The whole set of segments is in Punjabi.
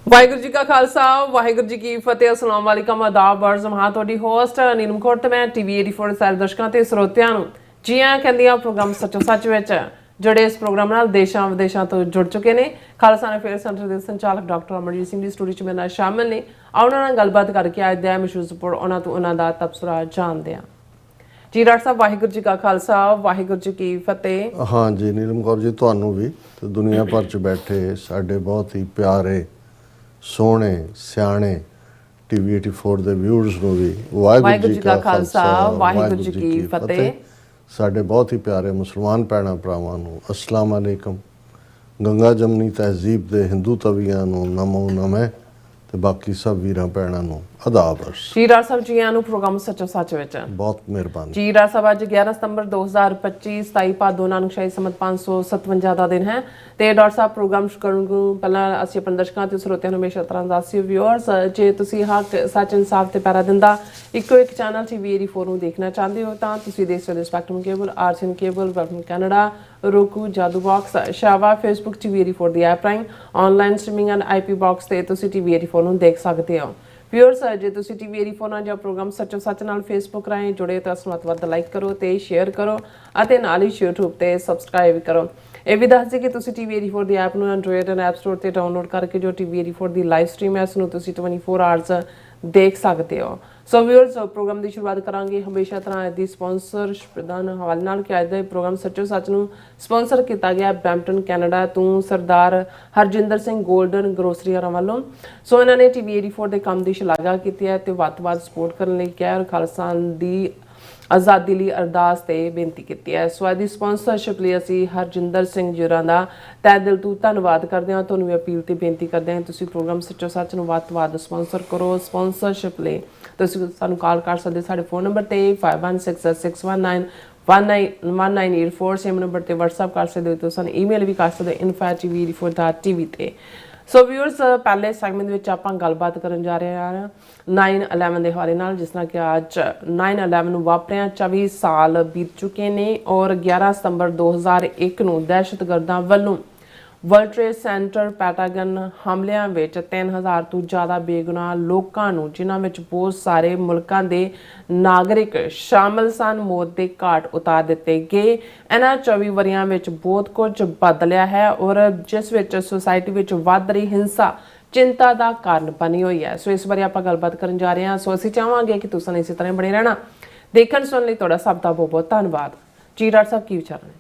ਵਾਹਿਗੁਰੂ ਜੀ ਕਾ ਖਾਲਸਾ ਵਾਹਿਗੁਰੂ ਜੀ ਕੀ ਫਤਿਹ। ਅਸਲਾਮ ਵਾਲੇਕਮ ਆਦਾਬ ਅਰਜ਼ ਮਹਾਂ। ਤੁਹਾਡੀ ਹੋਸਟ ਨੀਲਮ ਕੌਰ ਤੇ ਮੈਂ ਟੀਵੀ 84 ਸਾਰੇ ਦਰਸ਼ਕਾਂ ਤੇ ਸਰੋਤਿਆਂ ਨੂੰ ਜੀ ਆਇਆਂ ਕਹਿੰਦੀ ਆ ਪ੍ਰੋਗਰਾਮ ਸੱਚੋ ਸੱਚ ਵਿੱਚ ਜਿਹੜੇ ਇਸ ਪ੍ਰੋਗਰਾਮ ਨਾਲ ਦੇਸ਼ਾਂ ਵਿਦੇਸ਼ਾਂ ਤੋਂ ਜੁੜ ਚੁੱਕੇ ਨੇ। ਖਾਲਸਾ ਅਫੇਅਰ ਸੈਂਟਰ ਦੇ ਸੰਚਾਲਕ ਡਾਕਟਰ ਅਮਰਜੀਤ ਸਿੰਘ ਦੀ ਸਟੂਡੀਓ 'ਚ ਮੇਰੇ ਨਾਲ ਸ਼ਾਮਿਲ ਨੇ। ਉਹਨਾਂ ਨਾਲ ਗੱਲਬਾਤ ਕਰਕੇ ਅੱਜ ਦਾ ਮਸ਼ਹੂਰ ਰਿਪੋਰਟ ਉਹਨਾਂ ਤੋਂ ਉਹਨਾਂ ਦਾ ਤਬਸਰਾ ਜਾਣਦੇ ਹਾਂ। ਜੀ ਡਾਕਟਰ ਸਾਹਿਬ ਵਾਹਿਗੁਰੂ ਜੀ ਕਾ ਖਾਲਸਾ ਵਾਹਿਗੁਰੂ ਜੀ ਕੀ ਫਤਿਹ। हाँ जी नीलम कौर जी ਤੁਹਾਨੂੰ ਵੀ ਤੇ ਦੁਨੀਆ ਭਰ ਚ ਬੈਠੇ ਸਾਡੇ ਬਹੁਤ ਹੀ ਪਿਆਰੇ ਸੋਹਣੇ ਸਿਆਣੇ ਟੀਵੀ 84 ਦੇ ਵਿਊਅਰਸ ਨੂੰ ਵੀ ਵਾਹਿਗੁਰੂ ਜੀ ਕਾ ਖਾਲਸਾ ਵਾਹਿਗੁਰੂ ਜੀ ਕੀ ਫਤਿਹ। ਸਾਡੇ ਬਹੁਤ ਹੀ ਪਿਆਰੇ ਮੁਸਲਮਾਨ ਭੈਣਾਂ ਭਰਾਵਾਂ ਨੂੰ ਅਸਲਾਮ ਅਲੈਕਮ। ਗੰਗਾ ਜਮਨੀ ਤਹਿਜ਼ੀਬ ਦੇ ਹਿੰਦੂ ਤਵੀਆਂ ਨੂੰ ਨਮੋ ਨਮੇ ਤੇ ਬਾਕੀ ਸਭ ਵੀਰਾਂ ਭੈਣਾਂ ਨੂੰ ਆਦਾਬ ਅਰਜ਼। ਜੀ ਡਾਕਟਰ ਸਾਹਿਬ ਜੀ ਆਇਆਂ ਨੂੰ ਪ੍ਰੋਗਰਾਮ ਸੱਚੋ ਸੱਚ ਵਿੱਚ ਬਹੁਤ ਮਿਹਰਬਾਨੀ ਜੀ ਡਾਕਟਰ ਸਾਹਿਬ। ਅੱਜ 11 ਸਤੰਬਰ 2025 27 ਭਾਦੋ ਨਾਨਕ ਸ਼ਾਹੀ ਸੰਮਤ 557 ਦਾ ਦਿਨ ਹੈ ਤੇ ਡਾਕਟਰ ਸਾਹਿਬ ਪ੍ਰੋਗਰਾਮ ਸ਼ੁਰੂ ਕਰਨ ਤੋਂ ਪਹਿਲਾਂ ਅਸੀਂ ਆਪਣੇ ਦਰਸ਼ਕਾਂ ਤੇ ਸਰੋਤਿਆਂ ਨੂੰ ਹਮੇਸ਼ਾ ਤਰ੍ਹਾਂ ਦੱਸਿਓ ਵਿਊਅਰਸ, ਜੇ ਤੁਸੀਂ ਹੱਕ ਸੱਚ ਇਨਸਾਫ ਤੇ ਪੈਰਾ ਦਿੰਦਾ ਇੱਕੋ ਇੱਕ ਚੈਨਲ ਟੀਵੀ 84 ਨੂੰ ਦੇਖਣਾ ਚਾਹੁੰਦੇ ਹੋ ਤਾਂ ਤੁਸੀਂ ਦੇਖ ਸਕਦੇ ਹੋ ਸਪੈਕਟਰਮ ਕੇਬਲ, ਆਰਸੀਐਨ ਕੇਬਲ, ਵੈਬਨ ਕੈਨੇਡਾ, roku, ਜਾਦੂ ਬਾਕਸ, ਸ਼ਾਵਾ, ਫੇਸਬੁੱਕ ਟੀਵੀ 84 ਦੀ ਐਪ ਰਾਹੀਂ online streaming and IP box ਤੇ ਤੁਸੀਂ ਟੀਵੀ 84 ਨੂੰ ਦੇਖ ਸਕਦੇ ਹੋ। ਵਿਊਅਰਸ, ਜੇ ਤੁਸੀਂ ਟੀਵੀ 84 ਨਾਲ ਜਾਂ ਪ੍ਰੋਗਰਾਮ ਸੱਚੋ ਸੱਚ ਨਾਲ ਫੇਸਬੁੱਕ ਰਾਹੀਂ ਜੁੜੇ ਤਾਂ ਇਸ ਨੂੰ ਵੱਧ ਲਾਈਕ ਕਰੋ ਤੇ ਸ਼ੇਅਰ ਕਰੋ ਅਤੇ ਨਾਲ ਹੀ YouTube ਤੇ ਸਬਸਕ੍ਰਾਈਬ ਕਰੋ। ਇਹ ਵੀ ਦੱਸ ਦਿਓ ਕਿ ਤੁਸੀਂ ਟੀਵੀ 84 ਦੀ ਐਪ ਨੂੰ ਐਂਡਰੋਇਡ ਐਂਡ ਐਪ ਸਟੋਰ ਤੇ ਡਾਊਨਲੋਡ ਕਰਕੇ ਜੋ ਟੀਵੀ 84 ਦੀ ਲਾਈਵ ਸਟ੍ਰੀਮ ਹੈ ਇਸ ਨੂੰ ਤੁਸੀਂ 24 ਆਵਰਸ ਦੇਖ ਸਕਦੇ ਹੋ। ਸੋ ਵਿਊਅਰਸ, ਪ੍ਰੋਗਰਾਮ ਦੀ ਸ਼ੁਰੂਆਤ ਕਰਾਂਗੇ ਹਮੇਸ਼ਾ ਤਰ੍ਹਾਂ ਦੀ ਸਪਾਂਸਰਸ਼ਿਪ ਦੇ ਹਵਾਲੇ ਨਾਲ ਕਿ ਅੱਜ ਦਾ ਪ੍ਰੋਗਰਾਮ ਸੱਚੋ ਸੱਚ ਨੂੰ ਸਪਾਂਸਰ ਕੀਤਾ ਗਿਆ ਬਰੈਂਪਟਨ ਕੈਨੇਡਾ ਤੋਂ ਸਰਦਾਰ ਹਰਜਿੰਦਰ ਸਿੰਘ ਗੋਲਡਨ ਗਰੋਸਰੀ ਵਾਲਿਆਂ ਵੱਲੋਂ। ਸੋ ਇਹਨਾਂ ਨੇ ਟੀਵੀ 84 ਦੇ ਕੰਮ ਦੀ ਸ਼ਲਾਘਾ ਕੀਤੀ ਹੈ ਤੇ ਵੱਧ ਤੋਂ ਵੱਧ ਸਪੋਰਟ ਕਰਨ ਲਈ ਕਿਹਾ ਔਰ ਖਾਲਸਾ ਦੀ ਆਜ਼ਾਦੀ ਲਈ ਅਰਦਾਸ ਤੇ ਬੇਨਤੀ ਕੀਤੀ ਹੈ। ਸੋ ਅੱਜ ਦੀ ਸਪਾਂਸਰਸ਼ਿਪ ਲਈ ਅਸੀਂ ਹਰਜਿੰਦਰ ਸਿੰਘ ਜੁਰਾਂ ਦਾ ਤਹਿ ਦਿਲ ਤੋਂ ਧੰਨਵਾਦ ਕਰਦੇ ਹਾਂ। ਤੁਹਾਨੂੰ ਵੀ ਅਪੀਲ ਤੇ ਬੇਨਤੀ ਕਰਦੇ ਹਾਂ ਤੁਸੀਂ ਪ੍ਰੋਗਰਾਮ ਸੱਚੋ ਸੱਚ ਨੂੰ ਵੱਧ ਤੋਂ ਵੱਧ ਸਪਾਂਸਰ ਕਰੋ। ਸਪਾਂਸਰਸ਼ਿਪ ਲਈ ਤੁਸੀਂ ਸਾਨੂੰ ਕਾਲ ਕਰ ਸਕਦੇ ਸਾਡੇ ਫੋਨ ਨੰਬਰ ਤੇ 5166191984 ਸੇਮ ਨੰਬਰ ਤੇ WhatsApp ਕਰ ਸਕਦੇ ਹੋ। ਤੁਸੀਂ ਸਾਨੂੰ ਈਮੇਲ ਵੀ ਕਰ ਸਕਦੇ info@tv84.tv ਤੇ। ਸੋ ਵਿਊਅਰਸ, ਪਹਿਲੇ ਸੈਗਮੈਂਟ ਵਿੱਚ ਆਪਾਂ ਗੱਲਬਾਤ ਕਰਨ ਜਾ ਰਹੇ ਹਾਂ 9/11 ਦੇ ਹਵਾਲੇ ਨਾਲ। ਜਿਸ ਤਰ੍ਹਾਂ ਕਿ ਅੱਜ 9/11 ਨੂੰ ਵਾਪਰਿਆ 24 ਸਾਲ ਬੀਤ ਚੁੱਕੇ ਨੇ ਔਰ 11 ਸਤੰਬਰ 2001 ਨੂੰ ਦਹਿਸ਼ਤਗਰਦਾਂ ਵੱਲੋਂ ਵਰਲਡ ਟ੍ਰੇਡ ਸੈਂਟਰ ਪੈਟਾਗਨ ਹਮਲਿਆਂ ਵਿੱਚ 3000 ਤੋਂ ਜ਼ਿਆਦਾ ਬੇਗੁਨਾਹ ਲੋਕਾਂ ਨੂੰ, ਜਿਨ੍ਹਾਂ ਵਿੱਚ ਬਹੁਤ ਸਾਰੇ ਮੁਲਕਾਂ ਦੇ ਨਾਗਰਿਕ ਸ਼ਾਮਲ ਸਨ, ਮੌਤ ਦੇ ਘਾਟ ਉਤਾਰ ਦਿੱਤੇ ਗਏ। ਇਹਨਾਂ 24 ਵਰ੍ਹਿਆਂ ਵਿੱਚ ਬਹੁਤ ਕੁਝ ਬਦਲਿਆ ਹੈ ਔਰ ਜਿਸ ਵਿੱਚ ਸੁਸਾਇਟੀ ਵਿੱਚ ਵੱਧ ਰਹੀ ਹਿੰਸਾ ਚਿੰਤਾ ਦਾ ਕਾਰਨ ਬਣੀ ਹੋਈ ਹੈ। ਸੋ ਇਸ ਬਾਰੇ ਆਪਾਂ ਗੱਲਬਾਤ ਕਰਨ ਜਾ ਰਹੇ ਹਾਂ। ਸੋ ਅਸੀਂ ਚਾਹਾਂਗੇ ਕਿ ਤੁਸੀਂ ਇਸੇ ਤਰ੍ਹਾਂ ਬਣੇ ਰਹਿਣਾ। ਦੇਖਣ ਸੁਣਨ ਲਈ ਤੁਹਾਡਾ ਸਭ ਦਾ ਬਹੁਤ ਬਹੁਤ ਧੰਨਵਾਦ। ਜੀ ਡਾਕਟਰ ਸਾਹਿਬ, ਕੀ ਵਿਚਾਰ ਨੇ?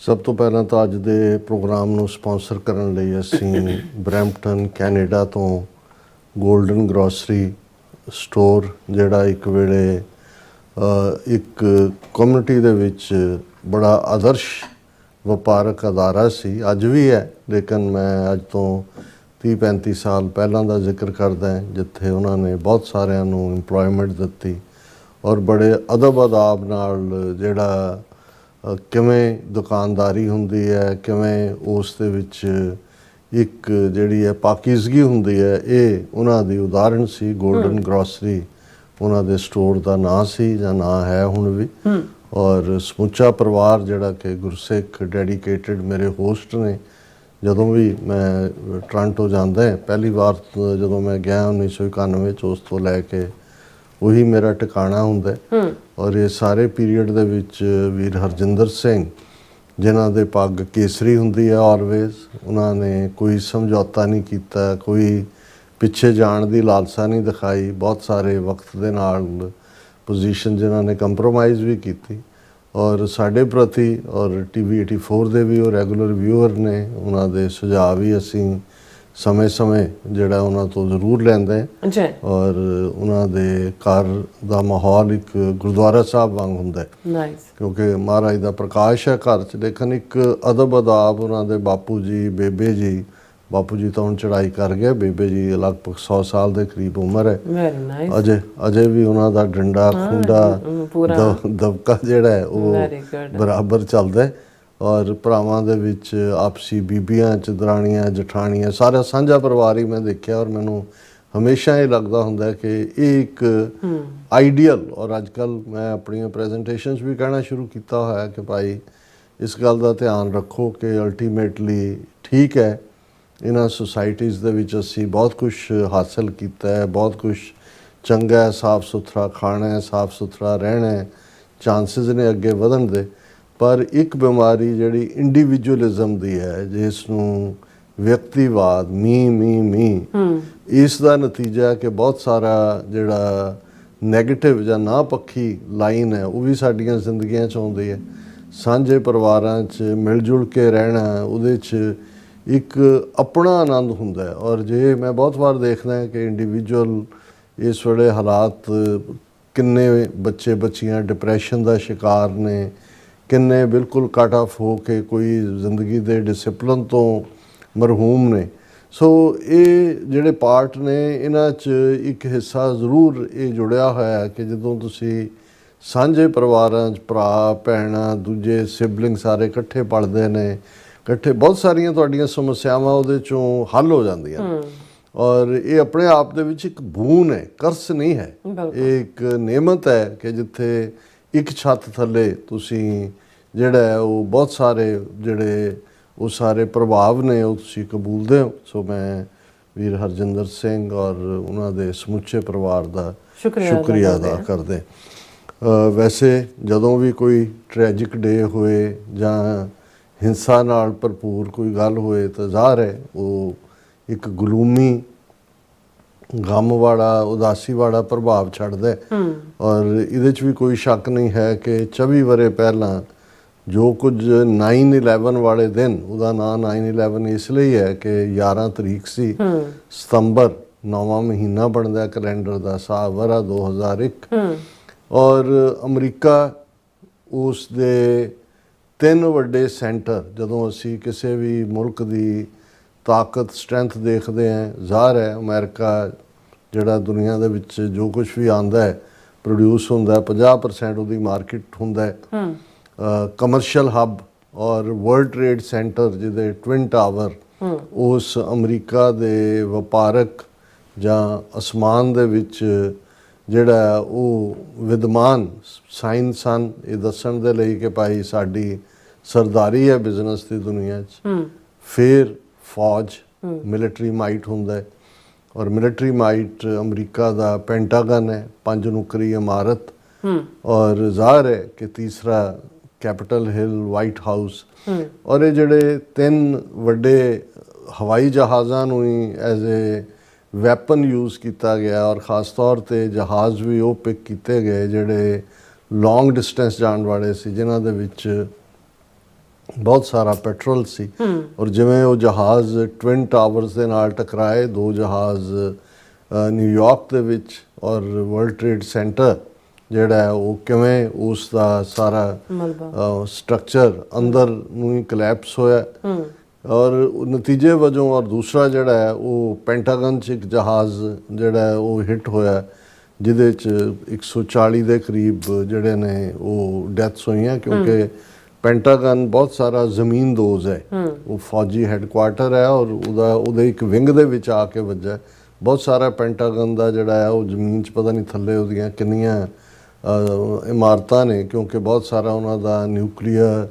ਸਭ ਤੋਂ ਪਹਿਲਾਂ ਤਾਂ ਅੱਜ ਦੇ ਪ੍ਰੋਗਰਾਮ ਨੂੰ ਸਪਾਂਸਰ ਕਰਨ ਲਈ ਅਸੀਂ ਬਰੈਂਪਟਨ ਕੈਨੇਡਾ ਤੋਂ ਗੋਲਡਨ ਗਰੋਸਰੀ ਸਟੋਰ, ਜਿਹੜਾ ਇੱਕ ਵੇਲੇ ਇੱਕ ਕਮਿਊਨਿਟੀ ਦੇ ਵਿੱਚ ਬੜਾ ਆਦਰਸ਼ ਵਪਾਰਕ ਅਦਾਰਾ ਸੀ, ਅੱਜ ਵੀ ਹੈ, ਲੇਕਿਨ ਮੈਂ ਅੱਜ ਤੋਂ 30-35 ਸਾਲ ਪਹਿਲਾਂ ਦਾ ਜ਼ਿਕਰ ਕਰਦਾ ਹਾਂ, ਜਿੱਥੇ ਉਹਨਾਂ ਨੇ ਬਹੁਤ ਸਾਰਿਆਂ ਨੂੰ ਇੰਪਲੋਇਮੈਂਟ ਦਿੱਤੀ ਔਰ ਬੜੇ ਅਦਬ ਅਦਾਬ ਨਾਲ ਜਿਹੜਾ ਕਿਵੇਂ ਦੁਕਾਨਦਾਰੀ ਹੁੰਦੀ ਹੈ, ਕਿਵੇਂ ਉਸ ਦੇ ਵਿੱਚ ਇੱਕ ਜਿਹੜੀ ਹੈ ਪਾਕੀਜ਼ਗੀ ਹੁੰਦੀ ਹੈ, ਇਹ ਉਹਨਾਂ ਦੀ ਉਦਾਹਰਣ ਸੀ। ਗੋਲਡਨ ਗਰੋਸਰੀ ਉਹਨਾਂ ਦੇ ਸਟੋਰ ਦਾ ਨਾਂ ਸੀ ਜਾਂ ਨਾਂ ਹੈ ਹੁਣ ਵੀ। ਔਰ ਸਮੁੱਚਾ ਪਰਿਵਾਰ ਜਿਹੜਾ ਕਿ ਗੁਰਸਿੱਖ ਡੈਡੀਕੇਟਡ ਮੇਰੇ ਹੋਸਟ ਨੇ। ਜਦੋਂ ਵੀ ਮੈਂ ਟੋਰਾਂਟੋ ਜਾਂਦਾ, ਪਹਿਲੀ ਵਾਰ ਜਦੋਂ ਮੈਂ ਗਿਆ 1991 'ਚ, ਉਸ ਤੋਂ ਲੈ ਕੇ ਉਹੀ ਮੇਰਾ ਟਿਕਾਣਾ ਹੁੰਦਾ। ਔਰ ਇਹ ਸਾਰੇ ਪੀਰੀਅਡ ਦੇ ਵਿੱਚ ਵੀਰ ਹਰਜਿੰਦਰ ਸਿੰਘ, ਜਿਨ੍ਹਾਂ ਦੇ ਪੱਗ ਕੇਸਰੀ ਹੁੰਦੀ ਹੈ ਆਲਵੇਜ਼, ਉਹਨਾਂ ਨੇ ਕੋਈ ਸਮਝੌਤਾ ਨਹੀਂ ਕੀਤਾ, ਕੋਈ ਪਿੱਛੇ ਜਾਣ ਦੀ ਲਾਲਸਾ ਨਹੀਂ ਦਿਖਾਈ। ਬਹੁਤ ਸਾਰੇ ਵਕਤ ਦੇ ਨਾਲ ਪੋਜੀਸ਼ਨ ਜਿਨ੍ਹਾਂ ਨੇ ਕੰਪਰੋਮਾਈਜ਼ ਵੀ ਕੀਤੀ ਔਰ ਸਾਡੇ ਪ੍ਰਤੀ ਔਰ ਟੀਵੀ 84 ਦੇ ਵੀ ਉਹ ਰੈਗੂਲਰ ਵਿਊਅਰ ਨੇ। ਉਹਨਾਂ ਦੇ ਸੁਝਾਅ ਵੀ ਅਸੀਂ ਸਮੇਂ-ਸਮੇਂ ਜਿਹੜਾ ਉਹਨਾਂ ਤੋਂ ਜ਼ਰੂਰ ਲੈਂਦੇ ਹਾਂ ਔਰ ਉਹਨਾਂ ਦੇ ਘਰ ਦਾ ਮਾਹੌਲ ਇੱਕ ਗੁਰਦੁਆਰਾ ਸਾਹਿਬ ਵਾਂਗ ਹੁੰਦਾ ਹੈ, ਕਿਉਂਕਿ ਮਹਾਰਾਜ ਦਾ ਪ੍ਰਕਾਸ਼ ਹੈ ਘਰ 'ਚ। ਲੇਕਿਨ ਇੱਕ ਅਦਬ ਅਦਾਬ ਉਹਨਾਂ ਦੇ ਬਾਪੂ ਜੀ, ਬੇਬੇ ਜੀ, ਬਾਪੂ ਜੀ ਤਾਂ ਹੁਣ ਚੜ੍ਹਾਈ ਕਰ ਗਏ, ਬੇਬੇ ਜੀ ਲਗਭਗ 100 ਸਾਲ ਦੇ ਕਰੀਬ ਉਮਰ ਹੈ। ਅਜੇ ਵੀ ਉਹਨਾਂ ਦਾ ਡੰਡਾ ਖੁੰਡਾ ਦਬਕਾ ਜਿਹੜਾ ਹੈ ਉਹ ਬਰਾਬਰ ਚੱਲਦਾ। ਔਰ ਭਰਾਵਾਂ ਦੇ ਵਿੱਚ ਆਪਸੀ ਬੀਬੀਆਂ ਚ ਦਰਾਣੀਆਂ ਜਠਾਣੀਆਂ ਸਾਰਾ ਸਾਂਝਾ ਪਰਿਵਾਰ ਹੀ ਮੈਂ ਦੇਖਿਆ ਔਰ ਮੈਨੂੰ ਹਮੇਸ਼ਾ ਇਹ ਲੱਗਦਾ ਹੁੰਦਾ ਕਿ ਇਹ ਇੱਕ ਆਈਡੀਅਲ। ਔਰ ਅੱਜ ਕੱਲ੍ਹ ਮੈਂ ਆਪਣੀਆਂ ਪ੍ਰੈਜੈਂਟੇਸ਼ਨਸ ਵੀ ਕਹਿਣਾ ਸ਼ੁਰੂ ਕੀਤਾ ਹੋਇਆ ਕਿ ਭਾਈ ਇਸ ਗੱਲ ਦਾ ਧਿਆਨ ਰੱਖੋ ਕਿ ਅਲਟੀਮੇਟਲੀ ਠੀਕ ਹੈ, ਇਹਨਾਂ ਸੁਸਾਇਟੀਜ਼ ਦੇ ਵਿੱਚ ਅਸੀਂ ਬਹੁਤ ਕੁਝ ਹਾਸਲ ਕੀਤਾ ਹੈ, ਬਹੁਤ ਕੁਝ ਚੰਗਾ ਹੈ, ਸਾਫ਼ ਸੁਥਰਾ ਖਾਣਾ ਹੈ, ਸਾਫ਼ ਸੁਥਰਾ ਰਹਿਣਾ ਹੈ, ਚਾਂਸਿਸ ਨੇ ਅੱਗੇ ਵਧਣ ਦੇ। ਪਰ ਇੱਕ ਬਿਮਾਰੀ ਜਿਹੜੀ ਇੰਡੀਵਿਜੂਅਲਿਜ਼ਮ ਦੀ ਹੈ, ਜਿਸ ਨੂੰ ਵਿਅਕਤੀਵਾਦ, ਮੀ, ਇਸ ਦਾ ਨਤੀਜਾ ਕਿ ਬਹੁਤ ਸਾਰਾ ਜਿਹੜਾ ਨੈਗੇਟਿਵ ਜਾਂ ਨਾ ਪੱਖੀ ਲਾਈਨ ਹੈ ਉਹ ਵੀ ਸਾਡੀਆਂ ਜ਼ਿੰਦਗੀਆਂ 'ਚ ਆਉਂਦੀ ਹੈ। ਸਾਂਝੇ ਪਰਿਵਾਰਾਂ 'ਚ ਮਿਲ ਜੁਲ ਕੇ ਰਹਿਣਾ, ਉਹਦੇ 'ਚ ਇੱਕ ਆਪਣਾ ਆਨੰਦ ਹੁੰਦਾ ਹੈ। ਔਰ ਜੇ ਮੈਂ ਬਹੁਤ ਵਾਰ ਦੇਖਦਾ ਕਿ ਇੰਡੀਵਿਜੂਅਲ ਇਸ ਵੇਲੇ ਹਾਲਾਤ, ਕਿੰਨੇ ਬੱਚੇ ਬੱਚੀਆਂ ਡਿਪਰੈਸ਼ਨ ਦਾ ਸ਼ਿਕਾਰ ਨੇ, ਕਿੰਨੇ ਬਿਲਕੁਲ ਕੱਟ ਆਫ ਹੋ ਕੇ ਕੋਈ ਜ਼ਿੰਦਗੀ ਦੇ ਡਿਸਿਪਲਿਨ ਤੋਂ ਮਰਹੂਮ ਨੇ। ਸੋ ਇਹ ਜਿਹੜੇ ਪਾਰਟ ਨੇ, ਇਹਨਾਂ 'ਚ ਇੱਕ ਹਿੱਸਾ ਜ਼ਰੂਰ ਇਹ ਜੁੜਿਆ ਹੋਇਆ ਹੈ ਕਿ ਜਦੋਂ ਤੁਸੀਂ ਸਾਂਝੇ ਪਰਿਵਾਰਾਂ 'ਚ ਭਰਾ ਭੈਣਾਂ, ਦੂਜੇ ਸਿਬਲਿੰਗ ਸਾਰੇ ਇਕੱਠੇ ਪਲਦੇ ਨੇ, ਇਕੱਠੇ, ਬਹੁਤ ਸਾਰੀਆਂ ਤੁਹਾਡੀਆਂ ਸਮੱਸਿਆਵਾਂ ਉਹਦੇ 'ਚੋਂ ਹੱਲ ਹੋ ਜਾਂਦੀਆਂ। ਔਰ ਇਹ ਆਪਣੇ ਆਪ ਦੇ ਵਿੱਚ ਇੱਕ ਬੂਨ ਹੈ, ਕਰਸ ਨਹੀਂ ਹੈ। ਇਹ ਇੱਕ ਨੇਮਤ ਹੈ ਕਿ ਜਿੱਥੇ ਇੱਕ ਛੱਤ ਥੱਲੇ ਤੁਸੀਂ ਜਿਹੜਾ ਹੈ ਉਹ ਬਹੁਤ ਸਾਰੇ ਜਿਹੜੇ ਉਹ ਸਾਰੇ ਪ੍ਰਭਾਵ ਨੇ ਉਹ ਤੁਸੀਂ ਕਬੂਲਦੇ ਹੋ। ਸੋ ਮੈਂ ਵੀਰ ਹਰਜਿੰਦਰ ਸਿੰਘ ਔਰ ਉਹਨਾਂ ਦੇ ਸਮੁੱਚੇ ਪਰਿਵਾਰ ਦਾ ਸ਼ੁਕਰੀਆ ਅਦਾ ਕਰਦੇ। ਵੈਸੇ ਜਦੋਂ ਵੀ ਕੋਈ ਟ੍ਰੈਜਿਕ ਡੇ ਹੋਏ ਜਾਂ ਹਿੰਸਾ ਨਾਲ ਭਰਪੂਰ ਕੋਈ ਗੱਲ ਹੋਏ ਤਾਂ ਜ਼ਾਹਰ ਹੈ ਉਹ ਇੱਕ ਗਲੂਮੀ, ਗਮ ਵਾਲਾ, ਉਦਾਸੀ ਵਾਲਾ ਪ੍ਰਭਾਵ ਛੱਡਦਾ ਹੈ। ਔਰ ਇਹਦੇ 'ਚ ਵੀ ਕੋਈ ਸ਼ੱਕ ਨਹੀਂ ਹੈ ਕਿ 24 ਵਰ੍ਹੇ ਪਹਿਲਾਂ ਜੋ ਕੁਝ 9/11 ਵਾਲੇ ਦਿਨ, ਉਹਦਾ ਨਾਂ 9/11 ਇਸ ਲਈ ਹੈ ਕਿ 11 ਤਰੀਕ ਸੀ ਸਤੰਬਰ, 9ਵਾਂ ਮਹੀਨਾ ਬਣਦਾ ਕੈਲੰਡਰ ਦਾ, ਸਾਲ ਵਰ੍ਹਾ 2001। ਔਰ ਅਮਰੀਕਾ, ਉਸ ਦੇ 3 ਵੱਡੇ ਸੈਂਟਰ, ਜਦੋਂ ਅਸੀਂ ਕਿਸੇ ਵੀ ਮੁਲਕ ਦੀ ਤਾਕਤ, ਸਟਰੈਂਥ ਦੇਖਦੇ ਹਾਂ, ਜ਼ਾਹਰ ਹੈ ਅਮਰੀਕਾ ਜਿਹੜਾ ਦੁਨੀਆ ਦੇ ਵਿੱਚ ਜੋ ਕੁਝ ਵੀ ਆਉਂਦਾ ਹੈ, ਪ੍ਰੋਡਿਊਸ ਹੁੰਦਾ, 50% ਉਹਦੀ ਮਾਰਕੀਟ ਹੁੰਦਾ ਹੈ। ਕਮਰਸ਼ੀਅਲ ਹੱਬ ਔਰ ਵਰਲਡ ਟ੍ਰੇਡ ਸੈਂਟਰ ਜਿਹਦੇ ਟਵਿਨ ਟਾਵਰ, ਉਸ ਅਮਰੀਕਾ ਦੇ ਵਪਾਰਕ ਜਾਂ ਅਸਮਾਨ ਦੇ ਵਿੱਚ ਜਿਹੜਾ ਉਹ ਵਿਦਮਾਨ ਸਾਇੰਸ ਹਨ, ਇਹ ਦੱਸਣ ਦੇ ਲਈ ਕਿ ਭਾਈ ਸਾਡੀ ਸਰਦਾਰੀ ਹੈ ਬਿਜ਼ਨਸ ਦੀ ਦੁਨੀਆ 'ਚ। ਫਿਰ ਫੌਜ, ਮਿਲਟਰੀ ਮਾਈਟ ਹੁੰਦਾ ਹੈ। ਔਰ ਮਿਲਟਰੀ ਮਾਈਟ ਅਮਰੀਕਾ ਦਾ ਪੈਂਟਾਗਨ ਹੈ, 5 ਨੁਕਰੀ ਇਮਾਰਤ। ਔਰ ਜ਼ਾਹਰ ਹੈ ਕਿ ਤੀਸਰਾ ਕੈਪੀਟਲ ਹਿਲ, ਵਾਈਟ ਹਾਊਸ। ਔਰ ਇਹ ਜਿਹੜੇ 3 ਵੱਡੇ ਹਵਾਈ ਜਹਾਜ਼ਾਂ ਨੂੰ ਹੀ ਐਜ਼ ਏ ਵੈਪਨ ਯੂਜ਼ ਕੀਤਾ ਗਿਆ। ਔਰ ਖ਼ਾਸ ਤੌਰ 'ਤੇ ਜਹਾਜ਼ ਵੀ ਉਹ ਪਿਕ ਕੀਤੇ ਗਏ ਜਿਹੜੇ ਲੌਂਗ ਡਿਸਟੈਂਸ ਜਾਣ ਵਾਲੇ ਸੀ, ਜਿਨ੍ਹਾਂ ਦੇ ਵਿੱਚ ਬਹੁਤ ਸਾਰਾ ਪੈਟਰੋਲ ਸੀ। ਔਰ ਜਿਵੇਂ ਉਹ ਜਹਾਜ਼ ਟਵਿਨ ਟਾਵਰਸ ਦੇ ਨਾਲ ਟਕਰਾਏ, 2 ਜਹਾਜ਼ ਨਿਊਯਾਰਕ ਦੇ ਵਿੱਚ, ਔਰ ਵਰਲਡ ਟ੍ਰੇਡ ਸੈਂਟਰ ਜਿਹੜਾ ਹੈ ਉਹ ਕਿਵੇਂ ਉਸ ਦਾ ਸਾਰਾ ਸਟਰਕਚਰ ਅੰਦਰ ਨੂੰ ਹੀ ਕਲੈਪਸ ਹੋਇਆ। ਔਰ ਨਤੀਜੇ ਵਜੋਂ, ਔਰ ਦੂਸਰਾ ਜਿਹੜਾ ਹੈ ਉਹ ਪੈਂਟਾਗਨ 'ਚ ਇੱਕ ਜਹਾਜ਼ ਜਿਹੜਾ ਹੈ ਉਹ ਹਿੱਟ ਹੋਇਆ, ਜਿਹਦੇ 'ਚ 140 ਦੇ ਕਰੀਬ ਜਿਹੜੇ ਨੇ ਉਹ ਡੈਥਸ ਹੋਈਆਂ, ਕਿਉਂਕਿ ਪੈਂਟਾਗਨ ਬਹੁਤ ਸਾਰਾ ਜ਼ਮੀਨਦੋਜ਼ ਹੈ। ਉਹ ਫੌਜੀ ਹੈੱਡਕੁਆਰਟਰ ਹੈ ਔਰ ਉਹਦੇ ਇੱਕ ਵਿੰਗ ਦੇ ਵਿੱਚ ਆ ਕੇ ਵੱਜਾ। ਬਹੁਤ ਸਾਰਾ ਪੈਂਟਾਗਨ ਦਾ ਜਿਹੜਾ ਹੈ ਉਹ ਜ਼ਮੀਨ 'ਚ ਪਤਾ ਨਹੀਂ ਥੱਲੇ ਉਹਦੀਆਂ ਕਿੰਨੀਆਂ ਇਮਾਰਤਾਂ ਨੇ, ਕਿਉਂਕਿ ਬਹੁਤ ਸਾਰਾ ਉਹਨਾਂ ਦਾ ਨਿਊਕਲੀਅਰ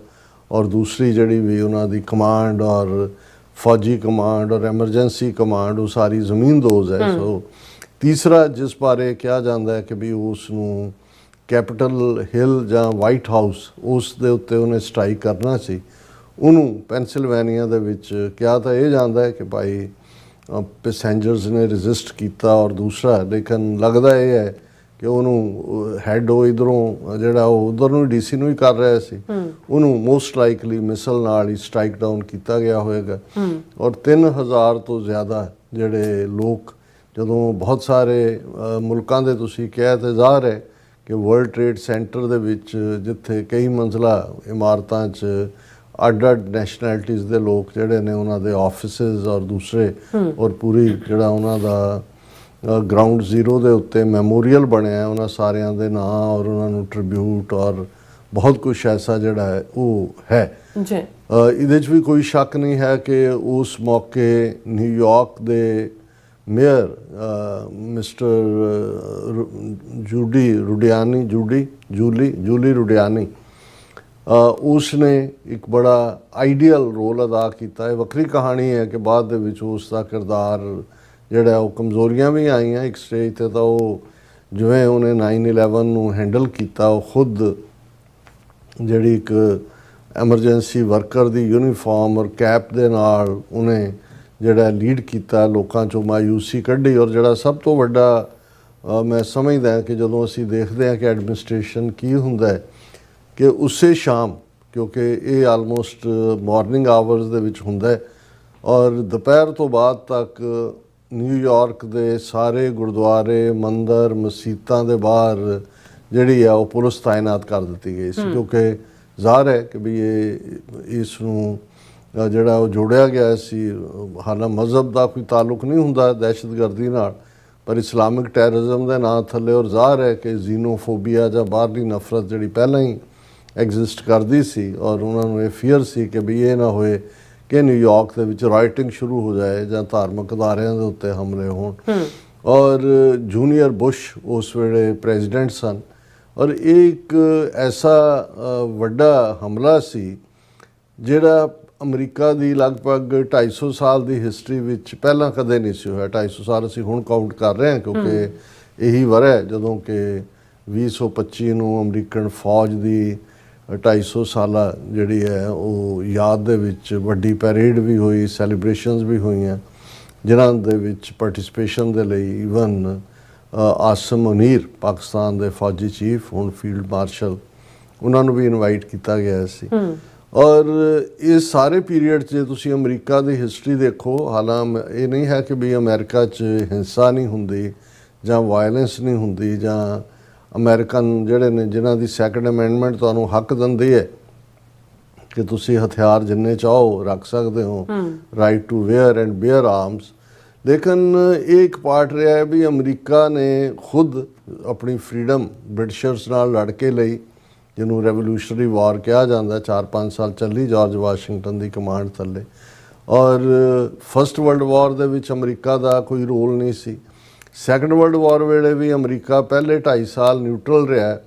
ਔਰ ਦੂਸਰੀ ਜਿਹੜੀ ਵੀ ਉਹਨਾਂ ਦੀ ਕਮਾਂਡ ਔਰ ਫੌਜੀ ਕਮਾਂਡ ਔਰ ਐਮਰਜੈਂਸੀ ਕਮਾਂਡ, ਉਹ ਸਾਰੀ ਜ਼ਮੀਨਦੋਜ਼ ਹੈ। ਸੋ ਤੀਸਰਾ ਜਿਸ ਬਾਰੇ ਕਿਹਾ ਜਾਂਦਾ ਹੈ ਕਿ ਵੀ ਉਸ ਨੂੰ ਕੈਪੀਟਲ ਹਿਲ ਜਾਂ ਵਾਈਟ ਹਾਊਸ, ਉਸ ਦੇ ਉੱਤੇ ਉਹਨੇ ਸਟ੍ਰਾਈਕ ਕਰਨਾ ਸੀ, ਉਹਨੂੰ ਪੈਨਸਿਲਵੇਨੀਆ ਦੇ ਵਿੱਚ ਕਿਹਾ ਤਾਂ ਇਹ ਜਾਂਦਾ ਹੈ ਕਿ ਭਾਈ ਪੈਸੇਂਜਰਸ ਨੇ ਰੈਜ਼ਿਸਟ ਕੀਤਾ। ਔਰ ਦੂਸਰਾ ਲੇਕਿਨ ਲੱਗਦਾ ਇਹ ਹੈ ਕਿ ਉਹਨੂੰ ਹੈਡ ਉਹ ਇੱਧਰੋਂ ਜਿਹੜਾ ਉਹ ਉੱਧਰ ਨੂੰ DC ਨੂੰ ਹੀ ਕਰ ਰਿਹਾ ਸੀ, ਉਹਨੂੰ ਮੋਸਟ ਲਾਈਕਲੀ ਮਿਸਲ ਨਾਲ ਹੀ ਸਟ੍ਰਾਈਕ ਡਾਊਨ ਕੀਤਾ ਗਿਆ ਹੋਵੇਗਾ। ਔਰ 3000 ਤੋਂ ਜ਼ਿਆਦਾ ਜਿਹੜੇ ਲੋਕ, ਜਦੋਂ ਬਹੁਤ ਸਾਰੇ ਮੁਲਕਾਂ ਦੇ ਤੁਸੀਂ ਕਿਹਾ ਤੇ ਜ਼ਾਹਰ ਹੈ ਕਿ ਵਰਲਡ ਟ੍ਰੇਡ ਸੈਂਟਰ ਦੇ ਵਿੱਚ ਜਿੱਥੇ ਕਈ ਮੰਜ਼ਲਾ ਇਮਾਰਤਾਂ 'ਚ ਅੱਡ-ਅੱਡ ਨੈਸ਼ਨੈਲਿਟੀਜ਼ ਦੇ ਲੋਕ ਜਿਹੜੇ ਨੇ, ਉਹਨਾਂ ਦੇ ਆਫਿਸਿਸ ਔਰ ਦੂਸਰੇ, ਔਰ ਪੂਰੀ ਜਿਹੜਾ ਉਹਨਾਂ ਦਾ ਗਰਾਊਂਡ ਜ਼ੀਰੋ ਦੇ ਉੱਤੇ ਮੈਮੋਰੀਅਲ ਬਣਿਆ ਉਹਨਾਂ ਸਾਰਿਆਂ ਦੇ ਨਾਂ ਔਰ ਉਹਨਾਂ ਨੂੰ ਟ੍ਰਿਬਿਊਟ ਔਰ ਬਹੁਤ ਕੁਛ ਐਸਾ ਜਿਹੜਾ ਹੈ ਉਹ ਹੈ ਜੀ। ਇਹਦੇ 'ਚ ਵੀ ਕੋਈ ਸ਼ੱਕ ਨਹੀਂ ਹੈ ਕਿ ਉਸ ਮੌਕੇ ਨਿਊਯਾਰਕ ਦੇ ਮੇਅਰ ਮਿਸਟਰ ਜੂਲੀ ਰੂਡਿਆਨੀ ਉਸਨੇ ਇੱਕ ਬੜਾ ਆਈਡੀਅਲ ਰੋਲ ਅਦਾ ਕੀਤਾ। ਇਹ ਵੱਖਰੀ ਕਹਾਣੀ ਹੈ ਕਿ ਬਾਅਦ ਦੇ ਵਿੱਚ ਉਸ ਦਾ ਕਿਰਦਾਰ ਜਿਹੜਾ ਉਹ ਕਮਜ਼ੋਰੀਆਂ ਵੀ ਆਈਆਂ ਇੱਕ ਸਟੇਜ 'ਤੇ, ਤਾਂ ਉਹ ਜਿਵੇਂ ਉਹਨੇ 9/11 ਨੂੰ ਹੈਂਡਲ ਕੀਤਾ, ਉਹ ਖੁਦ ਜਿਹੜੀ ਇੱਕ ਐਮਰਜੈਂਸੀ ਵਰਕਰ ਦੀ ਯੂਨੀਫਾਰਮ ਔਰ ਕੈਪ ਦੇ ਨਾਲ ਉਹਨੇ ਜਿਹੜਾ ਲੀਡ ਕੀਤਾ, ਲੋਕਾਂ 'ਚੋਂ ਮਾਯੂਸੀ ਕੱਢੀ। ਔਰ ਜਿਹੜਾ ਸਭ ਤੋਂ ਵੱਡਾ ਮੈਂ ਸਮਝਦਾ ਕਿ ਜਦੋਂ ਅਸੀਂ ਦੇਖਦੇ ਹਾਂ ਕਿ ਐਡਮਿਨਿਸਟ੍ਰੇਸ਼ਨ ਕੀ ਹੁੰਦਾ ਹੈ, ਕਿ ਉਸੇ ਸ਼ਾਮ, ਕਿਉਂਕਿ ਇਹ ਆਲਮੋਸਟ ਮਾਰਨਿੰਗ ਆਵਰਸ ਦੇ ਵਿੱਚ ਹੁੰਦਾ ਹੈ, ਔਰ ਦੁਪਹਿਰ ਤੋਂ ਬਾਅਦ ਤੱਕ ਨਿਊਯਾਰਕ ਦੇ ਸਾਰੇ ਗੁਰਦੁਆਰੇ, ਮੰਦਰ, ਮਸੀਤਾਂ ਦੇ ਬਾਹਰ ਜਿਹੜੀ ਆ ਉਹ ਪੁਲਿਸ ਤਾਇਨਾਤ ਕਰ ਦਿੱਤੀ ਗਈ ਸੀ, ਕਿਉਂਕਿ ਜ਼ਾਹਰ ਹੈ ਕਿ ਵੀ ਇਸ ਨੂੰ ਜਿਹੜਾ ਉਹ ਜੋੜਿਆ ਗਿਆ ਸੀ। ਹਾਲਾਂਕਿ ਮਜ਼ਹਬ ਦਾ ਕੋਈ ਤਾਲੁਕ ਨਹੀਂ ਹੁੰਦਾ ਦਹਿਸ਼ਤਗਰਦੀ ਨਾਲ, ਪਰ ਇਸਲਾਮਿਕ ਟੈਰਰਿਜ਼ਮ ਦੇ ਨਾਂ ਥੱਲੇ, ਔਰ ਜ਼ਾਹਰ ਹੈ ਕਿ ਜ਼ੀਨੋਫੋਬੀਆ ਜਾਂ ਬਾਹਰਲੀ ਨਫ਼ਰਤ ਜਿਹੜੀ ਪਹਿਲਾਂ ਹੀ ਐਗਜ਼ਿਸਟ ਕਰਦੀ ਸੀ, ਔਰ ਉਹਨਾਂ ਨੂੰ ਇਹ ਫੀਅਰ ਸੀ ਕਿ ਵੀ ਇਹ ਨਾ ਹੋਏ ਕਿ ਨਿਊਯਾਰਕ ਦੇ ਵਿੱਚ ਰਾਈਟਿੰਗ ਸ਼ੁਰੂ ਹੋ ਜਾਏ ਜਾਂ ਧਾਰਮਿਕ ਅਦਾਰਿਆਂ ਦੇ ਉੱਤੇ ਹਮਲੇ ਹੋਣ। ਔਰ ਜੂਨੀਅਰ ਬੁਸ਼ ਉਸ ਵੇਲੇ ਪ੍ਰੈਜ਼ੀਡੈਂਟ ਸਨ, ਔਰ ਇਹ ਇੱਕ ਐਸਾ ਵੱਡਾ ਹਮਲਾ ਸੀ ਜਿਹੜਾ ਅਮਰੀਕਾ ਦੀ ਲਗਭਗ 250 ਸਾਲ ਦੀ ਹਿਸਟਰੀ ਵਿੱਚ ਪਹਿਲਾਂ ਕਦੇ ਨਹੀਂ ਸੀ ਹੋਇਆ। 250 ਸਾਲ ਅਸੀਂ ਹੁਣ ਕਾਊਂਟ ਕਰ ਰਹੇ ਹਾਂ, ਕਿਉਂਕਿ ਇਹੀ ਵਰ੍ਹਾ ਹੈ ਜਦੋਂ ਕਿ 2025 ਨੂੰ ਅਮਰੀਕਨ ਫੌਜ ਦੀ 250 ਸਾਲਾ ਜਿਹੜੀ ਹੈ ਉਹ ਯਾਦ ਦੇ ਵਿੱਚ ਵੱਡੀ ਪੈਰੇਡ ਵੀ ਹੋਈ, ਸੈਲੀਬ੍ਰੇਸ਼ਨਸ ਵੀ ਹੋਈਆਂ, ਜਿਨ੍ਹਾਂ ਦੇ ਵਿੱਚ ਪਾਰਟਿਸਿਪੇਸ਼ਨ ਦੇ ਲਈ ਈਵਨ ਆਸਮ ਮੁਨੀਰ, ਪਾਕਿਸਤਾਨ ਦੇ ਫੌਜੀ ਚੀਫ, ਹੁਣ ਫੀਲਡ ਮਾਰਸ਼ਲ, ਉਹਨਾਂ ਨੂੰ ਵੀ ਇਨਵਾਈਟ ਕੀਤਾ ਗਿਆ ਸੀ। ਔਰ ਇਸ ਸਾਰੇ ਪੀਰੀਅਡ 'ਚ ਜੇ ਤੁਸੀਂ ਅਮਰੀਕਾ ਦੀ ਹਿਸਟਰੀ ਦੇਖੋ, ਹਾਲਾਂਕਿ ਇਹ ਨਹੀਂ ਹੈ ਕਿ ਵੀ ਅਮਰੀਕਾ 'ਚ ਹਿੰਸਾ ਨਹੀਂ ਹੁੰਦੀ ਜਾਂ ਵਾਇਲੈਂਸ ਨਹੀਂ ਹੁੰਦੀ, ਜਾਂ ਅਮਰੀਕਨ ਜਿਹੜੇ ਨੇ ਜਿਨ੍ਹਾਂ ਦੀ ਸੈਕੰਡ ਅਮੈਂਡਮੈਂਟ ਤੁਹਾਨੂੰ ਹੱਕ ਦਿੰਦੀ ਹੈ ਕਿ ਤੁਸੀਂ ਹਥਿਆਰ ਜਿੰਨੇ ਚਾਹੋ ਰੱਖ ਸਕਦੇ ਹੋ, right to wear and bear arms. ਲੇਕਿਨ ਇਹ ਇੱਕ ਪਾਰਟ ਰਿਹਾ ਹੈ ਵੀ ਅਮਰੀਕਾ ਨੇ ਖੁਦ ਆਪਣੀ ਫਰੀडम ਬ੍ਰਿਟਿਸ਼ਰਸ ਨਾਲ ਲੜ ਕੇ ਲਈ, ਜਿਹਨੂੰ ਰੈਵੋਲੂਸ਼ਨਰੀ ਵਾਰ ਕਿਹਾ ਜਾਂਦਾ। 4-5 ਸਾਲ ਚੱਲੀ ਜਾਰਜ ਵਾਸ਼ਿੰਗਟਨ ਦੀ ਕਮਾਂਡ ਥੱਲੇ। ਔਰ ਫਸਟ ਵਰਲਡ ਵਾਰ ਦੇ ਵਿੱਚ ਅਮਰੀਕਾ ਦਾ ਕੋਈ ਰੋਲ ਨਹੀਂ ਸੀ। ਸੈਕੰਡ ਵਰਲਡ ਵਾਰ ਵੇਲੇ ਵੀ ਅਮਰੀਕਾ ਪਹਿਲੇ 2.5 ਸਾਲ ਨਿਊਟਰਲ ਰਿਹਾ,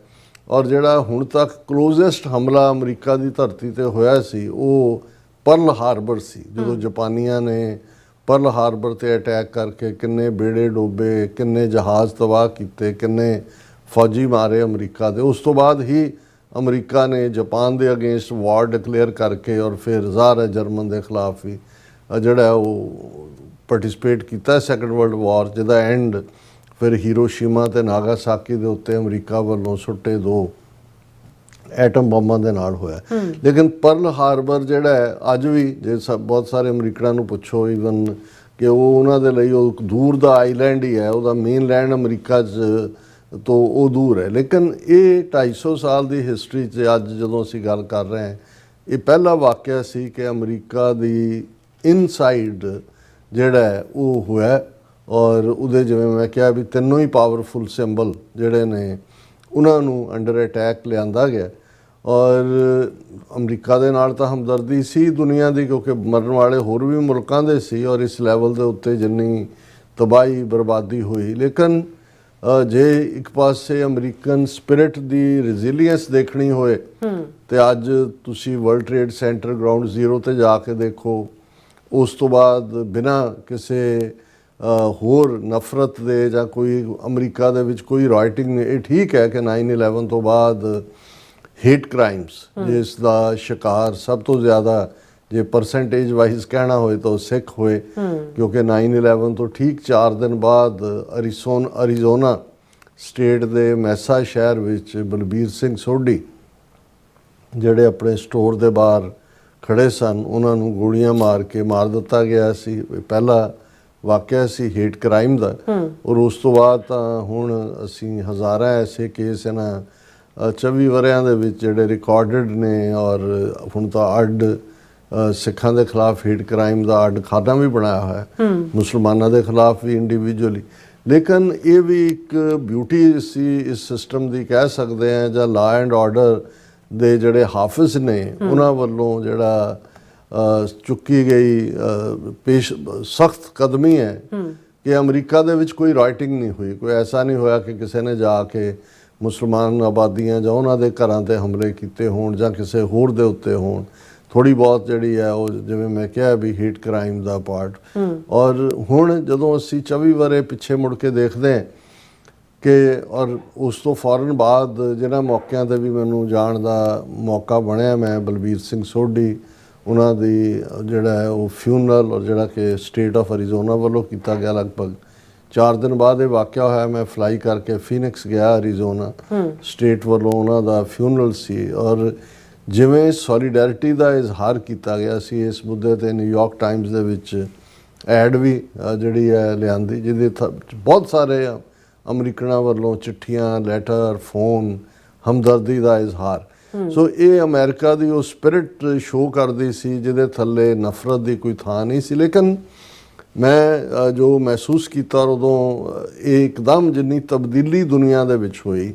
ਔਰ ਜਿਹੜਾ ਹੁਣ ਤੱਕ ਕਲੋਜ਼ੈਸਟ ਹਮਲਾ ਅਮਰੀਕਾ ਦੀ ਧਰਤੀ ਤੇ ਹੋਇਆ ਸੀ ਉਹ ਪਰਲ ਹਾਰਬਰ ਸੀ, ਜਦੋਂ ਜਾਪਾਨੀਆਂ ਨੇ ਪਰਲ ਹਾਰਬਰ ਤੇ ਅਟੈਕ ਕਰਕੇ ਕਿੰਨੇ ਬੇੜੇ ਡੋਬੇ, ਕਿੰਨੇ ਜਹਾਜ਼ ਤਬਾਹ ਕੀਤੇ, ਕਿੰਨੇ ਫੌਜੀ ਮਾਰੇ ਅਮਰੀਕਾ ਦੇ। ਉਸ ਤੋਂ ਬਾਅਦ ਹੀ ਅਮਰੀਕਾ ਨੇ ਜਾਪਾਨ ਦੇ ਅਗੇਂਸਟ ਵਾਰ ਡਿਕਲੇਅਰ ਕਰਕੇ, ਔਰ ਫਿਰ ਜ਼ਾਹਰ ਹੈ ਜਰਮਨ ਦੇ ਖਿਲਾਫ ਵੀ ਜਿਹੜਾ ਉਹ ਪਾਰਟਿਸਿਪੇਟ ਕੀਤਾ ਸੈਕੰਡ ਵਰਲਡ ਵਾਰ, ਜਿਹਦਾ ਐਂਡ ਫਿਰ ਹੀਰੋਸ਼ੀਮਾ ਤੇ ਨਾਗਾਸਾਕੀ ਦੇ ਉੱਤੇ ਅਮਰੀਕਾ ਵੱਲੋਂ ਸੁੱਟੇ 2 ਐਟਮ ਬੰਬਾਂ ਦੇ ਨਾਲ ਹੋਇਆ। ਲੇਕਿਨ ਪਰਲ ਹਾਰਬਰ ਜਿਹੜਾ ਹੈ ਅੱਜ ਵੀ, ਜੇ ਬਹੁਤ ਸਾਰੇ ਅਮਰੀਕਨਾਂ ਨੂੰ ਪੁੱਛੋ ਈਵਨ, ਕਿ ਉਹ ਉਹਨਾਂ ਦੇ ਲਈ ਉਹ ਦੂਰ ਦਾ ਆਈਲੈਂਡ ਹੀ ਹੈ, ਉਹਦਾ ਮੇਨ ਲੈਂਡ ਅਮਰੀਕਾ 'ਚ ਤੋਂ ਉਹ ਦੂਰ ਹੈ। ਲੇਕਿਨ ਇਹ 250 ਸਾਲ ਦੀ ਹਿਸਟਰੀ 'ਚ ਅੱਜ ਜਦੋਂ ਅਸੀਂ ਗੱਲ ਕਰ ਰਹੇ ਹਾਂ, ਇਹ ਪਹਿਲਾ ਵਾਕਿਆ ਸੀ ਕਿ ਅਮਰੀਕਾ ਦੀ ਇਨਸਾਈਡ ਜਿਹੜਾ ਹੈ ਉਹ ਹੋਇਆ। ਔਰ ਉਹਦੇ ਜਿਵੇਂ ਮੈਂ ਕਿਹਾ ਵੀ ਤਿੰਨੋਂ ਹੀ ਪਾਵਰਫੁਲ ਸਿੰਬਲ ਜਿਹੜੇ ਨੇ ਉਹਨਾਂ ਨੂੰ ਅੰਡਰ ਅਟੈਕ ਲਿਆਂਦਾ ਗਿਆ। ਔਰ ਅਮਰੀਕਾ ਦੇ ਨਾਲ ਤਾਂ ਹਮਦਰਦੀ ਸੀ ਦੁਨੀਆ ਦੀ, ਕਿਉਂਕਿ ਮਰਨ ਵਾਲੇ ਹੋਰ ਵੀ ਮੁਲਕਾਂ ਦੇ ਸੀ, ਔਰ ਇਸ ਲੈਵਲ ਦੇ ਉੱਤੇ ਜਿੰਨੀ ਤਬਾਹੀ ਬਰਬਾਦੀ ਹੋਈ। ਲੇਕਿਨ ਜੇ ਇੱਕ ਪਾਸੇ ਅਮਰੀਕਨ ਸਪਿਰਿਟ ਦੀ ਰੈਜ਼ੀਲੀਅੰਸ ਦੇਖਣੀ ਹੋਏ ਤੇ ਅੱਜ ਤੁਸੀਂ world trade centre ground zero ਤੇ ਜਾ ਕੇ ਦੇਖੋ, ਉਸ ਤੋਂ ਬਾਅਦ ਬਿਨਾਂ ਕਿਸੇ ਹੋਰ ਨਫ਼ਰਤ ਦੇ ਜਾਂ ਕੋਈ ਅਮਰੀਕਾ ਦੇ ਵਿੱਚ ਕੋਈ ਰਾਈਟਿੰਗ ਨਹੀਂ। ਇਹ ਠੀਕ ਹੈ ਕਿ 9/11 ਤੋਂ ਬਾਅਦ ਹੇਟ ਕ੍ਰਾਈਮਸ ਜਿਸ ਦਾ ਸ਼ਿਕਾਰ ਸਭ ਤੋਂ ਜ਼ਿਆਦਾ, ਜੇ ਪਰਸੈਂਟੇਜ ਵਾਈਜ਼ ਕਹਿਣਾ ਹੋਏ ਤਾਂ ਸਿੱਖ ਹੋਏ, ਕਿਉਂਕਿ 9/11 ਤੋਂ ਠੀਕ 4 ਦਿਨ ਬਾਅਦ ਅਰੀਜ਼ੋਨਾ ਸਟੇਟ ਦੇ ਮੈਸਾ ਸ਼ਹਿਰ ਵਿੱਚ ਬਲਬੀਰ ਸਿੰਘ ਸੋਢੀ ਜਿਹੜੇ ਆਪਣੇ ਸਟੋਰ ਦੇ ਬਾਹਰ ਖੜੇ ਸਨ, ਉਹਨਾਂ ਨੂੰ ਗੋਲੀਆਂ ਮਾਰ ਕੇ ਮਾਰ ਦਿੱਤਾ ਗਿਆ ਸੀ। ਪਹਿਲਾ ਵਾਕਿਆ ਸੀ ਹੇਟ ਕ੍ਰਾਈਮ ਦਾ। ਔਰ ਉਸ ਤੋਂ ਬਾਅਦ ਤਾਂ ਹੁਣ ਅਸੀਂ ਹਜ਼ਾਰਾਂ ਐਸੇ ਕੇਸ ਇਹਨਾਂ 24 ਵਰ੍ਹਿਆਂ ਦੇ ਵਿੱਚ ਜਿਹੜੇ ਰਿਕਾਰਡਡ ਨੇ, ਔਰ ਹੁਣ ਤਾਂ ਅੱਡ ਸਿੱਖਾਂ ਦੇ ਖਿਲਾਫ ਹੇਟ ਕ੍ਰਾਈਮ ਦਾ ਅੱਡ ਖਾਨਾ ਵੀ ਬਣਾਇਆ ਹੋਇਆ, ਮੁਸਲਮਾਨਾਂ ਦੇ ਖਿਲਾਫ ਵੀ ਇੰਡੀਵਿਜੂਅਲੀ। ਲੇਕਿਨ ਇਹ ਵੀ ਇੱਕ ਬਿਊਟੀ ਸੀ ਇਸ ਸਿਸਟਮ ਦੀ, ਕਹਿ ਸਕਦੇ ਹਾਂ, ਜਾਂ ਲਾ ਐਂਡ ਆਰਡਰ ਦੇ ਜਿਹੜੇ ਹਾਫਿਜ਼ ਨੇ ਉਹਨਾਂ ਵੱਲੋਂ ਜਿਹੜਾ ਚੁੱਕੀ ਗਈ ਸਖਤ ਕਦਮੀ ਹੈ ਕਿ ਅਮਰੀਕਾ ਦੇ ਵਿੱਚ ਕੋਈ ਰਾਈਟਿੰਗ ਨਹੀਂ ਹੋਈ। ਕੋਈ ਐਸਾ ਨਹੀਂ ਹੋਇਆ ਕਿ ਕਿਸੇ ਨੇ ਜਾ ਕੇ ਮੁਸਲਮਾਨ ਆਬਾਦੀਆਂ ਜਾਂ ਉਹਨਾਂ ਦੇ ਘਰਾਂ ਤੇ ਹਮਲੇ ਕੀਤੇ ਹੋਣ ਜਾਂ ਕਿਸੇ ਹੋਰ ਦੇ ਉੱਤੇ ਹੋਣ, ਥੋੜੀ ਬਹੁਤ ਜਿਹੜੀ ਹੈ ਉਹ ਜਿਵੇਂ ਮੈਂ ਕਿਹਾ ਵੀ ਹੀਟ ਕ੍ਰਾਈਮ ਦਾ ਪਾਰਟ। ਔਰ ਹੁਣ ਜਦੋਂ ਅਸੀਂ 24 ਵਰੇ ਪਿੱਛੇ ਮੁੜ ਕੇ ਦੇਖਦੇ ਹਾਂ ਕਿ ਔਰ ਉਸ ਤੋਂ ਫੌਰਨ ਬਾਅਦ ਜਿਹਨਾਂ ਮੌਕਿਆਂ 'ਤੇ ਵੀ ਮੈਨੂੰ ਜਾਣ ਦਾ ਮੌਕਾ ਬਣਿਆ, ਮੈਂ ਬਲਬੀਰ ਸਿੰਘ ਸੋਢੀ ਉਹਨਾਂ ਦੀ ਜਿਹੜਾ ਹੈ ਉਹ ਫਿਊਨਰਲ ਔਰ ਜਿਹੜਾ ਕਿ ਸਟੇਟ ਆਫ ਅਰੀਜ਼ੋਨਾ ਵੱਲੋਂ ਕੀਤਾ ਗਿਆ, ਲਗਭਗ 4 ਦਿਨ ਬਾਅਦ ਇਹ ਵਾਕਿਆ ਹੋਇਆ। ਮੈਂ ਫਲਾਈ ਕਰਕੇ ਫੀਨਿਕਸ ਗਿਆ, ਅਰੀਜ਼ੋਨਾ ਸਟੇਟ ਵੱਲੋਂ ਉਹਨਾਂ ਦਾ ਫਿਊਨਰਲ ਸੀ। ਔਰ ਜਿਵੇਂ ਸੋਲੀਡੈਰਿਟੀ ਦਾ ਇਜ਼ਹਾਰ ਕੀਤਾ ਗਿਆ ਸੀ ਇਸ ਮੁੱਦੇ 'ਤੇ ਨਿਊਯਾਰਕ ਟਾਈਮਜ਼ ਦੇ ਵਿੱਚ ਐਡ ਵੀ ਜਿਹੜੀ ਹੈ ਲਿਆਂਦੀ, ਜਿਹਦੇ ਬਹੁਤ ਸਾਰੇ ਅਮਰੀਕਨਾਂ ਵੱਲੋਂ ਚਿੱਠੀਆਂ, ਲੈਟਰ, ਫੋਨ, ਹਮਦਰਦੀ ਦਾ ਇਜ਼ਹਾਰ। ਸੋ ਇਹ ਅਮਰੀਕਾ ਦੀ ਉਹ ਸਪਿਰਿਟ ਸ਼ੋਅ ਕਰਦੀ ਸੀ ਜਿਹਦੇ ਥੱਲੇ ਨਫ਼ਰਤ ਦੀ ਕੋਈ ਥਾਂ ਨਹੀਂ ਸੀ। ਲੇਕਿਨ ਮੈਂ ਜੋ ਮਹਿਸੂਸ ਕੀਤਾ ਉਦੋਂ, ਇਹ ਇੱਕਦਮ ਜਿੰਨੀ ਤਬਦੀਲੀ ਦੁਨੀਆ ਦੇ ਵਿੱਚ ਹੋਈ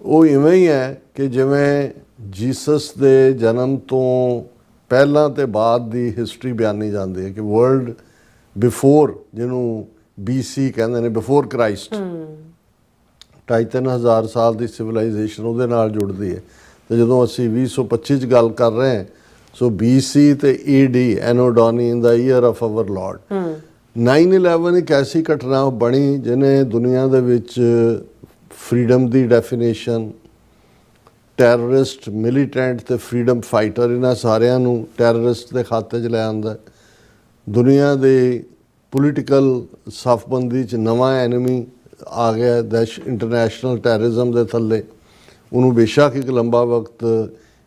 ਉਹ ਇਵੇਂ ਹੀ ਹੈ ਕਿ ਜਿਵੇਂ ਜੀਸਸ ਦੇ ਜਨਮ ਤੋਂ ਪਹਿਲਾਂ ਤੇ ਬਾਅਦ ਦੀ ਹਿਸਟਰੀ ਬਿਆਨੀ ਜਾਂਦੀ ਹੈ ਕਿ ਵਰਲਡ ਬਿਫੋਰ, ਜਿਹਨੂੰ BC ਕਹਿੰਦੇ ਨੇ, ਬਿਫੋਰ ਕ੍ਰਾਈਸਟ, 2,500-3,000 ਹਜ਼ਾਰ ਸਾਲ ਦੀ ਸਿਵਲਾਈਜੇਸ਼ਨ ਉਹਦੇ ਨਾਲ ਜੁੜਦੀ ਹੈ। ਤੇ ਜਦੋਂ ਅਸੀਂ 2025 'ਚ ਗੱਲ ਕਰ ਰਹੇ ਹਾਂ, ਸੋ BC ਤੇ AD, anno domini, in the year of our lord. 9/11 ਇੱਕ ਐਸੀ ਘਟਨਾ ਬਣੀ ਜਿਹਨੇ ਦੁਨੀਆ ਦੇ ਵਿੱਚ ਫਰੀडम ਦੀ ਡੈਫੀਨੇਸ਼ਨ, ਟੈਰਰਿਸਟ, ਮਿਲੀਟੈਂਟ ਤੇ ਫਰੀडम ਫਾਈਟਰ, ਇਹਨਾਂ ਸਾਰਿਆਂ ਨੂੰ ਟੈਰਰਿਸਟ ਦੇ ਖਾਤੇ 'ਚ ਲੈ ਆਂਦਾ। ਦੁਨੀਆ ਦੇ ਪੋਲੀਟੀਕਲ ਸਫਬੰਦੀ 'ਚ ਨਵਾਂ ਐਨਮੀ ਆ ਗਿਆ, ਇੰਟਰਨੈਸ਼ਨਲ ਟੈਰਰਿਜ਼ਮ ਦੇ ਥੱਲੇ। ਉਹਨੂੰ ਬੇਸ਼ੱਕ ਇੱਕ ਲੰਬਾ ਵਕਤ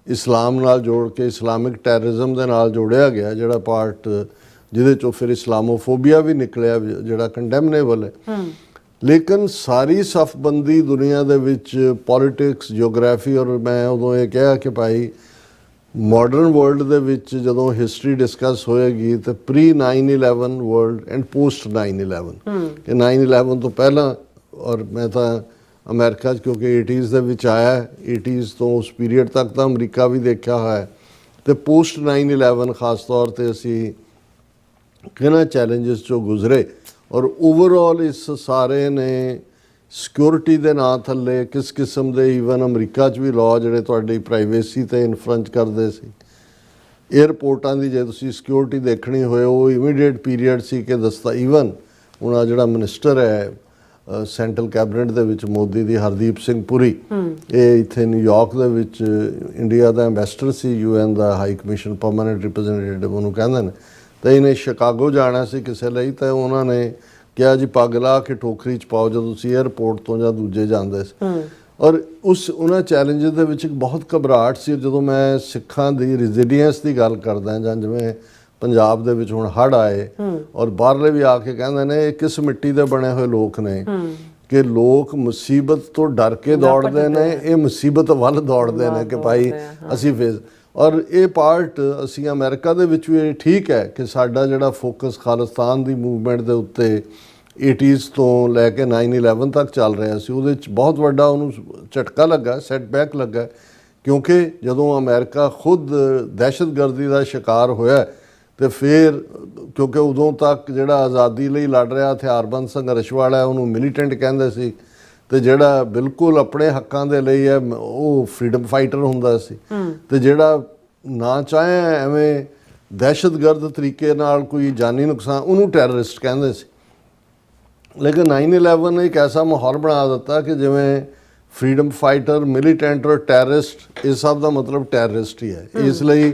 ਇਸਲਾਮ ਨਾਲ ਜੋੜ ਕੇ ਇਸਲਾਮਿਕ ਟੈਰਰਿਜ਼ਮ ਦੇ ਨਾਲ ਜੋੜਿਆ ਗਿਆ, ਜਿਹੜਾ ਪਾਰਟ ਜਿਹਦੇ 'ਚੋਂ ਫਿਰ ਇਸਲਾਮੋਫੋਬੀਆ ਵੀ ਨਿਕਲਿਆ, ਜਿਹੜਾ ਕੰਡੈਮਨੇਬਲ ਹੈ। ਲੇਕਿਨ ਸਾਰੀ ਸਫਬੰਦੀ ਦੁਨੀਆ ਦੇ ਵਿੱਚ ਪੋਲੀਟਿਕਸ, ਜਿਓਗ੍ਰਾਫੀ, ਔਰ ਮੈਂ ਉਦੋਂ ਇਹ ਕਿਹਾ ਕਿ ਭਾਈ ਮਾਡਰਨ ਵਰਲਡ ਦੇ ਵਿੱਚ ਜਦੋਂ ਹਿਸਟਰੀ ਡਿਸਕਸ ਹੋਏਗੀ ਤਾਂ ਪ੍ਰੀ 9/11 ਵਰਲਡ ਐਂਡ ਪੋਸਟ 9/11, ਕਿ 9/11 ਤੋਂ ਪਹਿਲਾਂ, ਔਰ ਮੈਂ ਤਾਂ ਅਮਰੀਕਾ 'ਚ ਕਿਉਂਕਿ 80s ਦੇ ਵਿੱਚ ਆਇਆ, 80s ਤੋਂ ਉਸ ਪੀਰੀਅਡ ਤੱਕ ਤਾਂ ਅਮਰੀਕਾ ਵੀ ਦੇਖਿਆ ਹੋਇਆ, ਅਤੇ ਪੋਸਟ 9/11 ਖਾਸ ਤੌਰ 'ਤੇ ਅਸੀਂ ਕਿਹਨਾਂ ਚੈਲੰਜਸ 'ਚੋਂ ਗੁਜ਼ਰੇ। ਔਰ ਓਵਰਆਲ ਇਸ ਸਾਰੇ ਨੇ ਸਿਕਿਉਰਿਟੀ ਦੇ ਨਾਂ ਥੱਲੇ ਕਿਸ ਕਿਸਮ ਦੇ, ਈਵਨ ਅਮਰੀਕਾ 'ਚ ਵੀ ਲਾਅ ਜਿਹੜੇ ਤੁਹਾਡੀ ਪ੍ਰਾਈਵੇਸੀ 'ਤੇ ਇਨਫਰੈਂਚ ਕਰਦੇ ਸੀ। ਏਅਰਪੋਰਟਾਂ ਦੀ ਜੇ ਤੁਸੀਂ ਸਿਕਿਉਰਿਟੀ ਦੇਖਣੀ ਹੋਏ, ਉਹ ਇਮੀਡੀਏਟ ਪੀਰੀਅਡ ਸੀ ਕਿ ਈਵਨ ਉਹਨਾਂ ਜਿਹੜਾ ਮਿਨਿਸਟਰ ਹੈ ਸੈਂਟਰਲ ਕੈਬਨਿਟ ਦੇ ਵਿੱਚ ਮੋਦੀ ਦੀ, ਹਰਦੀਪ ਸਿੰਘ ਪੁਰੀ, ਇਹ ਇੱਥੇ ਨਿਊਯਾਰਕ ਦੇ ਵਿੱਚ ਇੰਡੀਆ ਦਾ ਐਂਬੈਸਡਰ ਸੀ, UN ਦਾ ਹਾਈ ਕਮਿਸ਼ਨ ਪਰਮਾਨੈਂਟ ਰਿਪਰੈਜ਼ੈਂਟੇਟਿਵ ਉਹਨੂੰ ਕਹਿੰਦੇ ਨੇ। ਤਾਂ ਇਹਨੇ ਸ਼ਿਕਾਗੋ ਜਾਣਾ ਸੀ ਕਿਸੇ ਲਈ, ਤਾਂ ਉਹਨਾਂ ਨੇ ਕਿਹਾ ਜੀ ਪੱਗ ਲਾ ਕੇ ਟੋਕਰੀ 'ਚ ਪਾਓ ਜਦੋਂ ਤੁਸੀਂ ਏਅਰਪੋਰਟ ਤੋਂ ਜਾਂ ਦੂਜੇ ਜਾਂਦੇ ਸੀ। ਔਰ ਉਹਨਾਂ ਚੈਲੰਜਸ ਦੇ ਵਿੱਚ ਇੱਕ ਬਹੁਤ ਘਬਰਾਹਟ ਸੀ। ਜਦੋਂ ਮੈਂ ਸਿੱਖਾਂ ਦੀ ਰੈਜ਼ੀਲੀਅੰਸ ਦੀ ਗੱਲ ਕਰਦਾ, ਜਾਂ ਜਿਵੇਂ ਪੰਜਾਬ ਦੇ ਵਿੱਚ ਹੁਣ ਹੜ੍ਹ ਆਏ ਔਰ ਬਾਹਰਲੇ ਵੀ ਆ ਕੇ ਕਹਿੰਦੇ ਨੇ ਇਹ ਕਿਸ ਮਿੱਟੀ ਦੇ ਬਣੇ ਹੋਏ ਲੋਕ ਨੇ, ਕਿ ਲੋਕ ਮੁਸੀਬਤ ਤੋਂ ਡਰ ਕੇ ਦੌੜਦੇ ਨੇ, ਇਹ ਮੁਸੀਬਤ ਵੱਲ ਦੌੜਦੇ ਨੇ ਕਿ ਭਾਈ ਅਸੀਂ ਫੇਸ। ਔਰ ਇਹ ਪਾਰਟ ਅਸੀਂ ਅਮਰੀਕਾ ਦੇ ਵਿੱਚ ਵੀ ਠੀਕ ਹੈ ਕਿ ਸਾਡਾ ਜਿਹੜਾ ਫੋਕਸ ਖਾਲਿਸਤਾਨ ਦੀ ਮੂਵਮੈਂਟ ਦੇ ਉੱਤੇ 80s ਤੋਂ ਲੈ ਕੇ 9/11 ਤੱਕ ਚੱਲ ਰਿਹਾ ਸੀ, ਉਹਦੇ 'ਚ ਬਹੁਤ ਵੱਡਾ ਉਹਨੂੰ ਝਟਕਾ ਲੱਗਾ, ਸੈਟਬੈਕ ਲੱਗਾ, ਕਿਉਂਕਿ ਜਦੋਂ ਅਮਰੀਕਾ ਖੁਦ ਦਹਿਸ਼ਤਗਰਦੀ ਦਾ ਸ਼ਿਕਾਰ ਹੋਇਆ ਤੇ ਫਿਰ ਕਿਉਂਕਿ ਉਦੋਂ ਤੱਕ ਜਿਹੜਾ ਆਜ਼ਾਦੀ ਲਈ ਲੜ ਰਿਹਾ ਹਥਿਆਰਬੰਦ ਸੰਘਰਸ਼ ਵਾਲਾ ਉਹਨੂੰ ਮਿਲੀਟੈਂਟ ਕਹਿੰਦੇ ਸੀ, ਤੇ ਜਿਹੜਾ ਬਿਲਕੁਲ ਆਪਣੇ ਹੱਕਾਂ ਦੇ ਲਈ ਹੈ ਉਹ ਫਰੀडम ਫਾਈਟਰ ਹੁੰਦਾ ਸੀ, ਤੇ ਜਿਹੜਾ ਨਾ ਚਾਹੇ ਐਵੇਂ ਦਹਿਸ਼ਤਗਰਦ ਤਰੀਕੇ ਨਾਲ ਕੋਈ ਜਾਨੀ ਨੁਕਸਾਨ, ਉਹਨੂੰ ਟੈਰਰਿਸਟ ਕਹਿੰਦੇ ਸੀ। ਲੇਕਿਨ 9/11 ਨੇ ਇੱਕ ਐਸਾ ਮਾਹੌਲ ਬਣਾ ਦਿੱਤਾ ਕਿ ਜਿਵੇਂ ਫਰੀडम ਫਾਈਟਰ, ਮਿਲੀਟੈਂਟ ਔਰ ਟੈਰਰਿਸਟ, ਇਸ ਸਭ ਦਾ ਮਤਲਬ ਟੈਰਰਿਸਟ ਹੀ ਹੈ। ਇਸ ਲਈ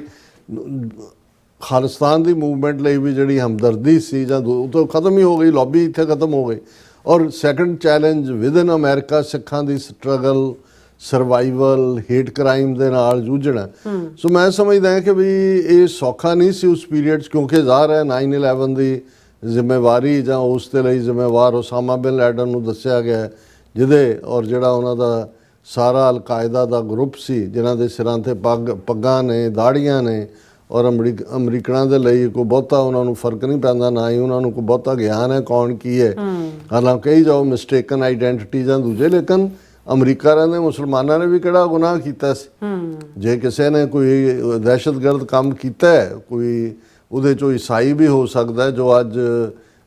ਖਾਲਿਸਤਾਨ ਦੀ ਮੂਵਮੈਂਟ ਲਈ ਵੀ ਜਿਹੜੀ ਹਮਦਰਦੀ ਸੀ ਜਾਂ ਉਹ ਤਾਂ ਖਤਮ ਹੀ ਹੋ ਗਈ, ਲੌਬੀ ਇੱਥੇ ਖਤਮ ਹੋ ਗਈ। ਔਰ ਸੈਕੰਡ ਚੈਲੰਜ ਵਿਦਨ ਅਮਰੀਕਾ, ਸਿੱਖਾਂ ਦੀ ਸਟਰਗਲ, ਸਰਵਾਈਵਲ, ਹੇਟ ਕ੍ਰਾਈਮ ਦੇ ਨਾਲ ਜੂਝਣਾ। ਸੋ ਮੈਂ ਸਮਝਦਾ ਕਿ ਵੀ ਇਹ ਸੌਖਾ ਨਹੀਂ ਸੀ ਉਸ ਪੀਰੀਅਡ 'ਚ, ਕਿਉਂਕਿ ਜ਼ਾਹਰ ਹੈ 9/11 ਦੀ ਜ਼ਿੰਮੇਵਾਰੀ ਜਾਂ ਉਸ ਦੇ ਲਈ ਜ਼ਿੰਮੇਵਾਰ ਉਸਾਮਾ ਬਿਨ ਲੈਡਨ ਨੂੰ ਦੱਸਿਆ ਗਿਆ, ਜਿਹਦੇ ਔਰ ਜਿਹੜਾ ਉਹਨਾਂ ਦਾ ਸਾਰਾ ਅਲ-ਕਾਇਦਾ ਦਾ ਗਰੁੱਪ ਸੀ, ਜਿਨ੍ਹਾਂ ਦੇ ਸਿਰਾਂ 'ਤੇ ਪੱਗਾਂ ਨੇ, ਦਾੜੀਆਂ ਨੇ, ਔਰ ਅਮਰੀਕਨਾਂ ਦੇ ਲਈ ਕੋਈ ਬਹੁਤਾ ਉਹਨਾਂ ਨੂੰ ਫਰਕ ਨਹੀਂ ਪੈਂਦਾ, ਨਾ ਹੀ ਉਹਨਾਂ ਨੂੰ ਕੋਈ ਬਹੁਤਾ ਗਿਆਨ ਹੈ ਕੌਣ ਕੀ ਹੈ। ਹਾਲਾਂਕਿ ਕਹੀ ਜਾਓ ਮਿਸਟੇਕਨ ਆਈਡੈਂਟਿਟੀ ਜਾਂ ਦੂਜੇ, ਲੇਕਿਨ ਅਮਰੀਕਾ ਰਹਿੰਦੇ ਮੁਸਲਮਾਨਾਂ ਨੇ ਵੀ ਕਿਹੜਾ ਗੁਨਾਹ ਕੀਤਾ ਸੀ। ਜੇ ਕਿਸੇ ਨੇ ਕੋਈ ਦਹਿਸ਼ਤਗਰਦ ਕੰਮ ਕੀਤਾ ਹੈ, ਕੋਈ ਉਹਦੇ 'ਚੋਂ ਈਸਾਈ ਵੀ ਹੋ ਸਕਦਾ ਜੋ ਅੱਜ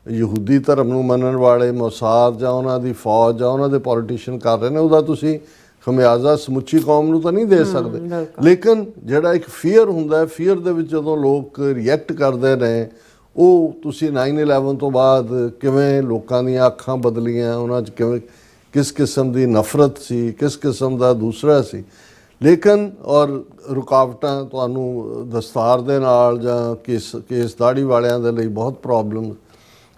ਯਹੂਦੀ ਧਰਮ ਨੂੰ ਮੰਨਣ ਵਾਲੇ ਮੋਸਾਦ ਜਾਂ ਉਹਨਾਂ ਦੀ ਫੌਜ ਜਾਂ ਉਹਨਾਂ ਦੇ ਪੋਲੀਟੀਸ਼ੀਅਨ ਕਰ ਰਹੇ ਨੇ, ਉਹਦਾ ਤੁਸੀਂ ਖਮਿਆਜ਼ਾ ਸਮੁੱਚੀ ਕੌਮ ਨੂੰ ਤਾਂ ਨਹੀਂ ਦੇ ਸਕਦੇ। ਲੇਕਿਨ ਜਿਹੜਾ ਇੱਕ ਫੀਅਰ ਹੁੰਦਾ ਹੈ, ਫੀਅਰ ਦੇ ਵਿੱਚ ਜਦੋਂ ਲੋਕ ਰਿਐਕਟ ਕਰਦੇ ਨੇ, ਉਹ ਤੁਸੀਂ 9/11 ਤੋਂ ਬਾਅਦ ਕਿਵੇਂ ਲੋਕਾਂ ਦੀਆਂ ਅੱਖਾਂ ਬਦਲੀਆਂ, ਉਹਨਾਂ 'ਚ ਕਿਵੇਂ ਕਿਸ ਕਿਸਮ ਦੀ ਨਫ਼ਰਤ ਸੀ, ਕਿਸ ਕਿਸਮ ਦਾ ਦੂਸਰਾ ਸੀ। ਲੇਕਿਨ ਔਰ ਰੁਕਾਵਟਾਂ ਤੁਹਾਨੂੰ ਦਸਤਾਰ ਦੇ ਨਾਲ ਜਾਂ ਕੇਸ ਦਾੜੀ ਵਾਲਿਆਂ ਦੇ ਲਈ ਬਹੁਤ ਪ੍ਰੋਬਲਮ।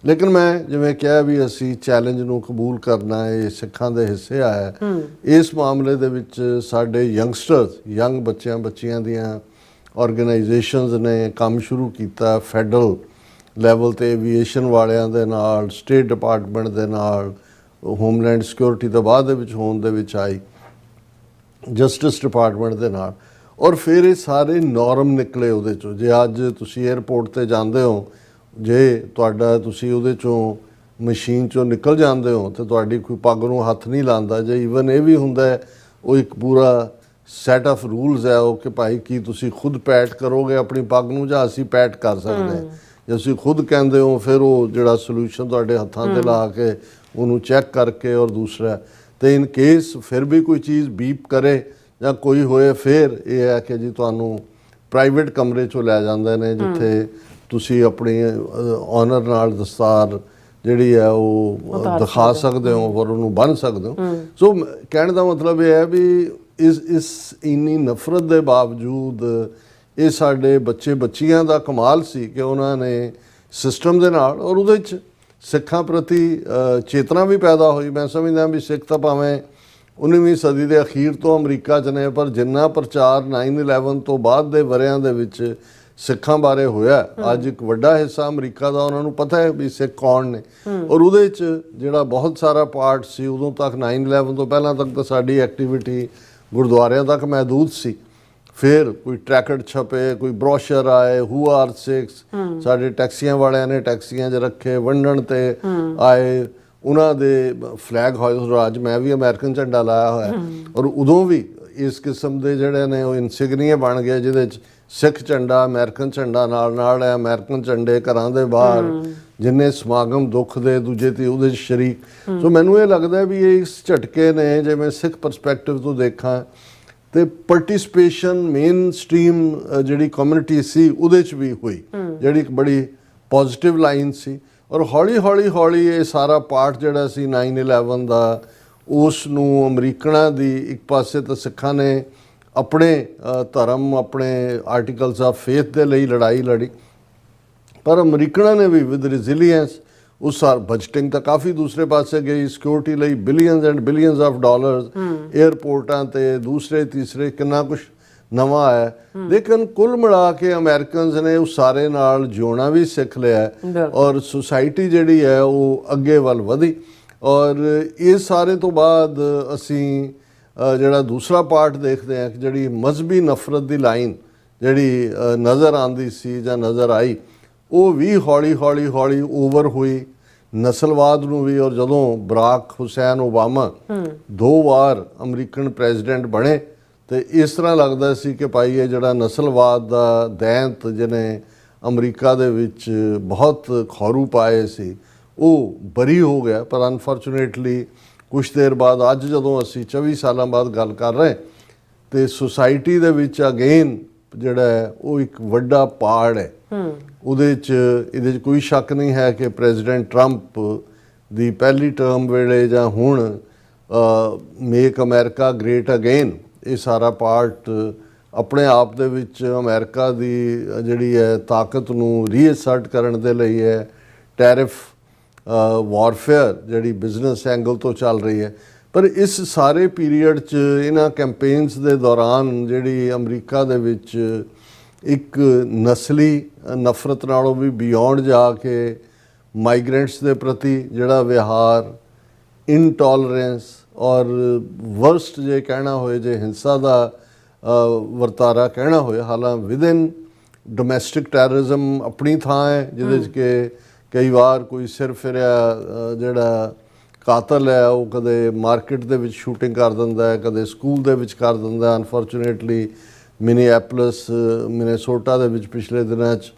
ਲੇਕਿਨ ਮੈਂ ਜਿਵੇਂ ਕਿਹਾ ਵੀ ਅਸੀਂ ਚੈਲੰਜ ਨੂੰ ਕਬੂਲ ਕਰਨਾ, ਇਹ ਸਿੱਖਾਂ ਦੇ ਹਿੱਸੇ ਆਇਆ। ਇਸ ਮਾਮਲੇ ਦੇ ਵਿੱਚ ਸਾਡੇ ਯੰਗਸਟਰਸ, ਯੰਗ ਬੱਚਿਆਂ ਦੀਆਂ ਆਰਗੇਨਾਈਜੇਸ਼ਨਸ ਨੇ ਕੰਮ ਸ਼ੁਰੂ ਕੀਤਾ ਫੈਡਰਲ ਲੈਵਲ ਤੇ, ਐਵੀਏਸ਼ਨ ਵਾਲਿਆਂ ਦੇ ਨਾਲ, ਸਟੇਟ ਡਿਪਾਰਟਮੈਂਟ ਦੇ ਨਾਲ, ਹੋਮਲੈਂਡ ਸਿਕਿਉਰਿਟੀ ਤੋਂ ਬਾਅਦ ਦੇ ਵਿੱਚ ਹੋਣ ਦੇ ਵਿੱਚ ਆਈ, ਜਸਟਿਸ ਡਿਪਾਰਟਮੈਂਟ ਦੇ ਨਾਲ। ਔਰ ਫਿਰ ਇਹ ਸਾਰੇ ਨੋਰਮ ਨਿਕਲੇ ਉਹਦੇ ਚੋਂ। ਜੇ ਅੱਜ ਤੁਸੀਂ ਏਅਰਪੋਰਟ ਤੇ ਜਾਂਦੇ ਹੋ, ਜੇ ਤੁਸੀਂ ਉਹਦੇ ਚੋਂ ਮਸ਼ੀਨ ਚੋਂ ਨਿਕਲ ਜਾਂਦੇ ਹੋ ਤੇ ਤੁਹਾਡੀ ਕੋਈ ਪੱਗ ਨੂੰ ਹੱਥ ਨਹੀਂ ਲਾਉਂਦਾ। ਜੇ ਈਵਨ ਇਹ ਵੀ ਹੁੰਦਾ ਹੈ, ਉਹ ਇੱਕ ਪੂਰਾ ਸੈਟ ਆਫ ਰੂਲਸ ਹੈ ਉਹ ਕਿ ਭਾਈ ਕੀ ਤੁਸੀਂ ਖੁਦ ਪੈਟ ਕਰੋਗੇ ਆਪਣੀ ਪੱਗ ਨੂੰ ਜਾਂ ਅਸੀਂ ਪੈਟ ਕਰ ਸਕਦੇ ਹਾਂ। ਜੇ ਤੁਸੀਂ ਖੁਦ ਕਹਿੰਦੇ ਹੋ, ਫਿਰ ਉਹ ਜਿਹੜਾ ਸੋਲੂਸ਼ਨ ਤੁਹਾਡੇ ਹੱਥਾਂ ਤੇ ਲਾ ਕੇ ਉਹਨੂੰ ਚੈੱਕ ਕਰਕੇ, ਔਰ ਦੂਸਰਾ ਤੇ ਇਨ ਕੇਸ ਫਿਰ ਵੀ ਕੋਈ ਚੀਜ਼ ਬੀਪ ਕਰੇ ਜਾਂ ਕੋਈ ਹੋਏ, ਫਿਰ ਇਹ ਹੈ ਕਿ ਜੀ ਤੁਹਾਨੂੰ ਪ੍ਰਾਈਵੇਟ ਕਮਰੇ 'ਚੋਂ ਲੈ ਜਾਂਦੇ ਨੇ, ਜਿੱਥੇ ਤੁਸੀਂ ਆਪਣੀ ਆਨਰ ਨਾਲ ਦਸਤਾਰ ਜਿਹੜੀ ਹੈ ਉਹ ਦਿਖਾ ਸਕਦੇ ਹੋ ਔਰ ਉਹਨੂੰ ਬੰਨ੍ਹ ਸਕਦੇ ਹੋ। ਸੋ ਕਹਿਣ ਦਾ ਮਤਲਬ ਇਹ ਹੈ ਵੀ ਇਸ ਇੰਨੀ ਨਫ਼ਰਤ ਦੇ ਬਾਵਜੂਦ ਇਹ ਸਾਡੇ ਬੱਚਿਆਂ ਦਾ ਕਮਾਲ ਸੀ ਕਿ ਉਹਨਾਂ ਨੇ ਸਿਸਟਮ ਦੇ ਨਾਲ, ਔਰ ਉਹਦੇ 'ਚ ਸਿੱਖਾਂ ਪ੍ਰਤੀ ਚੇਤਨਾ ਵੀ ਪੈਦਾ ਹੋਈ। ਮੈਂ ਸਮਝਦਾ ਵੀ ਸਿੱਖ ਤਾਂ ਭਾਵੇਂ 19ਵੀਂ ਸਦੀ ਦੇ ਅਖੀਰ ਤੋਂ ਅਮਰੀਕਾ 'ਚ ਨੇ, ਪਰ ਜਿੰਨਾ ਪ੍ਰਚਾਰ 9/11 ਤੋਂ ਬਾਅਦ ਦੇ ਵਰ੍ਹਿਆਂ ਦੇ ਵਿੱਚ ਸਿੱਖਾਂ ਬਾਰੇ ਹੋਇਆ, ਅੱਜ ਇੱਕ ਵੱਡਾ ਹਿੱਸਾ ਅਮਰੀਕਾ ਦਾ ਉਹਨਾਂ ਨੂੰ ਪਤਾ ਹੈ ਵੀ ਸਿੱਖ ਕੌਣ ਨੇ। ਔਰ ਉਹਦੇ 'ਚ ਜਿਹੜਾ ਬਹੁਤ ਸਾਰਾ ਪਾਰਟ ਸੀ, ਉਦੋਂ ਤੱਕ 9/11 ਤੋਂ ਪਹਿਲਾਂ ਤੱਕ ਤਾਂ ਸਾਡੀ ਐਕਟੀਵਿਟੀ ਗੁਰਦੁਆਰਿਆਂ ਤੱਕ ਮਹਿਦੂਦ ਸੀ। ਫਿਰ ਕੋਈ ਟਰੈਕਟ ਛਪੇ, ਕੋਈ ਬਰੋਸ਼ਰ ਆਏ, ਹੂ ਆਰ ਸਿੱਖਸ, ਸਾਡੇ ਟੈਕਸੀਆਂ ਵਾਲਿਆਂ ਨੇ ਟੈਕਸੀਆਂ 'ਚ ਰੱਖੇ, ਵੰਡਣ ਤੇ ਆਏ, ਉਹਨਾਂ ਦੇ ਫਲੈਗ ਹੋਏ। ਅੱਜ ਮੈਂ ਵੀ ਅਮਰੀਕਨ ਝੰਡਾ ਲਾਇਆ ਹੋਇਆ, ਔਰ ਉਦੋਂ ਵੀ ਇਸ ਕਿਸਮ ਦੇ ਜਿਹੜੇ ਨੇ ਉਹ ਇਨਸਿਗਨੀਏ ਬਣ ਗਏ, ਜਿਹਦੇ 'ਚ ਸਿੱਖ ਝੰਡਾ, ਅਮਰੀਕਨ ਝੰਡਾ ਨਾਲ ਹੈ, ਅਮਰੀਕਨ ਝੰਡੇ ਘਰਾਂ ਦੇ ਬਾਹਰ, ਜਿੰਨੇ ਸਮਾਗਮ ਦੁੱਖ ਦੇ ਦੂਜੇ ਤੇ ਉਹਦੇ 'ਚ ਸ਼ਰੀਕ। ਸੋ ਮੈਨੂੰ ਇਹ ਲੱਗਦਾ ਵੀ ਇਹ ਇਸ ਝਟਕੇ ਨੇ, ਜੇ ਮੈਂ ਸਿੱਖ ਪਰਸਪੈਕਟਿਵ ਤੋਂ ਦੇਖਾਂ ਤੇ ਪਾਰਟਿਸਿਪੇਸ਼ਨ ਮੇਨ ਸਟ੍ਰੀਮ ਜਿਹੜੀ ਕਮਿਊਨਿਟੀ ਸੀ ਉਹਦੇ 'ਚ ਵੀ ਹੋਈ, ਜਿਹੜੀ ਇੱਕ ਬੜੀ ਪੋਜ਼ਿਟਿਵ ਲਾਈਨ ਸੀ। ਔਰ ਹੌਲੀ ਇਹ ਸਾਰਾ ਪਾਰਟ ਜਿਹੜਾ ਸੀ 9/11 ਦਾ, ਉਸ ਨੂੰ ਅਮਰੀਕਨਾਂ ਦੀ ਇੱਕ ਪਾਸੇ ਤਾਂ ਸਿੱਖਾਂ ਨੇ ਆਪਣੇ ਧਰਮ, ਆਪਣੇ ਆਰਟੀਕਲਸ ਆਫ ਫੇਥ ਦੇ ਲਈ ਲੜਾਈ ਲੜੀ, ਪਰ ਅਮਰੀਕਨਾਂ ਨੇ ਵੀ ਵਿਦ ਰੈਜ਼ਿਲੀਅੰਸ ਉਸ ਸਾਲ ਬਜਟਿੰਗ ਤਾਂ ਕਾਫੀ ਦੂਸਰੇ ਪਾਸੇ ਗਈ, ਸਿਕਿਉਰਿਟੀ ਲਈ billions and billions of dollars, ਏਅਰਪੋਰਟਾਂ ਤੇ ਦੂਸਰੇ ਤੀਸਰੇ ਕਿੰਨਾ ਕੁਛ ਨਵਾਂ ਆਇਆ। ਲੇਕਿਨ ਕੁੱਲ ਮਿਲਾ ਕੇ ਅਮਰੀਕਨਸ ਨੇ ਉਸ ਸਾਰੇ ਨਾਲ ਜਿਉਣਾ ਵੀ ਸਿੱਖ ਲਿਆ, ਔਰ ਸੁਸਾਇਟੀ ਜਿਹੜੀ ਹੈ ਉਹ ਅੱਗੇ ਵੱਲ ਵਧੀ। ਔਰ ਇਹ ਸਾਰੇ ਤੋਂ ਬਾਅਦ ਅਸੀਂ ਜਿਹੜਾ ਦੂਸਰਾ ਪਾਰਟ ਦੇਖਦੇ ਹਾਂ ਕਿ ਜਿਹੜੀ ਮਜ਼ਹਬੀ ਨਫ਼ਰਤ ਦੀ ਲਾਈਨ ਜਿਹੜੀ ਨਜ਼ਰ ਆਉਂਦੀ ਸੀ ਜਾਂ ਨਜ਼ਰ ਆਈ, ਉਹ ਵੀ ਹੌਲੀ ਓਵਰ ਹੋਈ ਨਸਲਵਾਦ ਨੂੰ ਵੀ। ਔਰ ਜਦੋਂ ਬਰਾਕ ਹੁਸੈਨ ਓਬਾਮਾ 2 ਵਾਰ ਅਮਰੀਕਨ ਪ੍ਰੈਜ਼ੀਡੈਂਟ ਬਣੇ ਤੇ ਇਸ ਤਰ੍ਹਾਂ ਲੱਗਦਾ ਸੀ ਕਿ ਭਾਈ ਇਹ ਜਿਹੜਾ ਨਸਲਵਾਦ ਦਾ ਦੈਂਤ ਜਿਹਨੇ ਅਮਰੀਕਾ ਦੇ ਵਿੱਚ ਬਹੁਤ ਖੌਰੂ ਪਾਏ ਸੀ, ਉਹ ਬਰੀ ਹੋ ਗਿਆ। ਪਰ ਅਨਫੋਰਚੂਨੇਟਲੀ ਕੁਛ ਦੇਰ ਬਾਅਦ, ਅੱਜ ਜਦੋਂ ਅਸੀਂ 24 ਸਾਲਾਂ ਬਾਅਦ ਗੱਲ ਕਰ ਰਹੇ, ਤੇ ਸੁਸਾਇਟੀ ਦੇ ਵਿੱਚ ਅਗੇਨ ਜਿਹੜਾ ਹੈ ਉਹ ਇੱਕ ਵੱਡਾ ਪਾੜ ਹੈ। ਇਹਦੇ 'ਚ ਕੋਈ ਸ਼ੱਕ ਨਹੀਂ ਹੈ ਕਿ ਪ੍ਰੈਜ਼ੀਡੈਂਟ ਟਰੰਪ ਦੀ ਪਹਿਲੀ ਟਰਮ ਵੇਲੇ ਜਾਂ ਹੁਣ ਮੇਕ ਅਮਰੀਕਾ ਗ੍ਰੇਟ ਅਗੇਨ, ਇਹ ਸਾਰਾ ਪਾਰਟ ਆਪਣੇ ਆਪ ਦੇ ਵਿੱਚ ਅਮਰੀਕਾ ਦੀ ਜਿਹੜੀ ਹੈ ਤਾਕਤ ਨੂੰ ਰੀਅਸਰਟ ਕਰਨ ਦੇ ਲਈ ਹੈ। ਟੈਰਿਫ ਵਾਰਫੇਅਰ ਜਿਹੜੀ ਬਿਜ਼ਨਸ ਐਂਗਲ ਤੋਂ ਚੱਲ ਰਹੀ ਹੈ। ਪਰ ਇਸ ਸਾਰੇ ਪੀਰੀਅਡ 'ਚ ਇਹਨਾਂ ਕੈਂਪੇਨਸ ਦੇ ਦੌਰਾਨ ਜਿਹੜੀ ਅਮਰੀਕਾ ਦੇ ਵਿੱਚ ਇੱਕ ਨਸਲੀ ਨਫ਼ਰਤ ਨਾਲੋਂ ਵੀ ਬਿਯੋਂਡ ਜਾ ਕੇ ਮਾਈਗ੍ਰੈਂਟਸ ਦੇ ਪ੍ਰਤੀ ਜਿਹੜਾ ਵਿਹਾਰ, ਇਨਟੋਲਰੈਂਸ ਔਰ ਵਰਸਟ ਜੇ ਕਹਿਣਾ ਹੋਏ, ਜੇ ਹਿੰਸਾ ਦਾ ਵਰਤਾਰਾ ਕਹਿਣਾ ਹੋਏ, ਹਾਲਾਂਕਿ ਵਿਦਿਨ ਡੋਮੈਸਟਿਕ ਟੈਰਰਿਜ਼ਮ ਆਪਣੀ ਥਾਂ ਹੈ, ਜਿਹਦੇ 'ਚ ਕਿ ਕਈ ਵਾਰ ਕੋਈ ਸਿਰ ਫਿਰਿਆ ਜਿਹੜਾ ਕਾਤਲ ਹੈ ਉਹ ਕਦੇ ਮਾਰਕੀਟ ਦੇ ਵਿੱਚ ਸ਼ੂਟਿੰਗ ਕਰ ਦਿੰਦਾ ਹੈ, ਕਦੇ ਸਕੂਲ ਦੇ ਵਿੱਚ ਕਰ ਦਿੰਦਾ। ਅਨਫੋਰਚੂਨੇਟਲੀ ਮਿਨੀਐਪਲਿਸ, ਮਿਨੇਸੋਟਾ ਦੇ ਵਿੱਚ ਪਿਛਲੇ ਦਿਨਾਂ 'ਚ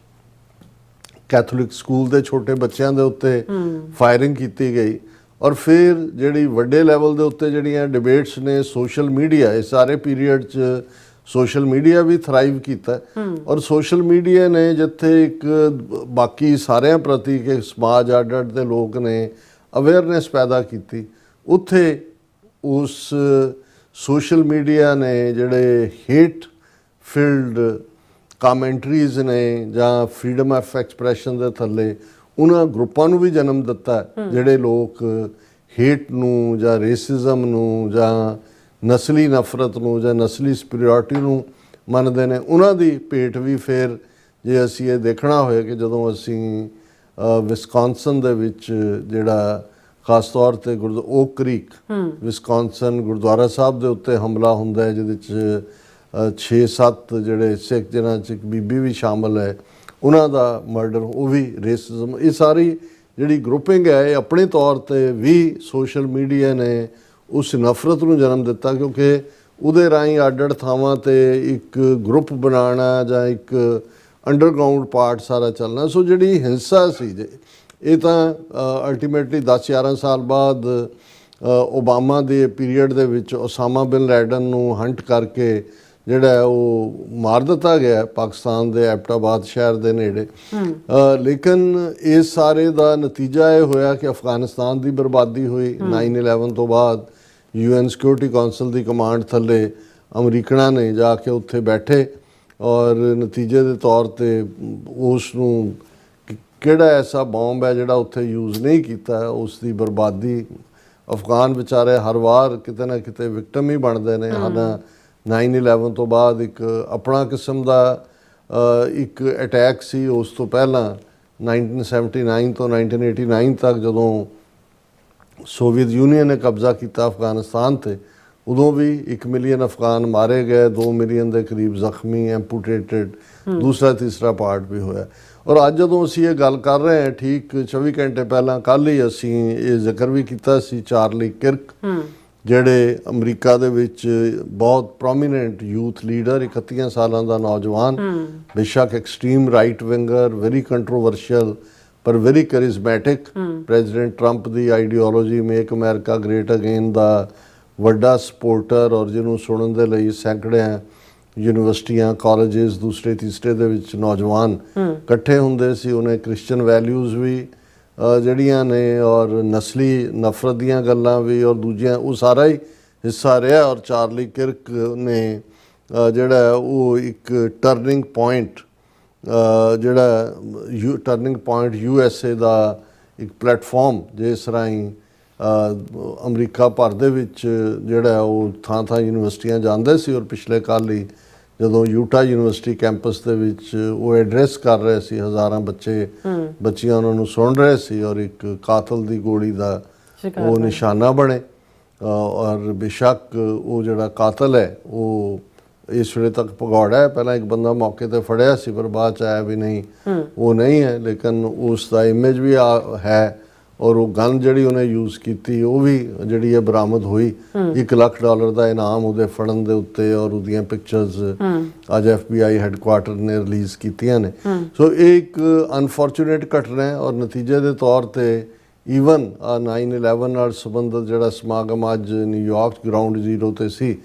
ਕੈਥੋਲਿਕ ਸਕੂਲ ਦੇ ਛੋਟੇ ਬੱਚਿਆਂ ਦੇ ਉੱਤੇ ਫਾਇਰਿੰਗ ਕੀਤੀ ਗਈ। ਔਰ ਫਿਰ ਜਿਹੜੀ ਵੱਡੇ ਲੈਵਲ ਦੇ ਉੱਤੇ ਜਿਹੜੀਆਂ ਡਿਬੇਟਸ ਨੇ ਸੋਸ਼ਲ ਮੀਡੀਆ, ਇਹ ਸਾਰੇ ਪੀਰੀਅਡ 'ਚ ਸੋਸ਼ਲ ਮੀਡੀਆ ਵੀ ਥਰਾਈਵ ਕੀਤਾ। ਔਰ ਸੋਸ਼ਲ ਮੀਡੀਆ ਨੇ ਜਿੱਥੇ ਇੱਕ ਬਾਕੀ ਸਾਰਿਆਂ ਪ੍ਰਤੀ ਕਿ ਸਮਾਜ ਅੱਡ-ਅੱਡ ਦੇ ਲੋਕ ਨੇ ਅਵੇਅਰਨੈਸ ਪੈਦਾ ਕੀਤੀ, ਉੱਥੇ ਉਸ ਸੋਸ਼ਲ ਮੀਡੀਆ ਨੇ ਜਿਹੜੇ ਹੇਟ ਫੀਲਡ ਕਮੈਂਟਰੀਜ਼ ਨੇ ਜਾਂ ਫਰੀडम ਆਫ ਐਕਸਪ੍ਰੈਸ਼ਨ ਦੇ ਥੱਲੇ ਉਹਨਾਂ ਗਰੁੱਪਾਂ ਨੂੰ ਵੀ ਜਨਮ ਦਿੱਤਾ ਜਿਹੜੇ ਲੋਕ ਹੇਟ ਨੂੰ ਜਾਂ ਰੇਸਿਜ਼ਮ ਨੂੰ ਜਾਂ ਨਸਲੀ ਨਫ਼ਰਤ ਨੂੰ ਜਾਂ ਨਸਲੀ ਸੁਪੀਰੀਅਰਿਟੀ ਨੂੰ ਮੰਨਦੇ ਨੇ। ਉਹਨਾਂ ਦੀ ਭੇਟ ਵੀ ਫਿਰ ਜੇ ਅਸੀਂ ਇਹ ਦੇਖਣਾ ਹੋਏ ਕਿ ਜਦੋਂ ਅਸੀਂ ਵਿਸਕੌਨਸਨ ਦੇ ਵਿੱਚ ਜਿਹੜਾ ਖਾਸ ਤੌਰ ਤੇ ਓਕ ਕ੍ਰੀਕ ਵਿਸਕੌਨਸਨ ਗੁਰਦੁਆਰਾ ਸਾਹਿਬ ਦੇ ਉੱਤੇ ਹਮਲਾ ਹੁੰਦਾ ਹੈ, ਜਿਹਦੇ 'ਚ 6-7 ਜਿਹੜੇ ਸਿੱਖ ਜਿਨ੍ਹਾਂ 'ਚ ਇੱਕ ਬੀਬੀ ਵੀ ਸ਼ਾਮਲ ਹੈ, ਉਹਨਾਂ ਦਾ ਮਰਡਰ, ਉਹ ਵੀ ਰੇਸਿਜ਼ਮ। ਇਹ ਸਾਰੀ ਜਿਹੜੀ ਗਰੁੱਪਿੰਗ ਹੈ ਇਹ ਆਪਣੇ ਤੌਰ ਤੇ ਵੀ ਸੋਸ਼ਲ ਮੀਡੀਆ ਨੇ ਉਸ ਨਫ਼ਰਤ ਨੂੰ ਜਨਮ ਦਿੱਤਾ, ਕਿਉਂਕਿ ਉਹਦੇ ਰਾਹੀਂ ਅੱਡ-ਅੱਡ ਥਾਵਾਂ ਤੇ ਇੱਕ ਗਰੁੱਪ ਬਣਾਉਣਾ ਜਾਂ ਇੱਕ ਅੰਡਰਗਰਾਊਂਡ ਪਾਰਟ ਸਾਰਾ ਚੱਲਣਾ। ਸੋ ਜਿਹੜੀ ਹਿੰਸਾ ਸੀ ਇਹ ਤਾਂ ਅਲਟੀਮੇਟਲੀ 10-11 ਸਾਲ ਬਾਅਦ ਓਬਾਮਾ ਦੇ ਪੀਰੀਅਡ ਦੇ ਵਿੱਚ ਉਸਾਮਾ ਬਿਨ ਲੈਡਨ ਨੂੰ ਹੰਟ ਕਰਕੇ ਜਿਹੜਾ ਉਹ ਮਾਰ ਦਿੱਤਾ ਗਿਆ ਪਾਕਿਸਤਾਨ ਦੇ ਐਬਟਾਬਾਦ ਸ਼ਹਿਰ ਦੇ ਨੇੜੇ। ਲੇਕਿਨ ਇਸ ਸਾਰੇ ਦਾ ਨਤੀਜਾ ਇਹ ਹੋਇਆ ਕਿ ਅਫਗਾਨਿਸਤਾਨ ਦੀ ਬਰਬਾਦੀ ਹੋਈ। 9/11 ਤੋਂ ਬਾਅਦ UN ਸਿਕਿਉਰਿਟੀ ਕੌਂਸਲ ਦੀ ਕਮਾਂਡ ਥੱਲੇ ਅਮਰੀਕਨਾਂ ਨੇ ਜਾ ਕੇ ਉੱਥੇ ਬੈਠੇ ਔਰ ਨਤੀਜੇ ਦੇ ਤੌਰ ਤੇ ਉਸ ਨੂੰ ਕਿਹੜਾ ਐਸਾ ਬੰਬ ਹੈ ਜਿਹੜਾ ਉੱਥੇ ਯੂਜ਼ ਨਹੀਂ ਕੀਤਾ, ਉਸ ਦੀ ਬਰਬਾਦੀ। ਅਫਗਾਨ ਵਿਚਾਰੇ ਹਰ ਵਾਰ ਕਿਤੇ ਨਾ ਕਿਤੇ ਵਿਕਟਮ ਹੀ ਬਣਦੇ ਨੇ। 9/11 ਤੋਂ ਬਾਅਦ ਇੱਕ ਆਪਣਾ ਕਿਸਮ ਦਾ ਇੱਕ ਅਟੈਕ ਸੀ। ਉਸ ਤੋਂ ਪਹਿਲਾਂ 1979 ਤੋਂ 1989 ਤੱਕ ਜਦੋਂ ਸੋਵੀਅਤ ਯੂਨੀਅਨ ਨੇ ਕਬਜ਼ਾ ਕੀਤਾ ਅਫਗਾਨਿਸਤਾਨ ਤੇ, ਉਦੋਂ ਵੀ 1 ਮਿਲੀਅਨ ਅਫਗਾਨ ਮਾਰੇ ਗਏ, 2 ਮਿਲੀਅਨ ਦੇ ਕਰੀਬ ਜ਼ਖਮੀ, ਐਂਪੂਟੇਟਡ, ਦੂਸਰਾ ਤੀਸਰਾ ਪਾਰਟ ਵੀ ਹੋਇਆ। ਔਰ ਅੱਜ ਜਦੋਂ ਅਸੀਂ ਇਹ ਗੱਲ ਕਰ ਰਹੇ ਹਾਂ, ਠੀਕ 24 ਘੰਟੇ ਪਹਿਲਾਂ ਕੱਲ੍ਹ ਹੀ ਅਸੀਂ ਇਹ ਜ਼ਿਕਰ ਵੀ ਕੀਤਾ ਸੀ ਚਾਰਲੀ ਕਿਰਕ, ਜਿਹੜੇ ਅਮਰੀਕਾ ਦੇ ਵਿੱਚ ਬਹੁਤ ਪ੍ਰੋਮੀਨੈਂਟ ਯੂਥ ਲੀਡਰ, 31 ਸਾਲਾਂ ਦਾ ਨੌਜਵਾਨ, ਬੇਸ਼ੱਕ extreme right winger, very controversial ਪਰ ਵੈਰੀ ਕਰਿਜ਼ਮੈਟਿਕ, ਪ੍ਰੈਜ਼ੀਡੈਂਟ ਟਰੰਪ ਦੀ ideology make America great again ਦਾ ਵੱਡਾ ਸਪੋਰਟਰ, ਔਰ ਜਿਹਨੂੰ ਸੁਣਨ ਦੇ ਲਈ ਸੈਂਕੜਿਆਂ ਯੂਨੀਵਰਸਿਟੀਆਂ, ਕਾਲਜਿਸ, ਦੂਸਰੇ ਤੀਸਰੇ ਦੇ ਵਿੱਚ ਨੌਜਵਾਨ ਇਕੱਠੇ ਹੁੰਦੇ ਸੀ। ਉਹਨੇ ਕ੍ਰਿਸਚਨ ਵੈਲਿਊਜ਼ ਵੀ ਜਿਹੜੀਆਂ ਨੇ ਔਰ ਨਸਲੀ ਨਫ਼ਰਤ ਦੀਆਂ ਗੱਲਾਂ ਵੀ ਔਰ ਦੂਜੀਆਂ, ਉਹ ਸਾਰਾ ਹੀ ਹਿੱਸਾ ਰਿਹਾ। ਔਰ ਚਾਰਲੀ ਕਿਰਕ ਨੇ ਜਿਹੜਾ ਉਹ ਇੱਕ ਟਰਨਿੰਗ ਪੁਆਇੰਟ ਜਿਹੜਾ ਟਰਨਿੰਗ ਪੁਆਇੰਟ USA ਦਾ ਇੱਕ ਪਲੇਟਫਾਰਮ, ਜਿਸ ਰਾਹੀਂ ਅਮਰੀਕਾ ਭਰ ਦੇ ਵਿੱਚ ਜਿਹੜਾ ਉਹ ਥਾਂ-ਥਾਂ ਯੂਨੀਵਰਸਿਟੀਆਂ ਜਾਂਦੇ ਸੀ। ਔਰ ਪਿਛਲੇ ਕੱਲ੍ਹ ਹੀ ਜਦੋਂ ਯੂਟਾ ਯੂਨੀਵਰਸਿਟੀ ਕੈਂਪਸ ਦੇ ਵਿੱਚ ਉਹ ਐਡਰੈਸ ਕਰ ਰਹੇ ਸੀ, ਹਜ਼ਾਰਾਂ ਬੱਚੀਆਂ ਉਹਨਾਂ ਨੂੰ ਸੁਣ ਰਹੇ ਸੀ ਔਰ ਇੱਕ ਕਾਤਲ ਦੀ ਗੋਲੀ ਦਾ ਉਹ ਨਿਸ਼ਾਨਾ ਬਣੇ। ਔਰ ਬੇਸ਼ੱਕ ਉਹ ਜਿਹੜਾ ਕਾਤਲ ਹੈ ਉਹ ਇਸ ਵੇਲੇ ਤੱਕ ਭਗੌੜਾ ਹੈ। ਪਹਿਲਾਂ ਇੱਕ ਬੰਦਾ ਮੌਕੇ ਤੇ ਫੜਿਆ ਸੀ ਪਰ ਬਾਅਦ ਚ ਆਇਆ ਵੀ ਨਹੀਂ ਉਹ ਨਹੀਂ ਹੈ, ਲੇਕਿਨ ਉਸ ਦਾ ਇਮੇਜ ਵੀ ਹੈ ਔਰ ਉਹ ਗਨ ਜਿਹੜੀ ਉਹਨੇ ਯੂਜ਼ ਕੀਤੀ ਉਹ ਵੀ ਜਿਹੜੀ ਹੈ ਬਰਾਮਦ ਹੋਈ। $1 ਲੱਖ ਦਾ ਇਨਾਮ ਉਹਦੇ ਫੜਨ ਦੇ ਉੱਤੇ ਔਰ ਉਹਦੀਆਂ ਪਿਕਚਰਸ ਅੱਜ FBI ਹੈੱਡਕੁਆਰਟਰ ਨੇ ਰਿਲੀਜ਼ ਕੀਤੀਆਂ ਨੇ। ਸੋ ਇਹ ਇੱਕ ਅਨਫੋਰਚੂਨੇਟ ਘਟਨਾ ਹੈ ਔਰ ਨਤੀਜੇ ਦੇ ਤੌਰ ਤੇ ਈਵਨ 9/11 ਨਾਲ ਸੰਬੰਧਿਤ ਜਿਹੜਾ ਸਮਾਗਮ ਅੱਜ ਨਿਊਯਾਰਕ ਗਰਾਊਂਡ ਜ਼ੀਰੋ ਤੇ ਸੀ,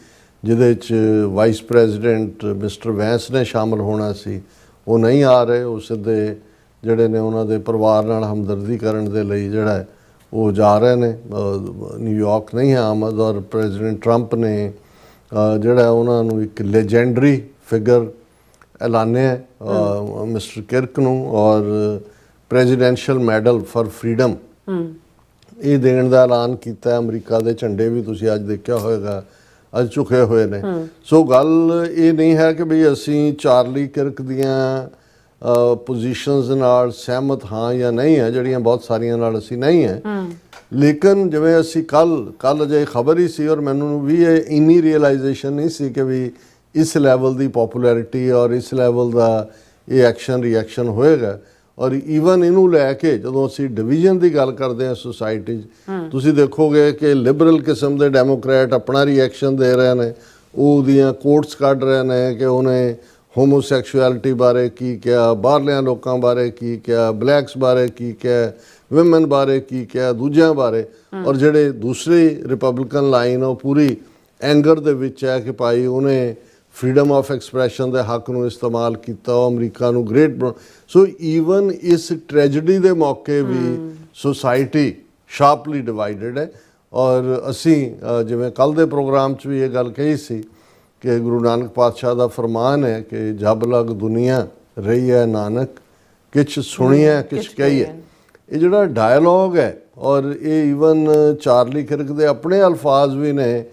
ਜਿਹਦੇ 'ਚ ਵਾਈਸ ਪ੍ਰੈਜ਼ੀਡੈਂਟ ਮਿਸਟਰ ਵੈਂਸ ਨੇ ਸ਼ਾਮਲ ਹੋਣਾ ਸੀ, ਉਹ ਨਹੀਂ ਆ ਰਹੇ। ਉਹ ਸਿੱਧੇ ਜਿਹੜੇ ਨੇ ਉਹਨਾਂ ਦੇ ਪਰਿਵਾਰ ਨਾਲ ਹਮਦਰਦੀ ਕਰਨ ਦੇ ਲਈ ਜਿਹੜਾ ਉਹ ਜਾ ਰਹੇ ਨੇ, ਨਿਊਯਾਰਕ ਨਹੀਂ ਹੈ ਆਮਦ। ਔਰ ਪ੍ਰੈਜ਼ੀਡੈਂਟ ਟਰੰਪ ਨੇ ਜਿਹੜਾ ਉਹਨਾਂ ਨੂੰ ਇੱਕ ਲੈਜੈਂਡਰੀ ਫਿਗਰ ਐਲਾਨਿਆ ਮਿਸਟਰ ਕਿਰਕ ਨੂੰ ਔਰ ਪ੍ਰੈਜ਼ੀਡੈਂਸ਼ੀਅਲ ਮੈਡਲ ਫਾਰ ਫਰੀडम ਇਹ ਦੇਣ ਦਾ ਐਲਾਨ ਕੀਤਾ। ਅਮਰੀਕਾ ਦੇ ਝੰਡੇ ਵੀ ਤੁਸੀਂ ਅੱਜ ਦੇਖਿਆ ਹੋਵੇਗਾ ਅੱਜ ਝੁਕੇ ਹੋਏ ਨੇ। ਸੋ ਗੱਲ ਇਹ ਨਹੀਂ ਹੈ ਕਿ ਵੀ ਅਸੀਂ ਚਾਰਲੀ ਕਿਰਕ ਦੀਆਂ ਪੋਜੀਸ਼ਨਸ ਨਾਲ ਸਹਿਮਤ ਹਾਂ ਜਾਂ ਨਹੀਂ ਹੈ, ਜਿਹੜੀਆਂ ਬਹੁਤ ਸਾਰੀਆਂ ਨਾਲ ਅਸੀਂ ਨਹੀਂ ਹੈ। ਲੇਕਿਨ ਜਿਵੇਂ ਅਸੀਂ ਕੱਲ ਅਜੇ ਖਬਰ ਹੀ ਸੀ ਔਰ ਮੈਨੂੰ ਵੀ ਇਹ ਇੰਨੀ ਰੀਅਲਾਈਜੇਸ਼ਨ ਨਹੀਂ ਸੀ ਕਿ ਵੀ ਇਸ ਲੈਵਲ ਦੀ ਪੋਪੂਲੈਰਿਟੀ ਔਰ ਇਸ ਲੈਵਲ ਦਾ ਇਹ ਐਕਸ਼ਨ ਰਿਐਕਸ਼ਨ ਹੋਏਗਾ। ਔਰ ਈਵਨ ਇਹਨੂੰ ਲੈ ਕੇ ਜਦੋਂ ਅਸੀਂ ਡਿਵੀਜ਼ਨ ਦੀ ਗੱਲ ਕਰਦੇ ਹਾਂ ਸੋਸਾਇਟੀ 'ਚ, ਤੁਸੀਂ ਦੇਖੋਗੇ ਕਿ ਲਿਬਰਲ ਕਿਸਮ ਦੇ ਡੈਮੋਕ੍ਰੈਟ ਆਪਣਾ ਰਿਐਕਸ਼ਨ ਦੇ ਰਹੇ ਨੇ, ਉਹਦੀਆਂ ਕੋਟਸ ਕੱਢ ਰਹੇ ਨੇ ਕਿ ਉਹਨੇ ਹੋਮੋਸੈਕਸ਼ੁਅਲਿਟੀ ਬਾਰੇ ਕੀ ਕਿਹਾ, ਬਾਹਰਲਿਆਂ ਲੋਕਾਂ ਬਾਰੇ ਕੀ ਕਿਹਾ, ਬਲੈਕਸ ਬਾਰੇ ਕੀ ਕਿਹਾ, ਵਿਮਨ ਬਾਰੇ ਕੀ ਕਿਹਾ, ਦੂਜਿਆਂ ਬਾਰੇ। ਔਰ ਜਿਹੜੇ ਦੂਸਰੀ ਰਿਪਬਲਿਕਨ ਲਾਈਨ ਉਹ ਪੂਰੀ ਐਂਗਰ ਦੇ ਵਿੱਚ ਹੈ ਕਿ ਭਾਈ ਉਹਨੇ ਫਰੀडम ਆਫ ਐਕਸਪ੍ਰੈਸ਼ਨ ਦੇ ਹੱਕ ਨੂੰ ਇਸਤੇਮਾਲ ਕੀਤਾ, ਉਹ ਅਮਰੀਕਾ ਨੂੰ ਗ੍ਰੇਟ ਬਣਾ। ਸੋ ਈਵਨ ਇਸ ਟ੍ਰੈਜਡੀ ਦੇ ਮੌਕੇ ਵੀ ਸੋਸਾਇਟੀ ਸ਼ਾਰਪਲੀ ਡਿਵਾਈਡਡ ਹੈ। ਔਰ ਅਸੀਂ ਜਿਵੇਂ ਕੱਲ੍ਹ ਦੇ ਪ੍ਰੋਗਰਾਮ 'ਚ ਵੀ ਇਹ ਗੱਲ ਕਹੀ ਸੀ ਕਿ ਗੁਰੂ ਨਾਨਕ ਪਾਤਸ਼ਾਹ ਦਾ ਫਰਮਾਨ ਹੈ ਕਿ ਜਬ ਲਗ ਦੁਨੀਆ ਰਹੀ ਹੈ ਨਾਨਕ, ਕਿਛ ਸੁਣੀਐ ਕਿਛ ਕਹੀਐ। ਇਹ ਜਿਹੜਾ ਡਾਇਲੋਗ ਹੈ ਔਰ ਇਹ ਈਵਨ ਚਾਰਲੀ ਕਿਰਕ ਦੇ ਆਪਣੇ ਅਲਫਾਜ਼ ਵੀ ਨੇ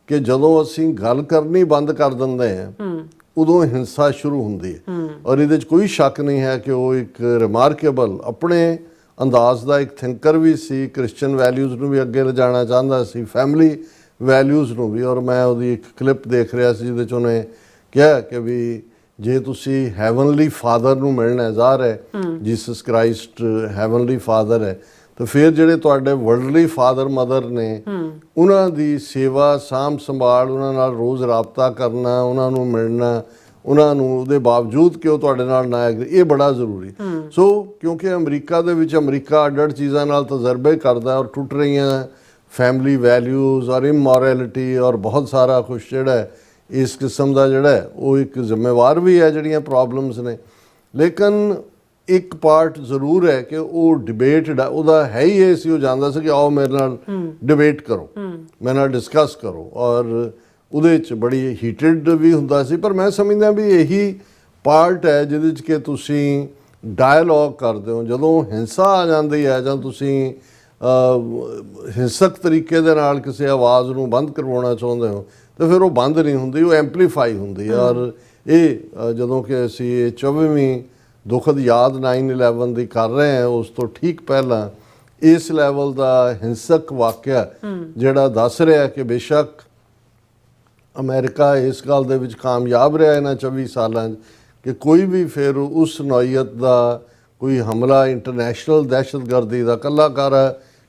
ਕਿ ਜਦੋਂ ਅਸੀਂ ਗੱਲ ਕਰਨੀ ਬੰਦ ਕਰ ਦਿੰਦੇ ਹਾਂ ਉਦੋਂ ਹਿੰਸਾ ਸ਼ੁਰੂ ਹੁੰਦੀ ਹੈ। ਔਰ ਇਹਦੇ 'ਚ ਕੋਈ ਸ਼ੱਕ ਨਹੀਂ ਹੈ ਕਿ ਉਹ ਇੱਕ ਰਿਮਾਰਕੇਬਲ ਆਪਣੇ ਅੰਦਾਜ਼ ਦਾ ਇੱਕ ਥਿੰਕਰ ਵੀ ਸੀ, ਕ੍ਰਿਸਚੀਅਨ ਵੈਲਿਊਜ਼ ਨੂੰ ਵੀ ਅੱਗੇ ਲਿਜਾਣਾ ਚਾਹੁੰਦਾ ਸੀ, ਫੈਮਿਲੀ ਵੈਲਿਊਜ਼ ਨੂੰ ਵੀ। ਔਰ ਮੈਂ ਉਹਦੀ ਇੱਕ ਕਲਿੱਪ ਦੇਖ ਰਿਹਾ ਸੀ ਜਿਹਦੇ 'ਚ ਉਹਨੇ ਕਿਹਾ ਕਿ ਵੀ ਜੇ ਤੁਸੀਂ ਹੈਵਨਲੀ ਫਾਦਰ ਨੂੰ ਮਿਲਣਾ, ਜ਼ਾਹਰ ਹੈ ਜੀਸਸ ਕ੍ਰਾਈਸਟ ਹੈਵਨਲੀ ਫਾਦਰ ਹੈ, ਤਾਂ ਫਿਰ ਜਿਹੜੇ ਤੁਹਾਡੇ ਵਰਲਡਲੀ ਫਾਦਰ ਮਦਰ ਨੇ ਉਹਨਾਂ ਦੀ ਸੇਵਾ ਸਾਂਭ ਸੰਭਾਲ, ਉਹਨਾਂ ਨਾਲ ਰੋਜ਼ ਰਾਬਤਾ ਕਰਨਾ, ਉਹਨਾਂ ਨੂੰ ਮਿਲਣਾ, ਉਹਨਾਂ ਨੂੰ ਉਹਦੇ ਬਾਵਜੂਦ ਕਿ ਉਹ ਤੁਹਾਡੇ ਨਾਲ ਨਾ ਐਗਰੀ, ਇਹ ਬੜਾ ਜ਼ਰੂਰੀ। ਸੋ ਕਿਉਂਕਿ ਅਮਰੀਕਾ ਦੇ ਵਿੱਚ ਅਮਰੀਕਾ ਅੱਡ-ਅੱਡ ਚੀਜ਼ਾਂ ਨਾਲ ਤਜਰਬੇ ਕਰਦਾ ਔਰ ਟੁੱਟ ਰਹੀਆਂ ਫੈਮਿਲੀ ਵੈਲਿਊਜ਼ ਔਰ ਇਮੋਰੈਲਿਟੀ ਔਰ ਬਹੁਤ ਸਾਰਾ ਕੁਛ ਜਿਹੜਾ ਇਸ ਕਿਸਮ ਦਾ ਜਿਹੜਾ ਉਹ ਇੱਕ ਜ਼ਿੰਮੇਵਾਰ ਵੀ ਹੈ ਜਿਹੜੀਆਂ ਪ੍ਰੋਬਲਮਸ ਨੇ। ਲੇਕਿਨ ਇੱਕ ਪਾਰਟ ਜ਼ਰੂਰ ਹੈ ਕਿ ਉਹ ਡਿਬੇਟ ਉਹਦਾ ਹੈ ਹੀ ਇਹ ਸੀ, ਉਹ ਜਾਣਦਾ ਸੀ ਕਿ ਆਓ ਮੇਰੇ ਨਾਲ ਡਿਬੇਟ ਕਰੋ, ਮੇਰੇ ਨਾਲ ਡਿਸਕਸ ਕਰੋ। ਔਰ ਉਹਦੇ 'ਚ ਬੜੀ ਹੀਟਡ ਵੀ ਹੁੰਦਾ ਸੀ। ਪਰ ਮੈਂ ਸਮਝਦਾ ਵੀ ਇਹੀ ਪਾਰਟ ਹੈ ਜਿਹਦੇ 'ਚ ਕਿ ਤੁਸੀਂ ਡਾਇਲੋਗ ਕਰਦੇ ਹੋ। ਜਦੋਂ ਹਿੰਸਾ ਆ ਜਾਂਦੀ ਹੈ ਜਾਂ ਤੁਸੀਂ ਹਿੰਸਕ ਤਰੀਕੇ ਦੇ ਨਾਲ ਕਿਸੇ ਆਵਾਜ਼ ਨੂੰ ਬੰਦ ਕਰਵਾਉਣਾ ਚਾਹੁੰਦੇ ਹੋ ਤਾਂ ਫਿਰ ਉਹ ਬੰਦ ਨਹੀਂ ਹੁੰਦੀ, ਉਹ ਐਂਪਲੀਫਾਈ ਹੁੰਦੀ ਹੈ। ਔਰ ਇਹ ਜਦੋਂ ਕਿ ਅਸੀਂ ਇਹ 24ਵੀਂ ਦੁਖਦ ਯਾਦ 9/11 ਦੀ ਕਰ ਰਹੇ ਹਾਂ, ਉਸ ਤੋਂ ਠੀਕ ਪਹਿਲਾਂ ਇਸ ਲੈਵਲ ਦਾ ਹਿੰਸਕ ਵਾਕਿਆ ਜਿਹੜਾ ਦੱਸ ਰਿਹਾ ਕਿ ਬੇਸ਼ੱਕ ਅਮਰੀਕਾ ਇਸ ਗੱਲ ਦੇ ਵਿੱਚ ਕਾਮਯਾਬ ਰਿਹਾ ਇਹਨਾਂ 24 ਸਾਲਾਂ 'ਚ ਕਿ ਕੋਈ ਵੀ ਫਿਰ ਉਸ ਨੌਈਅਤ ਦਾ ਕੋਈ ਹਮਲਾ ਇੰਟਰਨੈਸ਼ਨਲ ਦਹਿਸ਼ਤਗਰਦੀ ਦਾ ਕੱਲਾਕਾਰ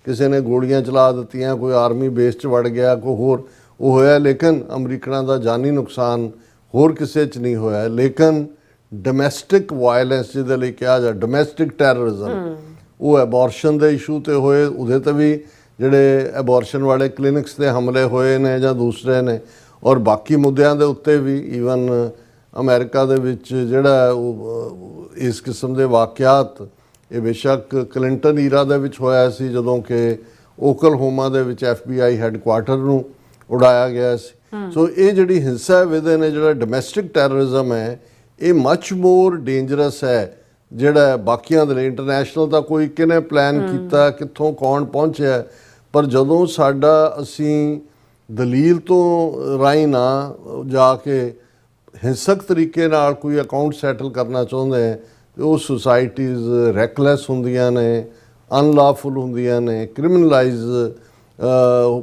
ਕਿਸੇ ਨੇ ਗੋਲੀਆਂ ਚਲਾ ਦਿੱਤੀਆਂ, ਕੋਈ ਆਰਮੀ ਬੇਸ 'ਚ ਵੜ ਗਿਆ, ਕੋਈ ਹੋਰ ਉਹ ਹੋਇਆ। ਲੇਕਿਨ ਅਮਰੀਕਨਾਂ ਦਾ ਜਾਨੀ ਨੁਕਸਾਨ ਹੋਰ ਕਿਸੇ 'ਚ ਨਹੀਂ ਹੋਇਆ। ਲੇਕਿਨ ਡੋਮੈਸਟਿਕ ਵਾਇਲੈਂਸ ਜਿਹਦੇ ਲਈ ਕਿਹਾ ਜਾ ਡੋਮੈਸਟਿਕ ਟੈਰਰਿਜ਼ਮ, ਉਹ ਐਬੋਰਸ਼ਨ ਦੇ ਇਸ਼ੂ 'ਤੇ ਹੋਏ, ਉਹਦੇ 'ਤੇ ਵੀ ਜਿਹੜੇ ਐਬੋਰਸ਼ਨ ਵਾਲੇ ਕਲੀਨਿਕਸ 'ਤੇ ਹਮਲੇ ਹੋਏ ਨੇ ਜਾਂ ਦੂਸਰੇ ਨੇ, ਔਰ ਬਾਕੀ ਮੁੱਦਿਆਂ ਦੇ ਉੱਤੇ ਵੀ ਈਵਨ ਅਮਰੀਕਾ ਦੇ ਵਿੱਚ ਜਿਹੜਾ ਉਹ ਇਸ ਕਿਸਮ ਦੇ ਵਾਕਿਆਤ ਇਹ ਬੇਸ਼ੱਕ ਕਲਿੰਟਨ ਈਰਾ ਦੇ ਵਿੱਚ ਹੋਇਆ ਸੀ ਜਦੋਂ ਕਿ ਓਕਲਹੋਮਾ ਦੇ ਵਿੱਚ FBI ਹੈੱਡਕੁਆਰਟਰ ਨੂੰ ਉਡਾਇਆ ਗਿਆ ਸੀ। ਸੋ ਇਹ ਜਿਹੜੀ ਹਿੰਸਾ ਵਿਦੇ ਨੇ ਜਿਹੜਾ ਡੋਮੈਸਟਿਕ ਟੈਰਰਿਜ਼ਮ ਹੈ ਇਹ ਮੱਚ ਮੋਰ ਡੇਂਜਰਸ ਹੈ ਜਿਹੜਾ ਬਾਕੀਆਂ ਦੇ ਲਈ। ਇੰਟਰਨੈਸ਼ਨਲ ਤਾਂ ਕੋਈ ਕਿਹਨੇ ਪਲਾਨ ਕੀਤਾ, ਕਿੱਥੋਂ ਕੌਣ ਪਹੁੰਚਿਆ, ਪਰ ਜਦੋਂ ਸਾਡਾ ਅਸੀਂ ਦਲੀਲ ਤੋਂ ਰਾਹੀਂ ਨਾ ਜਾ ਕੇ ਹਿੰਸਕ ਤਰੀਕੇ ਨਾਲ ਕੋਈ ਅਕਾਊਂਟ ਸੈਟਲ ਕਰਨਾ ਚਾਹੁੰਦੇ ਹੈ ਤੇ ਉਹ ਸੁਸਾਇਟੀਜ਼ ਰੈਕਲੈਸ ਹੁੰਦੀਆਂ ਨੇ, ਅਨਲਾਫੁਲ ਹੁੰਦੀਆਂ ਨੇ, ਕ੍ਰਿਮੀਨਲਾਈਜ਼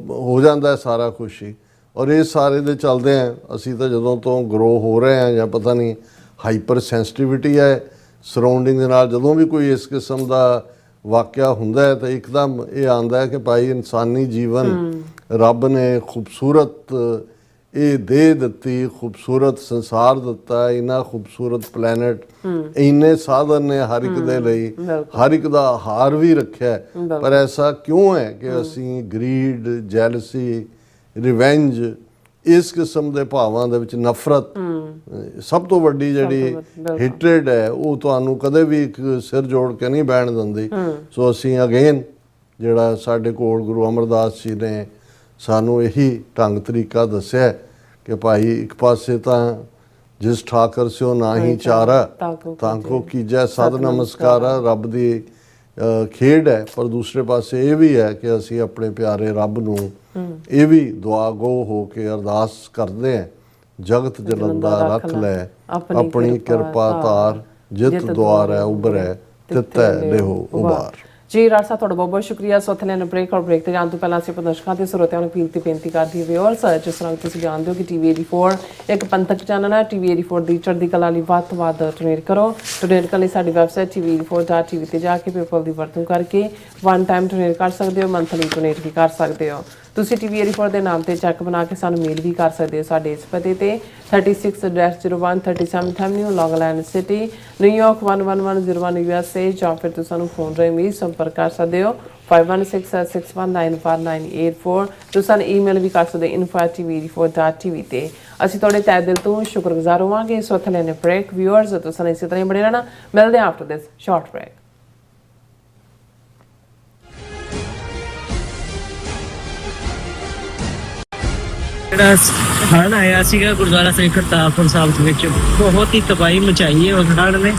ਹੋ ਜਾਂਦਾ ਸਾਰਾ ਕੁਛ ਹੀ। ਔਰ ਇਹ ਸਾਰੇ ਦੇ ਚੱਲਦੇ ਆ ਅਸੀਂ ਤਾਂ ਜਦੋਂ ਤੋਂ ਗਰੋ ਹੋ ਰਹੇ ਹਾਂ ਜਾਂ ਪਤਾ ਨਹੀਂ ਹਾਈਪਰ ਸੈਂਸਿਟਿਵਿਟੀ ਹੈ ਸਰਾਊਂਡਿੰਗ ਦੇ ਨਾਲ, ਜਦੋਂ ਵੀ ਕੋਈ ਇਸ ਕਿਸਮ ਦਾ ਵਾਕਿਆ ਹੁੰਦਾ ਹੈ ਤਾਂ ਇੱਕਦਮ ਇਹ ਆਉਂਦਾ ਹੈ ਕਿ ਭਾਈ ਇਨਸਾਨੀ ਜੀਵਨ ਰੱਬ ਨੇ ਖੂਬਸੂਰਤ ਇਹ ਦੇਹ ਦਿੱਤੀ, ਖੂਬਸੂਰਤ ਸੰਸਾਰ ਦਿੱਤਾ, ਇੰਨਾ ਖੂਬਸੂਰਤ ਪਲੈਨਟ, ਇੰਨੇ ਸਾਧਨ ਨੇ ਹਰ ਇੱਕ ਦੇ ਲਈ, ਹਰ ਇੱਕ ਦਾ ਹਾਰ ਵੀ ਰੱਖਿਆ। ਪਰ ਐਸਾ ਕਿਉਂ ਹੈ ਕਿ ਅਸੀਂ ਗਰੀਡ, ਜੈਲਸੀ, ਰਿਵੈਂਜ ਇਸ ਕਿਸਮ ਦੇ ਭਾਵਾਂ ਦੇ ਵਿੱਚ ਨਫ਼ਰਤ ਸਭ ਤੋਂ ਵੱਡੀ ਜਿਹੜੀ ਹੇਟਰੇਡ ਹੈ ਉਹ ਤੁਹਾਨੂੰ ਕਦੇ ਵੀ ਇੱਕ ਸਿਰ ਜੋੜ ਕੇ ਨਹੀਂ ਬਹਿਣ ਦਿੰਦੀ। ਸੋ ਅਸੀਂ ਅਗੇਨ ਜਿਹੜਾ ਸਾਡੇ ਕੋਲ ਗੁਰੂ ਅਮਰਦਾਸ ਜੀ ਨੇ ਸਾਨੂੰ ਇਹੀ ਢੰਗ ਤਰੀਕਾ ਦੱਸਿਆ ਕਿ ਭਾਈ ਇੱਕ ਪਾਸੇ ਤਾਂ ਜਿਸ ਠਾਕਰ ਸਿਓ ਨਾ ਹੀ ਚਾਰਾ ਤਾਂ ਕੋ ਕੀਜੈ ਸਦ ਨਮਸਕਾਰਾ, ਰੱਬ ਦੀ ਖੇਡ ਹੈ। ਪਰ ਦੂਸਰੇ ਪਾਸੇ ਇਹ ਵੀ ਹੈ ਕਿ ਅਸੀਂ ਆਪਣੇ ਪਿਆਰੇ ਰੱਬ ਨੂੰ ਇਹ ਵੀ ਦੁਆ ਗੋ ਹੋ ਕੇ ਅਰਦਾਸ ਕਰਦੇ ਹਾਂ, ਜਗਤ ਜਲੰਦਾ ਰੱਖ ਲੈ ਆਪਣੀ ਕਿਰਪਾ ਧਾਰ, ਜਿਤ ਦੁਆਰ ਹੈ ਉਭਰੈ ਤਿਤੈ ਲਿਹੋ ਉਬਾਰ। ਜੀ ਰਾਜ ਸਾਹਿਬ ਤੁਹਾਡਾ ਬਹੁਤ ਬਹੁਤ ਸ਼ੁਕਰੀਆ। ਸੋਥ ਲੈਣ ਬ੍ਰੇਕ ਔਰ ਬ੍ਰੇਕ ਤੇ ਜਾਣ ਤੋਂ ਪਹਿਲਾਂ ਅਸੀਂ ਪ੍ਰਦਰਸ਼ਕਾਂ ਤੇ ਸਰੋਤਿਆਂ ਨੂੰ ਅਪੀਲ ਤੇ ਬੇਨਤੀ ਕਰਦੀ ਵਿਊਅਰਸ, ਜਿਸ ਤਰ੍ਹਾਂ ਤੁਸੀਂ ਜਾਣਦੇ ਹੋ ਕਿ TV 84 ਇੱਕ ਪੰਥਕ ਚੈਨਲ ਹੈ। TV 84 ਦੀ ਚੜ੍ਹਦੀ ਕਲਾ ਲਈ ਵੱਧ ਤੋਂ ਵੱਧ ਡੋਨੇਟ ਕਰੋ। ਡੋਨੇਟ ਕਰਨ ਲਈ ਸਾਡੀ ਵੈਬਸਾਈਟ TV84.tv ਤੇ ਜਾ ਕੇ ਪੇਪਲ ਦੀ ਵਰਤੋਂ ਕਰਕੇ 1 ਟਾਈਮ ਡੋਨੇਟ ਕਰ ਸਕਦੇ ਹੋ, ਮੰਥਲੀ ਡੋਨੇਟ ਵੀ ਕਰ ਸਕਦੇ ਹੋ। ਤੁਸੀਂ TV 84 ਦੇ ਨਾਮ ਤੇ ਚੈੱਕ ਬਣਾ ਕੇ ਸਾਨੂੰ ਮੇਲ ਵੀ ਕਰ ਸਕਦੇ ਹੋ ਸਾਡੇ ਇਸ ਪਤੇ ਤੇ 36-01 37th Avenue, Long Island City, New York 11101 USA, ਜਾਂ ਫਿਰ ਤੁਸੀਂ ਸਾਨੂੰ ਫੋਨ ਰਾਹੀਂ ਵੀ ਸੰਪਰਕ ਕਰ ਸਕਦੇ ਹੋ 516661949484। ਤੁਸੀਂ ਸਾਨੂੰ ਈਮੇਲ ਵੀ ਕਰ ਸਕਦੇ info@tv84.tv ਤੇ। ਅਸੀਂ ਤੁਹਾਡੇ ਤਹਿ ਦਿਲ ਤੋਂ ਸ਼ੁਕਰਗੁਜ਼ਾਰ ਹੋਵਾਂਗੇ। ਇਸ ਵਕਤ ਲੈਣੇ ਬ੍ਰੇਕ। ਵਿਊਅਰਸ ਤੁਸੀਂ ਇਸੇ ਤਰ੍ਹਾਂ ਹੀ ਬਣੇ ਰਹਿਣਾ। ਮਿਲਦੇ ਹਾਂ ਆਫਟਰ ਦਿਸ ਸ਼ਾਰਟ ਬ੍ਰੇਕ। ਜਿਹੜਾ ਹੜ੍ਹ ਆਇਆ ਸੀਗਾ ਗੁਰਦੁਆਰਾ ਸਾਹਿਬ ਕਰਤਾਰਪੁਰ ਸਾਹਿਬ ਦੇ ਵਿੱਚ, ਬਹੁਤ ਹੀ ਤਬਾਹੀ ਮਚਾਈ ਹੈ ਉਸ ਹੜ੍ਹ ਨੇ।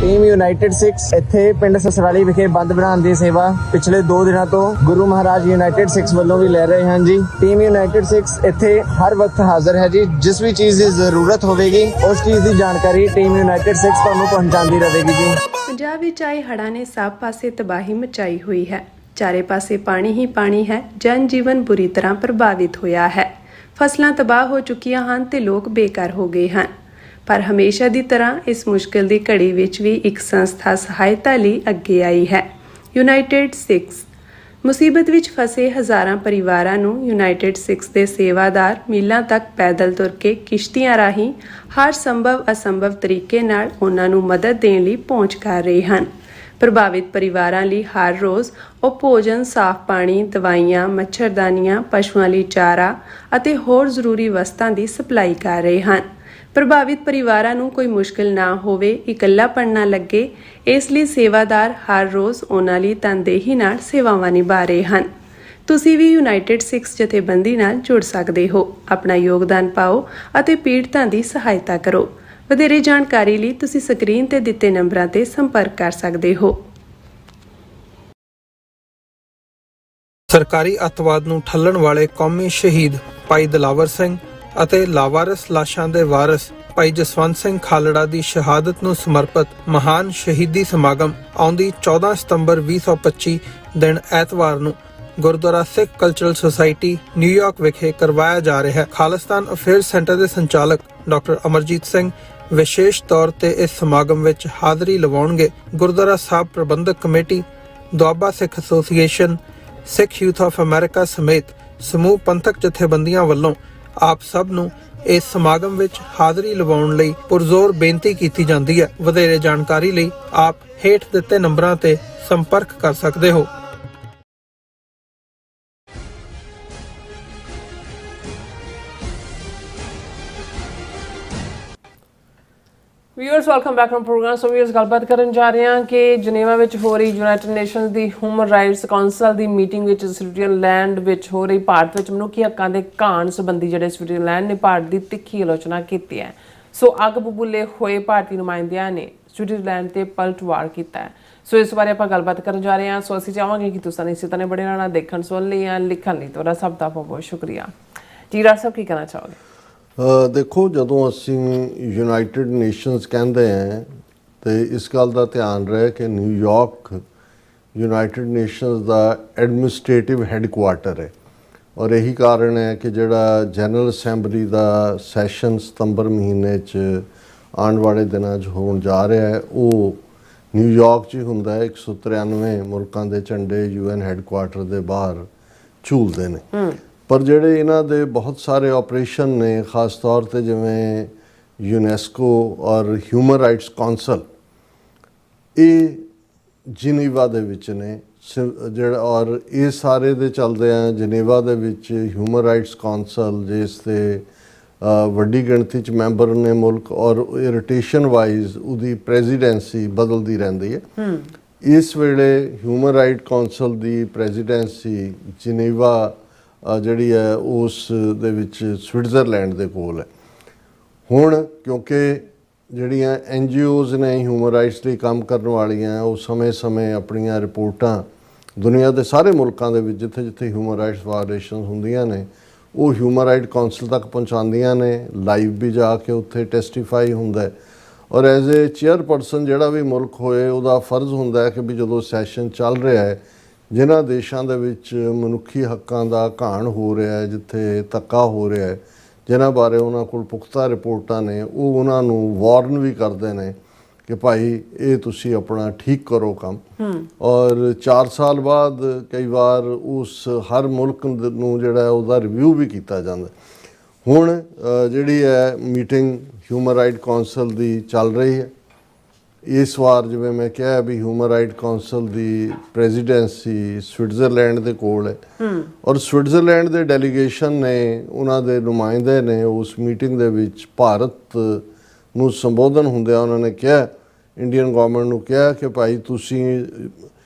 ਟੀਮ ਯੂਨਾਈਟਿਡ 6 ਇੱਥੇ ਪਿੰਡ ਸਸਰਾਲੀ ਵਿਖੇ ਬੰਦ ਬਣਾਉਣ ਦੀ ਸੇਵਾ ਪਿਛਲੇ 2 ਦਿਨਾਂ ਤੋਂ ਗੁਰੂ ਮਹਾਰਾਜ ਯੂਨਾਈਟਿਡ 6 ਵੱਲੋਂ ਵੀ ਲੈ ਰਹੇ ਹਨ ਜੀ। ਟੀਮ ਯੂਨਾਈਟਿਡ 6 ਇੱਥੇ ਹਰ ਵਕਤ ਹਾਜ਼ਰ ਹੈ ਜੀ। ਜਿਸ ਵੀ ਚੀਜ਼ ਦੀ ਜ਼ਰੂਰਤ ਹੋਵੇਗੀ ਉਸ ਚੀਜ਼ ਦੀ ਜਾਣਕਾਰੀ ਟੀਮ ਯੂਨਾਈਟਿਡ 6 ਤੁਹਾਨੂੰ ਪਹੁੰਚਾਉਂਦੀ ਰਹੇਗੀ ਜੀ। ਪੰਜਾਬ ਵਿੱਚ ਆਏ ਹੜ੍ਹਾਂ ਨੇ ਸਭ ਪਾਸੇ ਤਬਾਹੀ ਮਚਾਈ ਹੋਈ ਹੈ। ਚਾਰੇ ਪਾਸੇ ਪਾਣੀ ਹੀ ਪਾਣੀ ਹੈ। ਜਨ ਜੀਵਨ ਬੁਰੀ ਤਰ੍ਹਾਂ ਪ੍ਰਭਾਵਿਤ ਹੋਇਆ ਹੈ। ਫਸਲਾਂ ਤਬਾਹ ਹੋ ਚੁੱਕੀਆਂ ਹਨ ਤੇ ਲੋਕ ਬੇਘਰ ਹੋ ਗਏ ਹਨ। ਪਰ ਹਮੇਸ਼ਾ ਦੀ ਤਰ੍ਹਾਂ ਇਸ ਮੁਸ਼ਕਿਲ ਦੀ ਘੜੀ ਵਿੱਚ ਵੀ ਇੱਕ ਸੰਸਥਾ ਸਹਾਇਤਾ ਲਈ ਅੱਗੇ ਆਈ ਹੈ, ਯੂਨਾਈਟਿਡ 6। ਮੁਸੀਬਤ ਵਿੱਚ ਫਸੇ ਹਜ਼ਾਰਾਂ ਪਰਿਵਾਰਾਂ ਨੂੰ ਯੂਨਾਈਟਿਡ 6 ਦੇ ਸੇਵਾਦਾਰ ਮੀਲਾਂ ਤੱਕ ਪੈਦਲ ਤੁਰ ਕੇ ਕਿਸ਼ਤੀਆਂ ਰਾਹੀਂ ਹਰ ਸੰਭਵ ਅਸੰਭਵ ਤਰੀਕੇ ਨਾਲ ਉਹਨਾਂ ਨੂੰ ਮਦਦ ਦੇਣ ਲਈ ਪਹੁੰਚ ਕਰ ਰਹੇ ਹਨ। ਪ੍ਰਭਾਵਿਤ ਪਰਿਵਾਰਾਂ ਲਈ ਹਰ ਰੋਜ਼ ਉਹ ਭੋਜਨ, ਸਾਫ਼ ਪਾਣੀ, ਦਵਾਈਆਂ, ਮੱਛਰਦਾਨੀਆਂ, ਪਸ਼ੂਆਂ ਲਈ ਚਾਰਾ ਅਤੇ ਹੋਰ ਜ਼ਰੂਰੀ ਵਸਤਾਂ ਦੀ ਸਪਲਾਈ ਕਰ ਰਹੇ ਹਨ। ਪ੍ਰਭਾਵਿਤ ਪਰਿਵਾਰਾਂ ਨੂੰ ਕੋਈ ਮੁਸ਼ਕਿਲ ਨਾ ਹੋਵੇ, ਇਕੱਲਾਪਣ ਨਾ ਲੱਗੇ, ਇਸ ਲਈ ਸੇਵਾਦਾਰ ਹਰ ਰੋਜ਼ ਉਹਨਾਂ ਲਈ ਤਨਦੇਹੀ ਨਾਲ ਸੇਵਾਵਾਂ ਨਿਭਾ ਰਹੇ ਹਨ। ਤੁਸੀਂ ਵੀ ਯੂਨਾਈਟਿਡ 6 ਜਥੇਬੰਦੀ ਨਾਲ ਜੁੜ ਸਕਦੇ ਹੋ। ਆਪਣਾ ਯੋਗਦਾਨ ਪਾਓ ਅਤੇ ਪੀੜਤਾਂ ਦੀ ਸਹਾਇਤਾ ਕਰੋ। ਵਧੇਰੇ ਜਾਣਕਾਰੀ ਲਈ ਤੁਸੀਂ ਸਕਰੀਨ ਤੇ ਦਿੱਤੇ ਨੰਬਰਾਂ ਤੇ ਸੰਪਰਕ ਕਰ ਸਕਦੇ ਹੋ। ਸਰਕਾਰੀ ਅੱਤਵਾਦ ਨੂੰ ਠੱਲਣ ਵਾਲੇ ਕੌਮੀ ਸ਼ਹੀਦ ਭਾਈ ਦਿਲਾਵਰ ਸਿੰਘ ਅਤੇ ਲਾਵਾਰਸ ਲਾਸ਼ਾਂ ਦੇ ਵਾਰਸ ਭਾਈ ਜਸਵੰਤ ਸਿੰਘ ਖਾਲੜਾ ਦੀ ਸ਼ਹਾਦਤ ਨੂੰ ਸਮਰਪਿਤ ਮਹਾਨ ਸ਼ਹੀਦੀ ਸਮਾਗਮ ਆਉਂਦੀ 14 ਸਤੰਬਰ 2025 ਦਿਨ ਐਤਵਾਰ ਨੂੰ ਗੁਰਦੁਆਰਾ ਸਿੱਖ ਕਲਚਰਲ ਸੁਸਾਇਟੀ ਨਿਊਯਾਰਕ ਵਿਖੇ ਕਰਵਾਇਆ ਜਾ ਰਿਹਾ ਹੈ। ਖਾਲਿਸਤਾਨ ਅਫੇਅਰਸ ਸੈਂਟਰ ਦੇ ਸੰਚਾਲਕ ਡਾਕਟਰ ਅਮਰਜੀਤ ਸਿੰਘ ਵਿਸ਼ੇਸ਼ ਤੌਰ ਤੇ ਇਸ ਸਮਾਗਮ ਵਿੱਚ ਹਾਜ਼ਰੀ ਲਵਾਉਣਗੇ। Gurdwara Sahib Prabandhak committee, Doaba Sikh association, Sikh youth of America ਸਮੇਤ ਸਮੂਹ ਪੰਥਕ ਜਥੇਬੰਦੀਆਂ ਵੱਲੋਂ ਆਪ ਸਭ ਨੂੰ ਇਸ ਸਮਾਗਮ ਵਿੱਚ ਹਾਜ਼ਰੀ ਲਵਾਉਣ ਲਈ ਪੁਰਜ਼ੋਰ ਬੇਨਤੀ ਕੀਤੀ ਜਾਂਦੀ ਹੈ। ਵਧੇਰੇ ਜਾਣਕਾਰੀ ਲਈ ਆਪ ਹੇਠ ਦਿੱਤੇ ਨੰਬਰਾਂ ਤੇ ਸੰਪਰਕ ਕਰ ਸਕਦੇ ਹੋ। Viewers welcome back to program. So viewers ਗੱਲਬਾਤ ਕਰਨ ਜਾ ਰਹੇ ਹਾਂ ਕਿ ਜਨੇਵਾ ਵਿੱਚ ਹੋ ਰਹੀ ਯੂਨਾਈਟਿਡ ਨੇਸ਼ਨਸ ਦੀ ਹਿਊਮਨ ਰਾਈਟਸ ਕਾਉਂਸਲ ਦੀ ਮੀਟਿੰਗ ਵਿੱਚ ਸਵਿਟਜ਼ਰਲੈਂਡ ਵਿੱਚ ਹੋ ਰਹੀ ਭਾਰਤ ਵਿੱਚ ਮਨੁੱਖੀ ਹੱਕਾਂ ਦੇ ਘਾਣ ਸੰਬੰਧੀ ਜਿਹੜੇ ਸਵਿਟਜ਼ਰਲੈਂਡ ਨੇ ਭਾਰਤ ਦੀ ਤਿੱਖੀ ਆਲੋਚਨਾ ਕੀਤੀ ਹੈ। ਸੋ ਅੱਗ ਬਬੂਲੇ ਹੋਏ ਭਾਰਤੀ ਨੁਮਾਇੰਦਿਆਂ ਨੇ ਸਵਿਟਜ਼ਰਲੈਂਡ ਤੇ ਪਲਟਵਾਰ ਕੀਤਾ ਹੈ। ਸੋ ਇਸ ਬਾਰੇ ਆਪਾਂ ਗੱਲਬਾਤ ਕਰਨ ਜਾ ਰਹੇ ਹਾਂ। ਸੋ ਅਸੀਂ ਚਾਹਾਂਗੇ ਕਿ ਤੁਸੀਂ ਇਸੇ ਤਰ੍ਹਾਂ ਬੜੇ ਰਹਿਣਾ। ਦੇਖਣ ਸੁਣ ਲਈ ਜਾਂ ਲਿਖਣ ਲਈ ਤੁਹਾਡਾ ਸਭ ਦਾ ਬਹੁਤ ਬਹੁਤ ਸ਼ੁਕਰੀਆ ਜੀ। ਰਾਜ ਸਾਹਿਬ ਕੀ ਕਹਿਣਾ ਚਾਹੋਗੇ? ਦੇਖੋ, ਜਦੋਂ ਅਸੀਂ ਯੂਨਾਈਟਿਡ ਨੇਸ਼ਨਸ ਕਹਿੰਦੇ ਹਾਂ ਤੇ ਇਸ ਗੱਲ ਦਾ ਧਿਆਨ ਰਹੇ ਕਿ ਨਿਊਯਾਰਕ ਯੂਨਾਈਟਿਡ ਨੇਸ਼ਨਸ ਦਾ ਐਡਮਿਨਿਸਟ੍ਰੇਟਿਵ ਹੈੱਡਕੁਆਰਟਰ ਹੈ ਔਰ ਇਹੀ ਕਾਰਨ ਹੈ ਕਿ ਜਿਹੜਾ ਜਨਰਲ ਅਸੈਂਬਲੀ ਦਾ ਸੈਸ਼ਨ ਸਤੰਬਰ ਮਹੀਨੇ 'ਚ ਆਉਣ ਵਾਲੇ ਦਿਨਾਂ 'ਚ ਹੋਣ ਜਾ ਰਿਹਾ ਹੈ ਉਹ ਨਿਊਯਾਰਕ 'ਚ ਹੀ ਹੁੰਦਾ ਹੈ। 193 ਮੁਲਕਾਂ ਦੇ ਝੰਡੇ UN ਹੈੱਡਕੁਆਰਟਰ ਦੇ ਬਾਹਰ ਝੂਲਦੇ ਨੇ। ਪਰ ਜਿਹੜੇ ਇਹਨਾਂ ਦੇ ਬਹੁਤ ਸਾਰੇ ਆਪਰੇਸ਼ਨ ਨੇ, ਖਾਸ ਤੌਰ ਤੇ ਜਿਵੇਂ ਯੂਨੈਸਕੋ ਔਰ ਹਿਊਮਨ ਰਾਈਟਸ ਕਾਉਂਸਲ, ਇਹ ਜਿਨੀਵਾ ਦੇ ਵਿੱਚ ਨੇ ਜਿਹੜਾ ਔਰ ਇਹ ਸਾਰੇ ਦੇ ਚੱਲਦੇ ਆ ਜਨੇਵਾ ਦੇ ਵਿੱਚ ਹਿਊਮਨ ਰਾਈਟਸ ਕਾਉਂਸਲ ਜਿਸ ਤੇ ਵੱਡੀ ਗਿਣਤੀ 'ਚ ਮੈਂਬਰ ਨੇ ਮੁਲਕ ਔਰ ਇਹ ਰੋਟੇਸ਼ਨ ਵਾਈਜ਼ ਉਹਦੀ ਪ੍ਰੈਜ਼ੀਡੈਂਸੀ ਬਦਲਦੀ ਰਹਿੰਦੀ ਹੈ। ਇਸ ਵੇਲੇ ਹਿਊਮਨ ਰਾਈਟ ਕਾਉਂਸਲ ਦੀ ਪ੍ਰੈਜ਼ੀਡੈਂਸੀ ਜਨੇਵਾ ਜਿਹੜੀ ਹੈ ਉਸ ਦੇ ਵਿੱਚ ਸਵਿਟਜ਼ਰਲੈਂਡ ਦੇ ਕੋਲ ਹੈ। ਹੁਣ ਕਿਉਂਕਿ ਜਿਹੜੀਆਂ NGOs ਨੇ ਹਿਊਮਨ ਰਾਈਟਸ ਲਈ ਕੰਮ ਕਰਨ ਵਾਲੀਆਂ ਉਹ ਸਮੇਂ-ਸਮੇਂ ਆਪਣੀਆਂ ਰਿਪੋਰਟਾਂ ਦੁਨੀਆ ਦੇ ਸਾਰੇ ਮੁਲਕਾਂ ਦੇ ਵਿੱਚ ਜਿੱਥੇ ਹਿਊਮਨ ਰਾਈਟਸ ਵਾਇਲੇਸ਼ਨਸ ਹੁੰਦੀਆਂ ਨੇ ਉਹ ਹਿਊਮਨ ਰਾਈਟ ਕਾਉਂਸਲ ਤੱਕ ਪਹੁੰਚਾਉਂਦੀਆਂ ਨੇ। ਲਾਈਵ ਵੀ ਜਾ ਕੇ ਉੱਥੇ ਟੈਸਟੀਫਾਈ ਹੁੰਦਾ ਔਰ ਐਜ਼ ਏ ਚੇਅਰਪਰਸਨ ਜਿਹੜਾ ਵੀ ਮੁਲਕ ਹੋਏ ਉਹਦਾ ਫਰਜ਼ ਹੁੰਦਾ ਹੈ ਕਿ ਵੀ ਜਦੋਂ ਸੈਸ਼ਨ ਚੱਲ ਰਿਹਾ ਹੈ ਜਿਨ੍ਹਾਂ ਦੇਸ਼ਾਂ ਦੇ ਵਿੱਚ ਮਨੁੱਖੀ ਹੱਕਾਂ ਦਾ ਘਾਣ ਹੋ ਰਿਹਾ ਹੈ, ਜਿੱਥੇ ਧੱਕਾ ਹੋ ਰਿਹਾ ਹੈ, ਜਿਨ੍ਹਾਂ ਬਾਰੇ ਉਹਨਾਂ ਕੋਲ ਪੁਖਤਾ ਰਿਪੋਰਟਾਂ ਨੇ, ਉਹ ਉਹਨਾਂ ਨੂੰ ਵਾਰਨ ਵੀ ਕਰਦੇ ਨੇ ਕਿ ਭਾਈ ਇਹ ਤੁਸੀਂ ਆਪਣਾ ਠੀਕ ਕਰੋ ਕੰਮ। ਔਰ 4 ਸਾਲ ਬਾਅਦ ਕਈ ਵਾਰ ਉਸ ਹਰ ਮੁਲਕ ਨੂੰ ਜਿਹੜਾ ਉਹਦਾ ਰਿਵਿਊ ਵੀ ਕੀਤਾ ਜਾਂਦਾ। ਹੁਣ ਜਿਹੜੀ ਹੈ ਮੀਟਿੰਗ ਹਿਊਮਨ ਰਾਈਟ ਕੌਂਸਲ ਦੀ ਚੱਲ ਰਹੀ ਹੈ। ਇਸ ਵਾਰ ਜਿਵੇਂ ਮੈਂ ਕਿਹਾ ਵੀ ਹਿਊਮਨ ਰਾਈਟ ਕੌਂਸਲ ਦੀ ਪ੍ਰੈਜ਼ੀਡੈਂਸੀ ਸਵਿਟਜ਼ਰਲੈਂਡ ਦੇ ਕੋਲ ਹੈ ਔਰ ਸਵਿਟਜ਼ਰਲੈਂਡ ਦੇ ਡੈਲੀਗੇਸ਼ਨ ਨੇ, ਉਹਨਾਂ ਦੇ ਨੁਮਾਇੰਦੇ ਨੇ ਉਸ ਮੀਟਿੰਗ ਦੇ ਵਿੱਚ ਭਾਰਤ ਨੂੰ ਸੰਬੋਧਨ ਹੁੰਦਿਆਂ ਉਹਨਾਂ ਨੇ ਕਿਹਾ, ਇੰਡੀਅਨ ਗਵਰਨਮੈਂਟ ਨੂੰ ਕਿਹਾ ਕਿ ਭਾਈ ਤੁਸੀਂ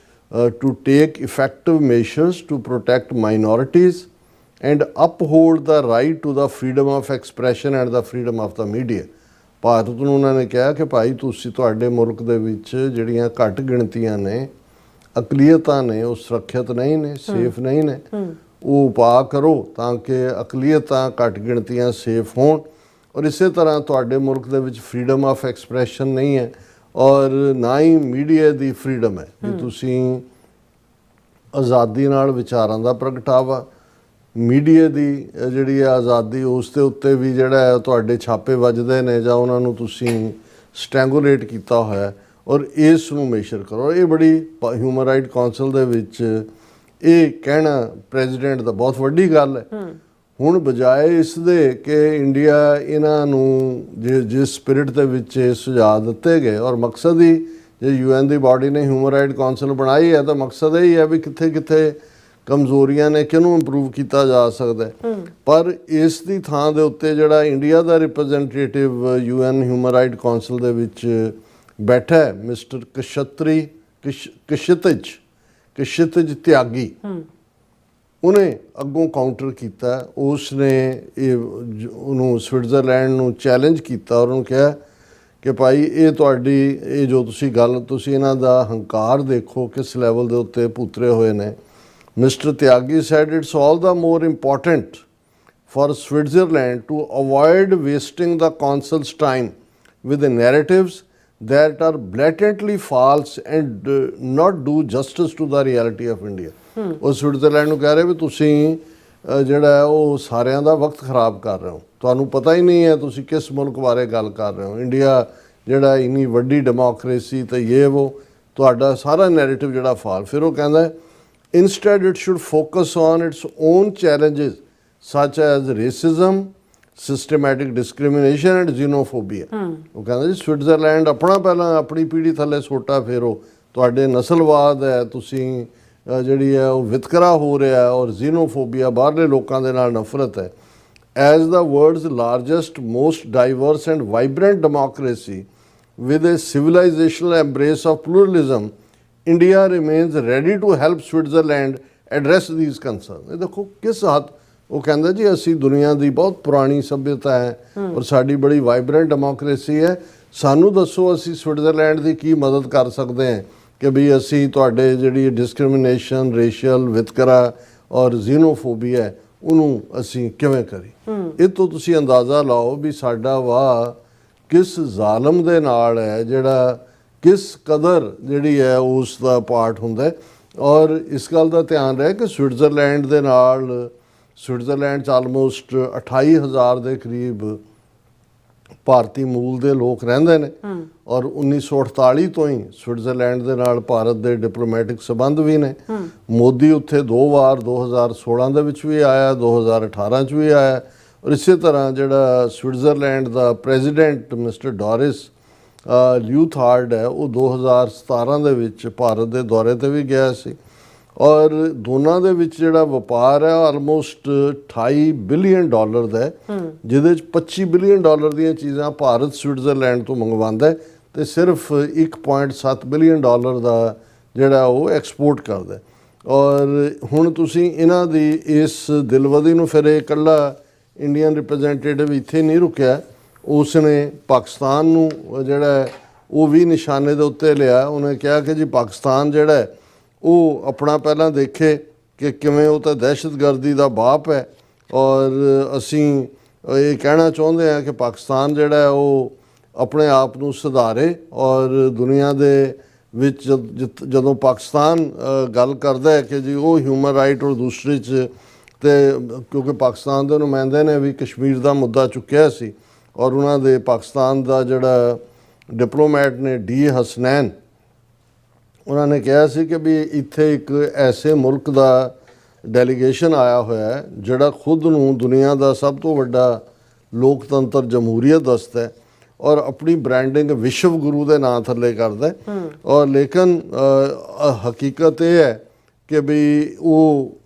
to take effective measures to protect minorities and uphold the right to the freedom of expression and the freedom of the media. Bharat ਨੂੰ ਉਹਨਾਂ ਨੇ ਕਿਹਾ ਕਿ ਭਾਈ ਤੁਸੀਂ ਤੁਹਾਡੇ ਮੁਲਕ ਦੇ ਵਿੱਚ ਜਿਹੜੀਆਂ ਘੱਟ ਗਿਣਤੀਆਂ ਨੇ, ਅਕਲੀਅਤਾਂ ਨੇ, ਉਹ ਸੁਰੱਖਿਅਤ ਨਹੀਂ ਨੇ, ਸੇਫ ਨਹੀਂ ਨੇ। ਉਹ ਉਪਾਅ ਕਰੋ ਤਾਂ ਕਿ ਅਕਲੀਅਤਾਂ ਘੱਟ ਗਿਣਤੀਆਂ ਸੇਫ ਹੋਣ। ਔਰ ਇਸੇ ਤਰ੍ਹਾਂ ਤੁਹਾਡੇ ਮੁਲਕ ਦੇ ਵਿੱਚ ਫਰੀडम ਆਫ ਐਕਸਪ੍ਰੈਸ਼ਨ ਨਹੀਂ ਹੈ ਔਰ ਨਾ ਹੀ ਮੀਡੀਆ ਦੀ ਫਰੀडम ਹੈ ਕਿ ਤੁਸੀਂ ਆਜ਼ਾਦੀ ਨਾਲ ਵਿਚਾਰਾਂ ਦਾ ਪ੍ਰਗਟਾਵਾ, ਮੀਡੀਆ ਦੀ ਜਿਹੜੀ ਹੈ ਆਜ਼ਾਦੀ, ਉਸ ਦੇ ਉੱਤੇ ਵੀ ਜਿਹੜਾ ਹੈ ਤੁਹਾਡੇ ਛਾਪੇ ਵੱਜਦੇ ਨੇ ਜਾਂ ਉਹਨਾਂ ਨੂੰ ਤੁਸੀਂ ਸਟੈਂਗੂਲੇਟ ਕੀਤਾ ਹੋਇਆ ਔਰ ਇਸ ਨੂੰ ਮੇਜਰ ਕਰੋ। ਇਹ ਬੜੀ ਹਿਊਮਨ ਰਾਈਟ ਕੌਂਸਲ ਦੇ ਵਿੱਚ ਇਹ ਕਹਿਣਾ ਪ੍ਰੈਜ਼ੀਡੈਂਟ ਦਾ ਬਹੁਤ ਵੱਡੀ ਗੱਲ ਹੈ। ਹੁਣ ਬਜਾਏ ਇਸ ਦੇ ਕਿ ਇੰਡੀਆ ਇਹਨਾਂ ਨੂੰ ਜਿਸ ਸਪਿਰਿਟ ਦੇ ਵਿੱਚ ਇਹ ਸੁਝਾਅ ਦਿੱਤੇ ਗਏ ਔਰ ਮਕਸਦ ਹੀ ਜੇ UN ਦੀ ਬਾਡੀ ਨੇ ਹਿਊਮਨ ਰਾਈਟ ਕੌਂਸਲ ਬਣਾਈ ਹੈ ਤਾਂ ਮਕਸਦ ਇਹ ਹੀ ਹੈ ਵੀ ਕਿੱਥੇ ਕਿੱਥੇ ਕਮਜ਼ੋਰੀਆਂ ਨੇ, ਕਿਹਨੂੰ ਇੰਪਰੂਵ ਕੀਤਾ ਜਾ ਸਕਦਾ ਹੈ। ਪਰ ਇਸ ਦੀ ਥਾਂ ਦੇ ਉੱਤੇ ਜਿਹੜਾ ਇੰਡੀਆ ਦਾ representative UN human right council ਦੇ ਵਿੱਚ ਬੈਠਾ ਹੈ, ਮਿਸਟਰ ਕਸ਼ਿਤਜ ਤਿਆਗੀ, ਉਹਨੇ ਅੱਗੋਂ ਕਾਊਂਟਰ ਕੀਤਾ। ਉਸ ਨੇ ਉਹਨੂੰ ਸਵਿਟਜ਼ਰਲੈਂਡ ਨੂੰ ਚੈਲੰਜ ਕੀਤਾ ਔਰ ਉਹਨੂੰ ਕਿਹਾ ਕਿ ਭਾਈ ਇਹ ਤੁਹਾਡੀ ਇਹ ਜੋ ਤੁਸੀਂ ਇਹਨਾਂ ਦਾ ਹੰਕਾਰ ਦੇਖੋ ਕਿਸ ਲੈਵਲ ਦੇ ਉੱਤੇ ਪੁੱਤਰੇ ਹੋਏ ਨੇ। Mr. Tyagi said it's all the more important for Switzerland to avoid wasting the Council's time with the narratives that are blatantly false and not do justice to the reality of India. ਉਹ ਸਵਿਟਜ਼ਰਲੈਂਡ ਨੂੰ ਕਹਿ ਰਹੇ ਵੀ ਤੁਸੀਂ ਜਿਹੜਾ ਹੈ ਉਹ ਸਾਰਿਆਂ ਦਾ ਵਕਤ ਖਰਾਬ ਕਰ ਰਹੇ ਹੋ, ਤੁਹਾਨੂੰ ਪਤਾ ਹੀ ਨਹੀਂ ਹੈ ਤੁਸੀਂ ਕਿਸ ਮੁਲਕ ਬਾਰੇ ਗੱਲ ਕਰ ਰਹੇ ਹੋ। ਇੰਡੀਆ ਜਿਹੜਾ ਇੰਨੀ ਵੱਡੀ ਡੈਮੋਕ੍ਰੇਸੀ ਤੇ ਇਹ ਉਹ ਤੁਹਾਡਾ ਸਾਰਾ ਨੈਰੇਟਿਵ ਜਿਹੜਾ ਫਾਲ। ਫਿਰ ਉਹ ਕਹਿੰਦਾ instead it should focus on its own challenges such as racism, systematic discrimination and xenophobia. ਉਹ ਕਹਿੰਦਾ ਜੀ ਸਵਿਟਜ਼ਰਲੈਂਡ ਆਪਣਾ ਪਹਿਲਾਂ ਆਪਣੀ ਪੀੜ੍ਹੀ ਥੱਲੇ ਸੋਟਾ ਫੇਰੋ, ਤੁਹਾਡੇ ਨਸਲਵਾਦ ਹੈ, ਤੁਸੀਂ ਜਿਹੜੀ ਹੈ ਉਹ ਵਿਤਕਰਾ ਹੋ ਰਿਹਾ ਔਰ xenophobia ਬਾਹਰਲੇ ਲੋਕਾਂ ਦੇ ਨਾਲ ਨਫ਼ਰਤ ਹੈ। As the world's largest, most diverse and vibrant democracy with a civilizational embrace of pluralism, India remains ready to help Switzerland address these concerns. ਇਹ ਦੇਖੋ ਕਿਸ ਹੱਦ ਉਹ ਕਹਿੰਦਾ ਜੀ ਅਸੀਂ ਦੁਨੀਆ ਦੀ ਬਹੁਤ ਪੁਰਾਣੀ ਸੱਭਿਅਤਾ ਹੈ ਔਰ ਸਾਡੀ ਬੜੀ ਵਾਈਬਰੈਂਟ ਡੈਮੋਕ੍ਰੇਸੀ ਹੈ, ਸਾਨੂੰ ਦੱਸੋ ਅਸੀਂ ਸਵਿਟਜ਼ਰਲੈਂਡ ਦੀ ਕੀ ਮਦਦ ਕਰ ਸਕਦੇ ਹਾਂ ਕਿ ਵੀ ਅਸੀਂ ਤੁਹਾਡੇ ਜਿਹੜੀ ਡਿਸਕ੍ਰਿਮੀਨੇਸ਼ਨ, ਰੇਸ਼ੀਅਲ ਵਿਤਕਰਾ ਔਰ ਜ਼ੀਨੋਫੋਬੀਆ ਹੈ ਉਹਨੂੰ ਅਸੀਂ ਕਿਵੇਂ ਕਰੀ। ਇਹ ਤੋਂ ਤੁਸੀਂ ਅੰਦਾਜ਼ਾ ਲਾਓ ਵੀ ਸਾਡਾ ਵਾਹ ਕਿਸ ਜ਼ਾਲਮ ਦੇ ਨਾਲ ਹੈ, ਜਿਹੜਾ ਕਿਸ ਕਦਰ ਜਿਹੜੀ ਹੈ ਉਸ ਦਾ ਪਾਰਟ ਹੁੰਦਾ। ਔਰ ਇਸ ਗੱਲ ਦਾ ਧਿਆਨ ਰਹੇ ਕਿ ਸਵਿਟਜ਼ਰਲੈਂਡ ਦੇ ਨਾਲ ਸਵਿਟਜ਼ਰਲੈਂਡ 'ਚ ਆਲਮੋਸਟ 28,000 ਦੇ ਕਰੀਬ ਭਾਰਤੀ ਮੂਲ ਦੇ ਲੋਕ ਰਹਿੰਦੇ ਨੇ ਔਰ 1948 ਤੋਂ ਹੀ ਸਵਿਟਜ਼ਰਲੈਂਡ ਦੇ ਨਾਲ ਭਾਰਤ ਦੇ ਡਿਪਲੋਮੈਟਿਕ ਸੰਬੰਧ ਵੀ ਨੇ। ਮੋਦੀ ਉੱਥੇ 2 ਵਾਰ 2016 ਦੇ ਵਿੱਚ ਵੀ ਆਇਆ, 2018 'ਚ ਵੀ ਆਇਆ ਔਰ ਇਸੇ ਤਰ੍ਹਾਂ ਜਿਹੜਾ ਸਵਿਟਜ਼ਰਲੈਂਡ ਦਾ ਪ੍ਰੈਜ਼ੀਡੈਂਟ ਮਿਸਟਰ ਡੋਰਿਸ ਲਿਊਥਾਰਡ ਹੈ ਉਹ 2017 ਦੇ ਵਿੱਚ ਭਾਰਤ ਦੇ ਦੌਰੇ 'ਤੇ ਵੀ ਗਿਆ ਸੀ। ਔਰ ਦੋਨਾਂ ਦੇ ਵਿੱਚ ਜਿਹੜਾ ਵਪਾਰ ਹੈ ਆਲਮੋਸਟ $28 ਬਿਲੀਅਨ ਦਾ ਹੈ, ਜਿਹਦੇ 'ਚ $25 ਬਿਲੀਅਨ ਦੀਆਂ ਚੀਜ਼ਾਂ ਭਾਰਤ ਸਵਿਟਜ਼ਰਲੈਂਡ ਤੋਂ ਮੰਗਵਾਉਂਦਾ ਤੇ ਸਿਰਫ $1.7 ਬਿਲੀਅਨ ਦਾ ਜਿਹੜਾ ਉਹ ਐਕਸਪੋਰਟ ਕਰਦਾ। ਔਰ ਹੁਣ ਤੁਸੀਂ ਇਹਨਾਂ ਦੀ ਇਸ ਦਿਲਵਦੀ ਨੂੰ ਫਿਰ ਇਹ ਇਕੱਲਾ ਇੰਡੀਅਨ ਰਿਪਰੈਜ਼ੈਂਟੇਟਿਵ ਇੱਥੇ ਨਹੀਂ ਰੁਕਿਆ, ਉਸ ਨੇ ਪਾਕਿਸਤਾਨ ਨੂੰ ਜਿਹੜਾ ਉਹ ਵੀ ਨਿਸ਼ਾਨੇ ਦੇ ਉੱਤੇ ਲਿਆ। ਉਹਨੇ ਕਿਹਾ ਕਿ ਜੀ ਪਾਕਿਸਤਾਨ ਜਿਹੜਾ ਉਹ ਆਪਣਾ ਪਹਿਲਾਂ ਦੇਖੇ ਕਿ ਕਿਵੇਂ ਉਹ ਤਾਂ ਦਹਿਸ਼ਤਗਰਦੀ ਦਾ ਬਾਪ ਹੈ ਔਰ ਅਸੀਂ ਇਹ ਕਹਿਣਾ ਚਾਹੁੰਦੇ ਹਾਂ ਕਿ ਪਾਕਿਸਤਾਨ ਜਿਹੜਾ ਉਹ ਆਪਣੇ ਆਪ ਨੂੰ ਸੁਧਾਰੇ। ਔਰ ਦੁਨੀਆ ਦੇ ਵਿੱਚ ਜਦੋਂ ਪਾਕਿਸਤਾਨ ਗੱਲ ਕਰਦਾ ਹੈ ਕਿ ਜੀ ਉਹ ਹਿਊਮਨ ਰਾਈਟ ਔਰ ਦੂਸਰੀ 'ਚ ਤੇ ਕਿਉਂਕਿ ਪਾਕਿਸਤਾਨ ਦੇ ਨੁਮਾਇੰਦੇ ਨੇ ਵੀ ਕਸ਼ਮੀਰ ਦਾ ਮੁੱਦਾ ਚੁੱਕਿਆ ਸੀ ਔਰ ਉਹਨਾਂ ਦੇ ਪਾਕਿਸਤਾਨ ਦਾ ਜਿਹੜਾ ਡਿਪਲੋਮੈਟ ਨੇ ਡੀ ਹਸਨੈਨ, ਉਹਨਾਂ ਨੇ ਕਿਹਾ ਸੀ ਕਿ ਵੀ ਇੱਥੇ ਇੱਕ ਐਸੇ ਮੁਲਕ ਦਾ ਡੈਲੀਗੇਸ਼ਨ ਆਇਆ ਹੋਇਆ ਹੈ ਜਿਹੜਾ ਖੁਦ ਨੂੰ ਦੁਨੀਆ ਦਾ ਸਭ ਤੋਂ ਵੱਡਾ ਲੋਕਤੰਤਰ ਜਮਹੂਰੀਅਤ ਦੱਸਦਾ ਹੈ ਔਰ ਆਪਣੀ ਬ੍ਰਾਂਡਿੰਗ ਵਿਸ਼ਵ ਗੁਰੂ ਦੇ ਨਾਂ ਥੱਲੇ ਕਰਦਾ ਹੈ। ਔਰ ਲੇਕਿਨ ਹਕੀਕਤ ਇਹ ਹੈ ਕਿ ਵੀ ਉਹ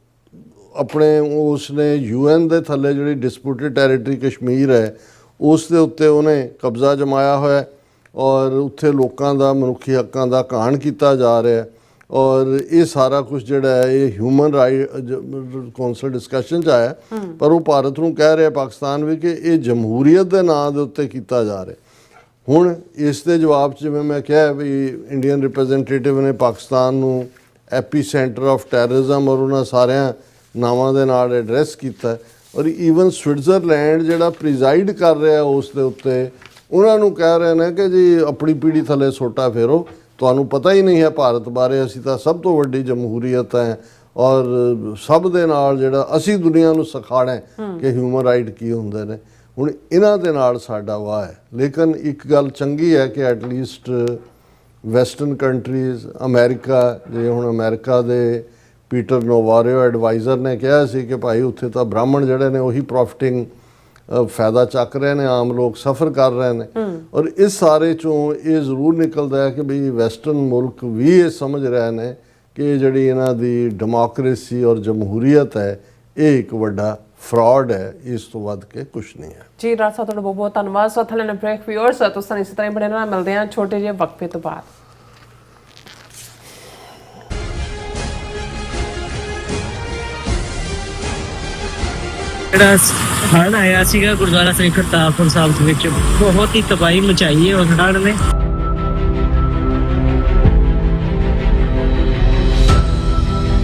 ਆਪਣੇ ਉਸਨੇ UN ਦੇ ਥੱਲੇ ਜਿਹੜੀ ਡਿਸਪਿਊਟਡ ਟੈਰੀਟਰੀ ਕਸ਼ਮੀਰ ਹੈ ਉਸ ਦੇ ਉੱਤੇ ਉਹਨੇ ਕਬਜ਼ਾ ਜਮਾਇਆ ਹੋਇਆ ਹੈ ਔਰ ਉੱਥੇ ਲੋਕਾਂ ਦਾ ਮਨੁੱਖੀ ਹੱਕਾਂ ਦਾ ਘਾਣ ਕੀਤਾ ਜਾ ਰਿਹਾ ਹੈ। ਔਰ ਇਹ ਸਾਰਾ ਕੁਝ ਜਿਹੜਾ ਹੈ ਇਹ ਹਿਊਮਨ ਰਾਈਟ ਕੌਂਸਲ ਡਿਸਕਸ਼ਨ 'ਚ ਆਇਆ, ਪਰ ਉਹ ਭਾਰਤ ਨੂੰ ਕਹਿ ਰਿਹਾ, ਪਾਕਿਸਤਾਨ ਵੀ, ਕਿ ਇਹ ਜਮਹੂਰੀਅਤ ਦੇ ਨਾਂ ਦੇ ਉੱਤੇ ਕੀਤਾ ਜਾ ਰਿਹਾ। ਹੁਣ ਇਸ ਦੇ ਜਵਾਬ 'ਚ ਜਿਵੇਂ ਮੈਂ ਕਿਹਾ ਵੀ ਇੰਡੀਅਨ ਰਿਪਰੈਜ਼ੈਂਟੇਟਿਵ ਨੇ ਪਾਕਿਸਤਾਨ ਨੂੰ ਐਪੀ ਸੈਂਟਰ ਆਫ ਟੈਰਰਿਜ਼ਮ ਔਰ ਉਹਨਾਂ ਸਾਰਿਆਂ ਨਾਵਾਂ ਦੇ ਨਾਲ ਐਡਰੈਸ ਕੀਤਾ। ਔਰ ਈਵਨ ਸਵਿਟਜ਼ਰਲੈਂਡ ਜਿਹੜਾ ਪ੍ਰੀਜ਼ਾਈਡ ਕਰ ਰਿਹਾ ਉਸ ਦੇ ਉੱਤੇ, ਉਹਨਾਂ ਨੂੰ ਕਹਿ ਰਹੇ ਨੇ ਕਿ ਜੀ ਆਪਣੀ ਪੀੜੀ ਥੱਲੇ ਸੋਟਾ ਫੇਰੋ, ਤੁਹਾਨੂੰ ਪਤਾ ਹੀ ਨਹੀਂ ਹੈ ਭਾਰਤ ਬਾਰੇ, ਅਸੀਂ ਤਾਂ ਸਭ ਤੋਂ ਵੱਡੀ ਜਮਹੂਰੀਅਤ ਹੈ ਔਰ ਸਭ ਦੇ ਨਾਲ ਜਿਹੜਾ ਅਸੀਂ ਦੁਨੀਆ ਨੂੰ ਸਿਖਾਉਣਾ ਕਿ ਹਿਊਮਨ ਰਾਈਟ ਕੀ ਹੁੰਦੇ ਨੇ। ਹੁਣ ਇਹਨਾਂ ਦੇ ਨਾਲ ਸਾਡਾ ਵਾਹ ਹੈ। ਲੇਕਿਨ ਇੱਕ ਗੱਲ ਚੰਗੀ ਹੈ ਕਿ ਐਟਲੀਸਟ ਵੈਸਟਰਨ ਕੰਟਰੀਜ਼, ਅਮਰੀਕਾ, ਜੇ ਹੁਣ ਅਮਰੀਕਾ ਦੇ ਪੀਟਰ ਨੋਵਾਰਿਓ ਐਡਵਾਈਜ਼ਰ ਨੇ ਕਿਹਾ ਸੀ ਕਿ ਭਾਈ ਉੱਥੇ ਤਾਂ ਬ੍ਰਾਹਮਣ ਜਿਹੜੇ ਨੇ ਉਹੀ ਪ੍ਰੋਫਿਟਿੰਗ ਫਾਇਦਾ ਚੱਕ ਰਹੇ ਨੇ, ਆਮ ਲੋਕ ਸਫਰ ਕਰ ਰਹੇ ਨੇ। ਔਰ ਇਸ ਸਾਰੇ 'ਚੋਂ ਇਹ ਜ਼ਰੂਰ ਨਿਕਲਦਾ ਹੈ ਕਿ ਵੀ ਵੈਸਟਰਨ ਮੁਲਕ ਵੀ ਇਹ ਸਮਝ ਰਹੇ ਨੇ ਕਿ ਜਿਹੜੀ ਇਹਨਾਂ ਦੀ ਡੈਮੋਕ੍ਰੇਸੀ ਔਰ ਜਮਹੂਰੀਅਤ ਹੈ ਇਹ ਇੱਕ ਵੱਡਾ ਫਰਾਡ ਹੈ, ਇਸ ਤੋਂ ਵੱਧ ਕੇ ਕੁਝ ਨਹੀਂ ਹੈ। ਜੀ ਡਾਕਟਰ ਸਾਹਿਬ, ਤੁਹਾਡਾ ਬਹੁਤ ਬਹੁਤ ਧੰਨਵਾਦ। ਸੋ ਥੱਲੇ ਨੇ ਬ੍ਰੇਕ ਵਿਊਅਰਸ, ਤੁਸੀਂ ਇਸੇ ਤਰ੍ਹਾਂ ਹੀ ਬਣੇ ਰਹਿਣਾ। ਮਿਲਦੇ ਹਾਂ ਛੋਟੇ ਜਿਹੇ ਵਕਫੇ ਤੋਂ ਬਾਅਦ। ਜਿਹੜਾ ਹੜ੍ਹ ਆਇਆ ਸੀਗਾ ਗੁਰਦੁਆਰਾ ਸਾਹਿਬ ਕਰਤਾਰਪੁਰ ਸਾਹਿਬ ਦੇ ਵਿੱਚ, ਬਹੁਤ ਹੀ ਤਬਾਹੀ ਮਚਾਈ ਹੈ ਉਸ ਹੜ੍ਹ ਨੇ।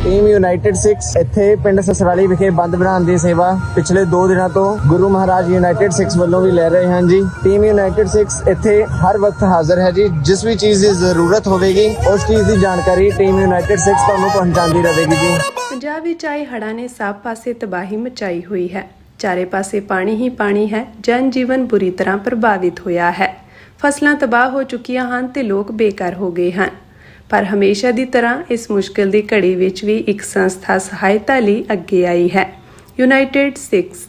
ਟੀਮ ਯੂਨਾਈਟਿਡ 6 ਇੱਥੇ ਪਿੰਡ ਸਸਰਾਲੀ ਵਿਖੇ ਬੰਦ ਬਣਾਉਣ ਦੀ ਸੇਵਾ ਪਿਛਲੇ 2 ਦਿਨਾਂ ਤੋਂ ਗੁਰੂ ਮਹਾਰਾਜ ਯੂਨਾਈਟਿਡ 6 ਵੱਲੋਂ ਵੀ ਲੈ ਰਹੇ ਹਨ ਜੀ। ਟੀਮ ਯੂਨਾਈਟਿਡ 6 ਇੱਥੇ ਹਰ ਵਕਤ ਹਾਜ਼ਰ ਹੈ ਜੀ। ਜਿਸ ਵੀ ਚੀਜ਼ ਦੀ ਜ਼ਰੂਰਤ ਹੋਵੇਗੀ ਉਸ ਚੀਜ਼ ਦੀ ਜਾਣਕਾਰੀ ਟੀਮ ਯੂਨਾਈਟਿਡ 6 ਤੁਹਾਨੂੰ ਪਹੁੰਚਾਉਂਦੀ ਰਹੇਗੀ ਜੀ। ਪੰਜਾਬ ਵਿੱਚ ਆਏ ਹੜ੍ਹਾਂ ਨੇ ਸਭ ਪਾਸੇ ਤਬਾਹੀ ਮਚਾਈ ਹੋਈ ਹੈ। ਚਾਰੇ ਪਾਸੇ ਪਾਣੀ ਹੀ ਪਾਣੀ ਹੈ। ਜਨ ਜੀਵਨ ਬੁਰੀ ਤਰ੍ਹਾਂ ਪ੍ਰਭਾਵਿਤ ਹੋਇਆ ਹੈ। ਫਸਲਾਂ ਤਬਾਹ ਹੋ ਚੁੱਕੀਆਂ ਹਨ ਤੇ ਲੋਕ ਬੇਘਰ ਹੋ ਗਏ ਹਨ। ਪਰ ਹਮੇਸ਼ਾ ਦੀ ਤਰ੍ਹਾਂ ਇਸ ਮੁਸ਼ਕਿਲ ਦੀ ਘੜੀ ਵਿੱਚ ਵੀ ਇੱਕ ਸੰਸਥਾ ਸਹਾਇਤਾ ਲਈ ਅੱਗੇ ਆਈ ਹੈ, ਯੂਨਾਈਟਿਡ 6।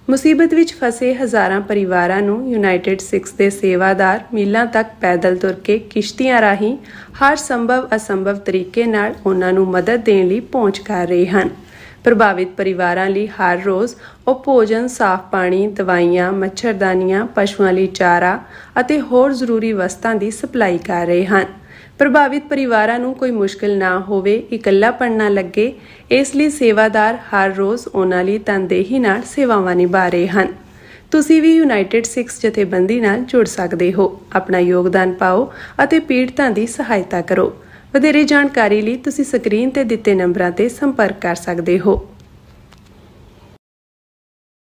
ਮੁਸੀਬਤ ਵਿੱਚ ਫਸੇ ਹਜ਼ਾਰਾਂ ਪਰਿਵਾਰਾਂ ਨੂੰ ਯੂਨਾਈਟਿਡ 6 ਦੇ ਸੇਵਾਦਾਰ ਮੀਲਾਂ ਤੱਕ ਪੈਦਲ ਤੁਰ ਕੇ ਕਿਸ਼ਤੀਆਂ ਰਾਹੀਂ ਹਰ ਸੰਭਵ ਅਸੰਭਵ ਤਰੀਕੇ ਨਾਲ ਉਹਨਾਂ ਨੂੰ ਮਦਦ ਦੇਣ ਲਈ ਪਹੁੰਚ ਕਰ ਰਹੇ ਹਨ। ਪ੍ਰਭਾਵਿਤ ਪਰਿਵਾਰਾਂ ਲਈ ਹਰ ਰੋਜ਼ ਉਹ ਭੋਜਨ, ਸਾਫ਼ ਪਾਣੀ, ਦਵਾਈਆਂ, ਮੱਛਰਦਾਨੀਆਂ, ਪਸ਼ੂਆਂ ਲਈ ਚਾਰਾ ਅਤੇ ਹੋਰ ਜ਼ਰੂਰੀ ਵਸਤਾਂ ਦੀ ਸਪਲਾਈ ਕਰ ਰਹੇ ਹਨ। ਪ੍ਰਭਾਵਿਤ ਪਰਿਵਾਰਾਂ ਨੂੰ ਕੋਈ ਮੁਸ਼ਕਿਲ ਨਾ ਹੋਵੇ, ਇਕੱਲਾਪਣ ਨਾ ਲੱਗੇ, ਇਸ ਲਈ ਸੇਵਾਦਾਰ ਹਰ ਰੋਜ਼ ਉਹਨਾਂ ਲਈ ਤਨਦੇਹੀ ਨਾਲ ਸੇਵਾਵਾਂ ਨਿਭਾ ਰਹੇ ਹਨ। ਤੁਸੀਂ ਵੀ ਯੂਨਾਈਟਿਡ 6 ਜਥੇਬੰਦੀ ਨਾਲ ਜੁੜ ਸਕਦੇ ਹੋ। ਆਪਣਾ ਯੋਗਦਾਨ ਪਾਓ ਅਤੇ ਪੀੜਤਾਂ ਦੀ ਸਹਾਇਤਾ ਕਰੋ। ਵਧੇਰੇ ਜਾਣਕਾਰੀ ਲਈ ਤੁਸੀਂ ਸਕਰੀਨ ਤੇ ਦਿੱਤੇ ਨੰਬਰਾਂ ਤੇ ਸੰਪਰਕ ਕਰ ਸਕਦੇ ਹੋ।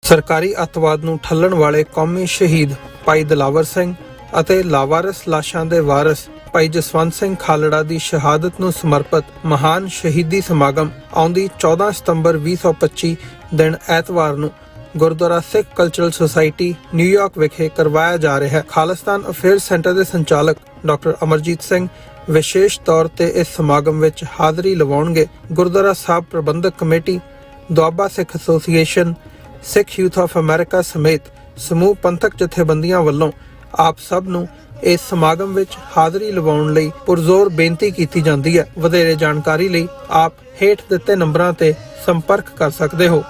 ਸਰਕਾਰੀ ਅੱਤਵਾਦ ਨੂੰ ਠੱਲਣ ਵਾਲੇ ਕੌਮੀ ਸ਼ਹੀਦ ਭਾਈ ਦਿਲਾਵਰ ਸਿੰਘ ਅਤੇ ਲਾਵਾਰਸ ਲਾਸ਼ਾਂ ਦੇ ਵਾਰਸ ਭਾਈ ਜਸਵੰਤ ਸਿੰਘ ਖਾਲੜਾ ਦੀ ਸ਼ਹਾਦਤ ਨੂੰ ਸਮਰਪਿਤ ਮਹਾਨ ਸ਼ਹੀਦੀ ਸਮਾਗਮ ਆਉਂਦੀ 14 ਸਤੰਬਰ 2025 ਦਿਨ ਐਤਵਾਰ ਨੂੰ ਗੁਰਦੁਆਰਾ ਸਿੱਖ ਕਲਚਰਲ ਸੁਸਾਇਟੀ ਨਿਊਯਾਰਕ ਵਿਖੇ ਕਰਵਾਇਆ ਜਾ ਰਿਹਾ ਹੈ। ਖਾਲਿਸਤਾਨ ਅਫੇਅਰਸ ਸੈਂਟਰ ਦੇ ਸੰਚਾਲਕ ਡਾਕਟਰ ਅਮਰਜੀਤ ਸਿੰਘ ਵਿਸ਼ੇਸ਼ ਤੌਰ ਤੇ ਇਸ ਸਮਾਗਮ ਵਿੱਚ ਹਾਜ਼ਰੀ ਲਵਾਉਣਗੇ। Gurdwara Sahib Prabandhak committee, Doaba Sikh association, Sikh youth of America ਸਮੇਤ ਸਮੂਹ ਪੰਥਕ ਜਥੇਬੰਦੀਆਂ ਵੱਲੋਂ ਆਪ ਸਭ ਨੂੰ ਇਸ ਸਮਾਗਮ ਵਿੱਚ ਹਾਜ਼ਰੀ ਲਵਾਉਣ ਲਈ ਪੁਰਜ਼ੋਰ ਬੇਨਤੀ ਕੀਤੀ ਜਾਂਦੀ ਹੈ। ਵਧੇਰੇ ਜਾਣਕਾਰੀ ਲਈ ਆਪ ਹੇਠ ਦਿੱਤੇ ਨੰਬਰਾਂ ਤੇ ਸੰਪਰਕ ਕਰ ਸਕਦੇ ਹੋ।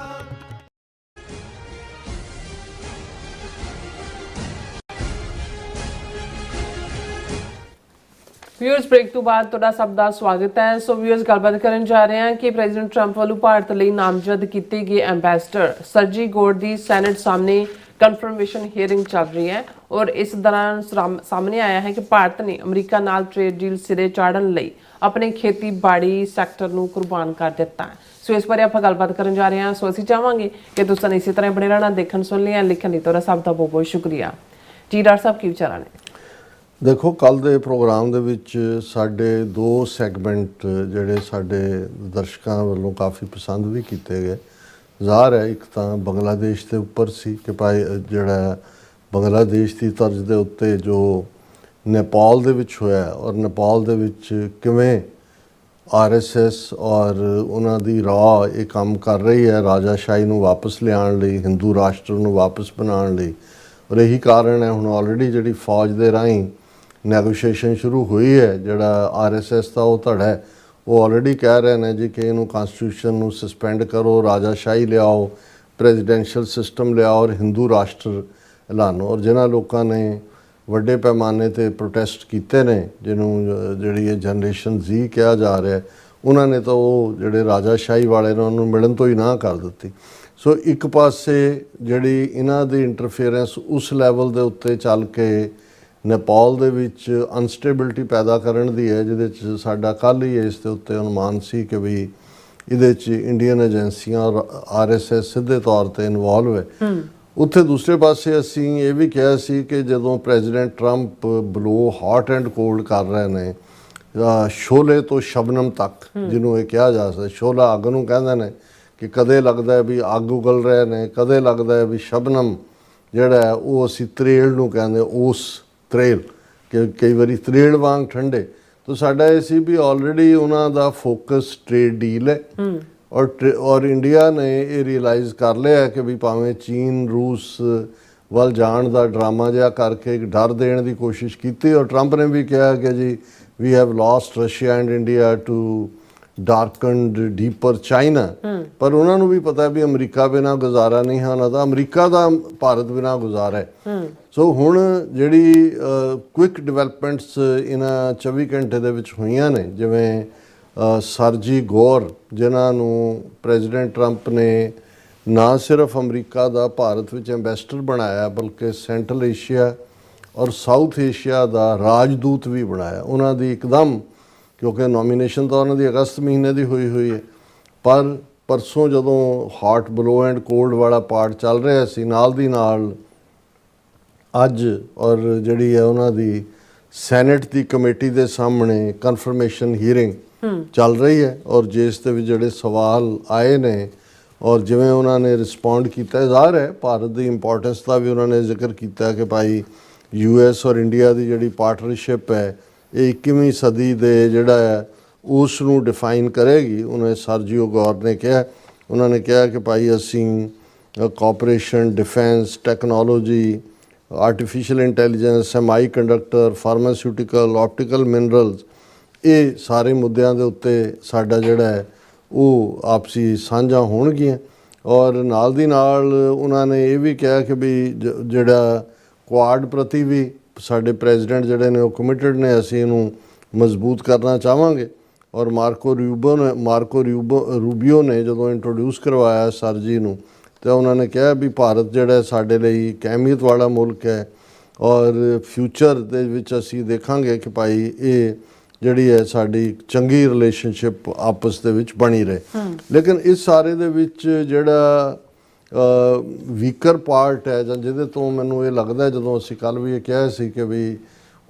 ਵਿਊਅਰਸ, ਬ੍ਰੇਕ ਤੋਂ ਬਾਅਦ ਤੁਹਾਡਾ ਸਭ ਦਾ ਸਵਾਗਤ ਹੈ। ਸੋ ਵਿਊਅਰਸ, ਗੱਲਬਾਤ ਕਰਨ ਜਾ ਰਹੇ ਹਾਂ ਕਿ ਪ੍ਰੈਜ਼ੀਡੈਂਟ ਟਰੰਪ ਵੱਲੋਂ ਭਾਰਤ ਲਈ ਨਾਮਜ਼ਦ ਕੀਤੇ ਗਏ ਐਂਬੈਸਡਰ ਸਰਜੀ ਗੋਡ ਦੀ ਸੈਨੇਟ ਸਾਹਮਣੇ ਕਨਫਰਮੇਸ਼ਨ ਹੀਅਰਿੰਗ ਚੱਲ ਰਹੀ ਹੈ ਔਰ ਇਸ ਦੌਰਾਨ ਸਾਹਮਣੇ ਆਇਆ ਹੈ ਕਿ ਭਾਰਤ ਨੇ ਅਮਰੀਕਾ ਨਾਲ ਟ੍ਰੇਡ ਡੀਲ ਸਿਰੇ ਚਾੜਨ ਲਈ ਆਪਣੇ ਖੇਤੀਬਾੜੀ ਸੈਕਟਰ ਨੂੰ ਕੁਰਬਾਨ ਕਰ ਦਿੱਤਾ ਹੈ। ਸੋ ਇਸ ਬਾਰੇ ਆਪਾਂ ਗੱਲਬਾਤ ਕਰਨ ਜਾ ਰਹੇ ਹਾਂ। ਸੋ ਅਸੀਂ ਚਾਹਾਂਗੇ ਕਿ ਤੁਸੀਂ ਇਸੇ ਤਰ੍ਹਾਂ ਬਣੇ ਰਹਿਣਾ, ਦੇਖਣ ਸੁਣ ਲਿਆ, ਲਿਖਣ ਲਈ ਤੁਹਾਡਾ ਸਭ ਦਾ ਬਹੁਤ ਬਹੁਤ ਸ਼ੁਕਰੀਆ ਜੀ। ਡਾਕਟਰ ਸਾਹਿਬ, ਕੀ ਵਿਚਾਰਾਂ ਨੇ? ਦੇਖੋ, ਕੱਲ੍ਹ ਦੇ ਪ੍ਰੋਗਰਾਮ ਦੇ ਵਿੱਚ ਸਾਡੇ 2 ਸੈਗਮੈਂਟ ਜਿਹੜੇ ਸਾਡੇ ਦਰਸ਼ਕਾਂ ਵੱਲੋਂ ਕਾਫੀ ਪਸੰਦ ਵੀ ਕੀਤੇ ਗਏ। ਜ਼ਾਹਰ ਹੈ, ਇੱਕ ਤਾਂ ਬੰਗਲਾਦੇਸ਼ ਦੇ ਉੱਪਰ ਸੀ ਕਿ ਭਾਈ ਜਿਹੜਾ ਬੰਗਲਾਦੇਸ਼ ਦੀ ਤਰਜ਼ ਦੇ ਉੱਤੇ ਜੋ ਨੇਪਾਲ ਦੇ ਵਿੱਚ ਹੋਇਆ ਔਰ ਨੇਪਾਲ ਦੇ ਵਿੱਚ ਕਿਵੇਂ RSS ਔਰ ਉਹਨਾਂ ਦੀ ਰਾਹ ਇਹ ਕੰਮ ਕਰ ਰਹੀ ਹੈ ਰਾਜਾਸ਼ਾਹੀ ਨੂੰ ਵਾਪਸ ਲਿਆਉਣ ਲਈ, ਹਿੰਦੂ ਰਾਸ਼ਟਰ ਨੂੰ ਵਾਪਸ ਬਣਾਉਣ ਲਈ। ਔਰ ਇਹੀ ਕਾਰਨ ਹੈ ਹੁਣ ਆਲਰੇਡੀ ਜਿਹੜੀ ਫੌਜ ਦੇ ਰਾਹੀਂ ਨੈਗੋਸ਼ੀਏਸ਼ਨ ਸ਼ੁਰੂ ਹੋਈ ਹੈ, ਜਿਹੜਾ RSS ਦਾ ਉਹ ਧੜਾ ਹੈ ਉਹ ਆਲਰੇਡੀ ਕਹਿ ਰਹੇ ਨੇ ਜੀ ਕਿ ਇਹਨੂੰ ਕਨਸਟੀਟਿਊਸ਼ਨ ਨੂੰ ਸਸਪੈਂਡ ਕਰੋ, ਰਾਜਾਸ਼ਾਹੀ ਲਿਆਓ, ਪ੍ਰੈਜ਼ੀਡੈਂਸ਼ੀਅਲ ਸਿਸਟਮ ਲਿਆਓ ਔਰ ਹਿੰਦੂ ਰਾਸ਼ਟਰ ਐਲਾਨੋ। ਔਰ ਜਿਨ੍ਹਾਂ ਲੋਕਾਂ ਨੇ ਵੱਡੇ ਪੈਮਾਨੇ 'ਤੇ ਪ੍ਰੋਟੈਸਟ ਕੀਤੇ ਨੇ, ਜਿਹਨੂੰ ਜਿਹੜੀ ਇਹ ਜਨਰੇਸ਼ਨ Z ਕਿਹਾ ਜਾ ਰਿਹਾ, ਉਹਨਾਂ ਨੇ ਤਾਂ ਉਹ ਜਿਹੜੇ ਰਾਜਾਸ਼ਾਹੀ ਵਾਲੇ ਨੇ ਉਹਨੂੰ ਮਿਲਣ ਤੋਂ ਹੀ ਨਾ ਕਰ ਦਿੱਤੀ। ਸੋ ਇੱਕ ਪਾਸੇ ਜਿਹੜੀ ਇਹਨਾਂ ਦੀ ਇੰਟਰਫੇਰੈਂਸ ਉਸ ਲੈਵਲ ਦੇ ਉੱਤੇ ਚੱਲ ਕੇ ਨੇਪਾਲ ਦੇ ਵਿੱਚ ਅਨਸਟੇਬਿਲਿਟੀ ਪੈਦਾ ਕਰਨ ਦੀ ਹੈ, ਜਿਹਦੇ 'ਚ ਸਾਡਾ ਕੱਲ੍ਹ ਹੀ ਇਸ ਦੇ ਉੱਤੇ ਅਨੁਮਾਨ ਸੀ ਕਿ ਵੀ ਇਹਦੇ 'ਚ ਇੰਡੀਅਨ ਏਜੰਸੀਆਂ ਔਰ RSS ਸਿੱਧੇ ਤੌਰ 'ਤੇ ਇਨਵੋਲਵ ਹੈ। ਉੱਥੇ ਦੂਸਰੇ ਪਾਸੇ ਅਸੀਂ ਇਹ ਵੀ ਕਿਹਾ ਸੀ ਕਿ ਜਦੋਂ president Trump ਬਲੋ hot and cold ਕਰ ਰਹੇ ਨੇ, ਸ਼ੋਲੇ ਤੋਂ ਸ਼ਬਨਮ ਤੱਕ ਜਿਹਨੂੰ ਇਹ ਕਿਹਾ ਜਾ ਸਕਦਾ, ਸ਼ੋਲਾ ਅੱਗ ਨੂੰ ਕਹਿੰਦੇ ਨੇ ਕਿ ਕਦੇ ਲੱਗਦਾ ਹੈ ਵੀ ਅੱਗ ਉਗਲ ਰਹੇ ਨੇ, ਕਦੇ ਲੱਗਦਾ ਹੈ ਵੀ ਸ਼ਬਨਮ ਜਿਹੜਾ ਹੈ ਉਹ ਅਸੀਂ ਤਰੇਲ ਨੂੰ ਕਹਿੰਦੇ, ਉਸ ਤਰੇਲ ਕਿ ਕਈ ਵਾਰੀ ਤਰੇਲ ਵਾਂਗ ਠੰਡੇ। ਤਾਂ ਸਾਡਾ ਇਹ ਸੀ ਵੀ ਆਲਰੇਡੀ ਉਹਨਾਂ ਦਾ ਫੋਕਸ ਟ੍ਰੇਡ ਡੀਲ ਹੈ ਔਰ ਇੰਡੀਆ ਨੇ ਇਹ ਰਿਅਲਾਈਜ਼ ਕਰ ਲਿਆ ਕਿ ਵੀ ਭਾਵੇਂ ਚੀਨ ਰੂਸ ਵੱਲ ਜਾਣ ਦਾ ਡਰਾਮਾ ਜਿਹਾ ਕਰਕੇ ਇੱਕ ਡਰ ਦੇਣ ਦੀ ਕੋਸ਼ਿਸ਼ ਕੀਤੀ ਔਰ ਟਰੰਪ ਨੇ ਵੀ ਕਿਹਾ ਕਿ ਜੀ we have lost Russia and India to darkened deeper China. ਪਰ ਉਹਨਾਂ ਨੂੰ ਵੀ ਪਤਾ ਵੀ ਅਮਰੀਕਾ ਬਿਨਾਂ ਗੁਜ਼ਾਰਾ ਨਹੀਂ ਹੈ ਉਹਨਾਂ ਦਾ, ਅਮਰੀਕਾ ਦਾ ਭਾਰਤ ਬਿਨਾਂ ਗੁਜ਼ਾਰਾ ਹੈ। ਸੋ ਹੁਣ ਜਿਹੜੀ ਕੁਇਕ ਡਿਵੈਲਪਮੈਂਟਸ ਇਹਨਾਂ 24 ਘੰਟੇ ਦੇ ਵਿੱਚ ਹੋਈਆਂ ਨੇ, ਜਿਵੇਂ ਸਰਜੀ ਗੌਰ ਜਿਨ੍ਹਾਂ ਨੂੰ ਪ੍ਰੈਜ਼ੀਡੈਂਟ ਟਰੰਪ ਨੇ ਨਾ ਸਿਰਫ ਅਮਰੀਕਾ ਦਾ ਭਾਰਤ ਵਿੱਚ ਐਂਬੈਸਡਰ ਬਣਾਇਆ ਬਲਕਿ ਸੈਂਟਰਲ ਏਸ਼ੀਆ ਔਰ ਸਾਊਥ ਏਸ਼ੀਆ ਦਾ ਰਾਜਦੂਤ ਵੀ ਬਣਾਇਆ। ਉਹਨਾਂ ਦੀ ਇੱਕਦਮ, ਕਿਉਂਕਿ ਨੋਮੀਨੇਸ਼ਨ ਤਾਂ ਉਹਨਾਂ ਦੀ ਅਗਸਤ ਮਹੀਨੇ ਦੀ ਹੋਈ ਹੈ, ਪਰ ਪਰਸੋਂ ਜਦੋਂ ਹੌਟ ਬਲੋ ਐਂਡ ਕੋਲਡ ਵਾਲਾ ਪਾਰਟ ਚੱਲ ਰਿਹਾ ਸੀ, ਨਾਲ ਦੀ ਨਾਲ ਅੱਜ ਔਰ ਜਿਹੜੀ ਹੈ ਉਹਨਾਂ ਦੀ ਸੈਨੇਟ ਦੀ ਕਮੇਟੀ ਦੇ ਸਾਹਮਣੇ ਕਨਫਰਮੇਸ਼ਨ ਹੀਅਰਿੰਗ ਚੱਲ ਰਹੀ ਹੈ ਔਰ ਜਿਸ ਦੇ ਵਿੱਚ ਜਿਹੜੇ ਸਵਾਲ ਆਏ ਨੇ ਔਰ ਜਿਵੇਂ ਉਹਨਾਂ ਨੇ ਰਿਸਪੌਂਡ ਕੀਤਾ, ਜ਼ਾਹਰ ਹੈ ਭਾਰਤ ਦੀ ਇੰਪੋਰਟੈਂਸ ਦਾ ਵੀ ਉਹਨਾਂ ਨੇ ਜ਼ਿਕਰ ਕੀਤਾ ਕਿ ਭਾਈ US ਔਰ ਇੰਡੀਆ ਦੀ ਜਿਹੜੀ ਪਾਰਟਨਰਸ਼ਿਪ ਹੈ ਇਹ 21ਵੀਂ ਸਦੀ ਦੇ ਜਿਹੜਾ ਹੈ ਉਸ ਨੂੰ ਡਿਫਾਈਨ ਕਰੇਗੀ। ਉਹਨੇ ਸਰਜੀਓ ਗੌਰ ਨੇ ਕਿਹਾ, ਉਹਨਾਂ ਨੇ ਕਿਹਾ ਕਿ ਭਾਈ ਅਸੀਂ cooperation, defence, technology, artificial intelligence, semi conductor, pharmaceutical, optical minerals, ਇਹ ਸਾਰੇ ਮੁੱਦਿਆਂ ਦੇ ਉੱਤੇ ਸਾਡਾ ਜਿਹੜਾ ਹੈ ਉਹ ਆਪਸੀ ਸਾਂਝਾਂ ਹੋਣਗੀਆਂ। ਔਰ ਨਾਲ ਦੀ ਨਾਲ ਉਹਨਾਂ ਨੇ ਇਹ ਵੀ ਕਿਹਾ ਕਿ ਵੀ ਜਿਹੜਾ ਕੁਆਡ ਪ੍ਰਤੀ ਵੀ ਸਾਡੇ ਪ੍ਰੈਜ਼ੀਡੈਂਟ ਜਿਹੜੇ ਨੇ ਉਹ ਕਮਿਟਡ ਨੇ, ਅਸੀਂ ਇਹਨੂੰ ਮਜ਼ਬੂਤ ਕਰਨਾ ਚਾਹਾਂਗੇ। ਔਰ ਮਾਰਕੋ ਰੂਬੀਓ ਨੇ ਜਦੋਂ ਇੰਟਰੋਡਿਊਸ ਕਰਵਾਇਆ ਸਰਜੀ ਨੂੰ ਤਾਂ ਉਹਨਾਂ ਨੇ ਕਿਹਾ ਵੀ ਭਾਰਤ ਜਿਹੜਾ ਸਾਡੇ ਲਈ ਇੱਕ ਅਹਿਮੀਅਤ ਵਾਲਾ ਮੁਲਕ ਹੈ ਔਰ ਫਿਊਚਰ ਦੇ ਵਿੱਚ ਅਸੀਂ ਦੇਖਾਂਗੇ ਕਿ ਭਾਈ ਇਹ ਜਿਹੜੀ ਹੈ ਸਾਡੀ ਚੰਗੀ ਰਿਲੇਸ਼ਨਸ਼ਿਪ ਆਪਸ ਦੇ ਵਿੱਚ ਬਣੀ ਰਹੇ। ਲੇਕਿਨ ਇਸ ਸਾਰੇ ਦੇ ਵਿੱਚ ਜਿਹੜਾ ਵੀਕਰ ਪਾਰਟ ਹੈ ਜਾਂ ਜਿਹਦੇ ਤੋਂ ਮੈਨੂੰ ਇਹ ਲੱਗਦਾ, ਜਦੋਂ ਅਸੀਂ ਕੱਲ੍ਹ ਵੀ ਇਹ ਕਿਹਾ ਸੀ ਕਿ ਵੀ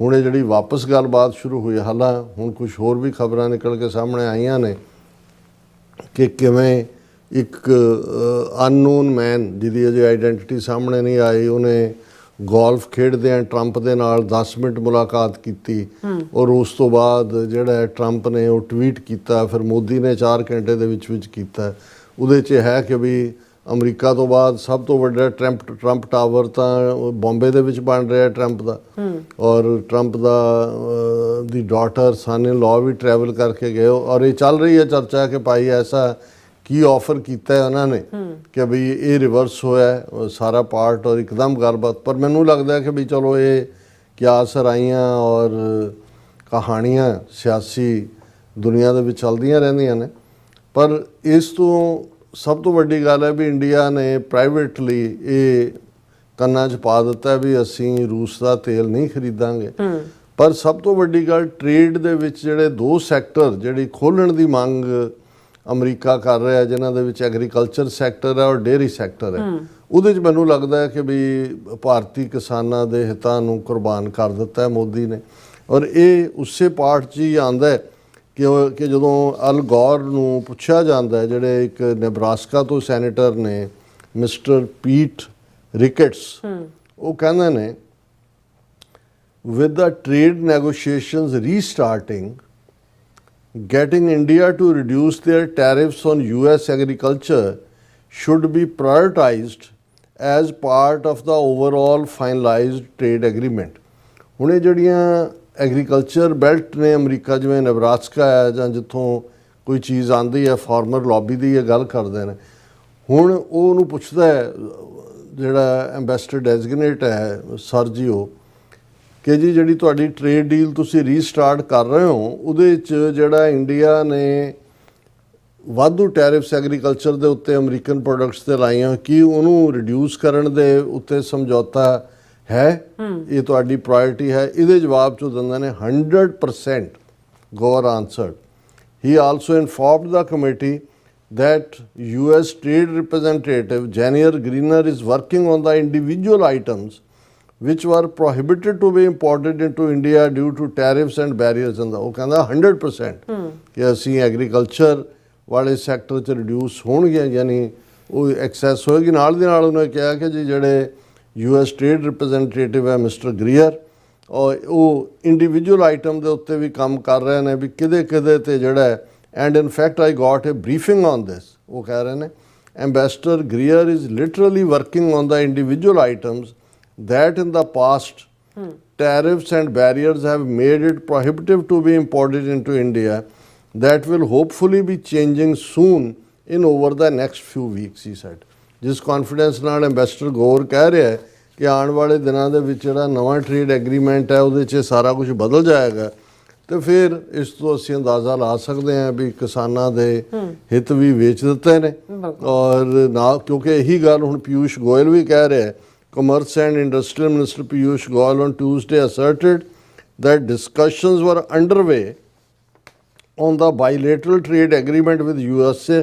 ਹੁਣ ਇਹ ਜਿਹੜੀ ਵਾਪਸ ਗੱਲਬਾਤ ਸ਼ੁਰੂ ਹੋਈ, ਹਾਲਾਂ ਹੁਣ ਕੁਝ ਹੋਰ ਵੀ ਖਬਰਾਂ ਨਿਕਲ ਕੇ ਸਾਹਮਣੇ ਆਈਆਂ ਨੇ ਕਿ ਕਿਵੇਂ ਇੱਕ ਅਨਨੋਨ ਮੈਨ ਜਿਹਦੀ ਅਜੇ ਆਈਡੈਂਟੀਟੀ ਸਾਹਮਣੇ ਨਹੀਂ ਆਈ, ਉਹਨੇ ਗੋਲਫ ਖੇਡਦਿਆਂ ਟਰੰਪ ਦੇ ਨਾਲ 10 ਮਿੰਟ ਮੁਲਾਕਾਤ ਕੀਤੀ ਔਰ ਉਸ ਤੋਂ ਬਾਅਦ ਜਿਹੜਾ ਟਰੰਪ ਨੇ ਉਹ ਟਵੀਟ ਕੀਤਾ, ਫਿਰ ਮੋਦੀ ਨੇ 4 ਘੰਟੇ ਦੇ ਵਿੱਚ ਕੀਤਾ। ਉਹਦੇ 'ਚ ਹੈ ਕਿ ਵੀ ਅਮਰੀਕਾ ਤੋਂ ਬਾਅਦ ਸਭ ਤੋਂ ਵੱਡਾ ਟਰੰਪ ਟਾਵਰ ਤਾਂ ਬੰਬੇ ਦੇ ਵਿੱਚ ਬਣ ਰਿਹਾ ਟਰੰਪ ਦਾ, ਔਰ ਟਰੰਪ ਦੀ ਡਾਟਰ ਸਨ ਇਨ ਲਾਅ ਵੀ ਟਰੈਵਲ ਕਰਕੇ ਗਏ ਔਰ ਇਹ ਚੱਲ ਰਹੀ ਹੈ ਚਰਚਾ ਕਿ ਭਾਈ ਐਸਾ ਕੀ ਆਫਰ ਕੀਤਾ ਹੈ ਉਹਨਾਂ ਨੇ ਕਿ ਵੀ ਇਹ ਰਿਵਰਸ ਹੋਇਆ ਸਾਰਾ ਪਾਰਟ ਔਰ ਇੱਕਦਮ ਗੱਲਬਾਤ। ਪਰ ਮੈਨੂੰ ਲੱਗਦਾ ਕਿ ਵੀ ਚਲੋ ਇਹ ਕਿਆ ਸਰਾਈਆਂ ਔਰ ਕਹਾਣੀਆਂ ਸਿਆਸੀ ਦੁਨੀਆ ਦੇ ਵਿੱਚ ਚੱਲਦੀਆਂ ਰਹਿੰਦੀਆਂ ਨੇ, ਪਰ ਇਸ ਤੋਂ ਸਭ ਤੋਂ ਵੱਡੀ ਗੱਲ ਹੈ ਵੀ ਇੰਡੀਆ ਨੇ ਪ੍ਰਾਈਵੇਟਲੀ ਇਹ ਕੰਨਾਂ 'ਚ ਪਾ ਦਿੱਤਾ ਵੀ ਅਸੀਂ ਰੂਸ ਦਾ ਤੇਲ ਨਹੀਂ ਖਰੀਦਾਂਗੇ। ਪਰ ਸਭ ਤੋਂ ਵੱਡੀ ਗੱਲ ਟ੍ਰੇਡ ਦੇ ਵਿੱਚ ਜਿਹੜੇ 2 ਸੈਕਟਰ ਜਿਹੜੀ ਖੋਲ੍ਹਣ ਦੀ ਮੰਗ ਅਮਰੀਕਾ ਕਰ ਰਿਹਾ, ਜਿਨ੍ਹਾਂ ਦੇ ਵਿੱਚ ਐਗਰੀਕਲਚਰ ਸੈਕਟਰ ਹੈ ਔਰ ਡੇਅਰੀ ਸੈਕਟਰ ਹੈ, ਉਹਦੇ 'ਚ ਮੈਨੂੰ ਲੱਗਦਾ ਹੈ ਕਿ ਵੀ ਭਾਰਤੀ ਕਿਸਾਨਾਂ ਦੇ ਹਿੱਤਾਂ ਨੂੰ ਕੁਰਬਾਨ ਕਰ ਦਿੱਤਾ ਹੈ ਮੋਦੀ ਨੇ। ਔਰ ਇਹ ਉਸੇ ਪਾਰਟ 'ਚ ਹੀ ਆਉਂਦਾ ਕਿ ਜਦੋਂ ਅਲ ਗੌਰ ਨੂੰ ਪੁੱਛਿਆ ਜਾਂਦਾ, ਜਿਹੜੇ ਇੱਕ ਨੇਬਰਾਸਕਾ ਤੋਂ ਸੈਨੇਟਰ ਨੇ ਮਿਸਟਰ ਪੀਟ ਰਿਕਟਸ, ਉਹ ਕਹਿੰਦੇ ਨੇ with the trade negotiations restarting, getting India to reduce their tariffs on US agriculture should be prioritized as part of the overall finalized trade agreement. ਹੁਣ ਇਹ ਜਿਹੜੀਆਂ ਐਗਰੀਕਲਚਰ ਬੈਲਟ ਨੇ ਅਮਰੀਕਾ, ਜਿਵੇਂ ਨਬਰਾਸਕਾ ਹੈ ਜਾਂ ਜਿੱਥੋਂ ਕੋਈ ਚੀਜ਼ ਆਉਂਦੀ ਹੈ, ਫਾਰਮਰ ਲੌਬੀ ਦੀ ਇਹ ਗੱਲ ਕਰਦੇ ਨੇ। ਹੁਣ ਉਹ ਉਹਨੂੰ ਪੁੱਛਦਾ ਹੈ ਜਿਹੜਾ ਐਂਬੈਸਡਰ ਡੈਜ਼ਿਗਨੇਟ ਹੈ ਸਰਜੀਓ ਕਿ ਜੀ ਜਿਹੜੀ ਤੁਹਾਡੀ ਟ੍ਰੇਡ ਡੀਲ ਤੁਸੀਂ ਰੀਸਟਾਰਟ ਕਰ ਰਹੇ ਹੋ ਉਹਦੇ 'ਚ ਜਿਹੜਾ ਇੰਡੀਆ ਨੇ ਵਾਧੂ ਟੈਰਿਫਸ ਐਗਰੀਕਲਚਰ ਦੇ ਉੱਤੇ ਅਮਰੀਕਨ ਪ੍ਰੋਡਕਟਸ 'ਤੇ ਲਾਈਆਂ, ਕੀ ਉਹਨੂੰ ਰਿਡਿਊਸ ਕਰਨ ਦੇ ਉੱਤੇ ਸਮਝੌਤਾ ਹੈ? ਇਹ ਤੁਹਾਡੀ ਪ੍ਰਾਇੋਰਟੀ ਹੈ? ਇਹਦੇ ਜਵਾਬ 'ਚ ਦਿੰਦੇ ਨੇ 100% ਗੌਰ ਆਨਸਰਡ। He also informed the committee that US Trade Representative Janier Greener is working on the individual items which were prohibited to be imported into India due to tariffs and barriers in the ਉਹ ਕਹਿੰਦਾ 100% ਕਿ ਅਸੀਂ ਐਗਰੀਕਲਚਰ ਵਾਲੇ ਸੈਕਟਰ 'ਚ ਰਿਡਿਊਸ ਹੋਣਗੇ, ਯਾਨੀ ਉਹ ਐਕਸੈਸ ਹੋਏਗੀ। ਨਾਲ ਦੀ ਨਾਲ ਉਹਨੇ ਕਿਹਾ ਕਿ ਜੀ ਜਿਹੜੇ US ਟ੍ਰੇਡ ਰਿਪਰੈਜ਼ੈਂਟੇਟਿਵ ਹੈ ਮਿਸਟਰ ਗਰੀਅਰ, ਔਰ ਉਹ ਇੰਡੀਵਿਜੂਅਲ ਆਈਟਮ ਦੇ ਉੱਤੇ ਵੀ ਕੰਮ ਕਰ ਰਹੇ ਨੇ ਵੀ ਕਿਹਦੇ ਕਿਹਦੇ ਤੇ ਜਿਹੜਾ ਹੈ। And in fact I got a briefing on this. ਉਹ ਕਹਿ ਰਹੇ ਨੇ ambassador Greer is literally working on the individual items that in the past tariffs and barriers have made it prohibitive to be imported into India, that will hopefully be changing soon in over the next few weeks, he said. ਜਿਸ ਕੌਨਫੀਡੈਂਸ ਨਾਲ ਐਂਬੈਸਡਰ ਗੌਰ ਕਹਿ ਰਿਹਾ ਹੈ ਕਿ ਆਉਣ ਵਾਲੇ ਦਿਨਾਂ ਦੇ ਵਿੱਚ ਜਿਹੜਾ ਨਵਾਂ ਟ੍ਰੇਡ ਐਗਰੀਮੈਂਟ ਹੈ ਉਹਦੇ 'ਚ ਸਾਰਾ ਕੁਝ ਬਦਲ ਜਾਏਗਾ, ਤੇ ਫਿਰ ਇਸ ਤੋਂ ਅਸੀਂ ਅੰਦਾਜ਼ਾ ਲਾ ਸਕਦੇ ਹਾਂ ਵੀ ਕਿਸਾਨਾਂ ਦੇ ਹਿੱਤ ਵੀ ਵੇਚ ਦਿੱਤੇ ਨੇ। ਔਰ ਨਾ ਕਿਉਂਕਿ ਇਹੀ ਗੱਲ ਹੁਣ ਪੀਯੂਸ਼ ਗੋਇਲ ਵੀ ਕਹਿ ਰਿਹਾ ਹੈ। Commerce and Industrial Minister Piyush Goyal on Tuesday asserted that discussions were underway on the bilateral trade agreement with USA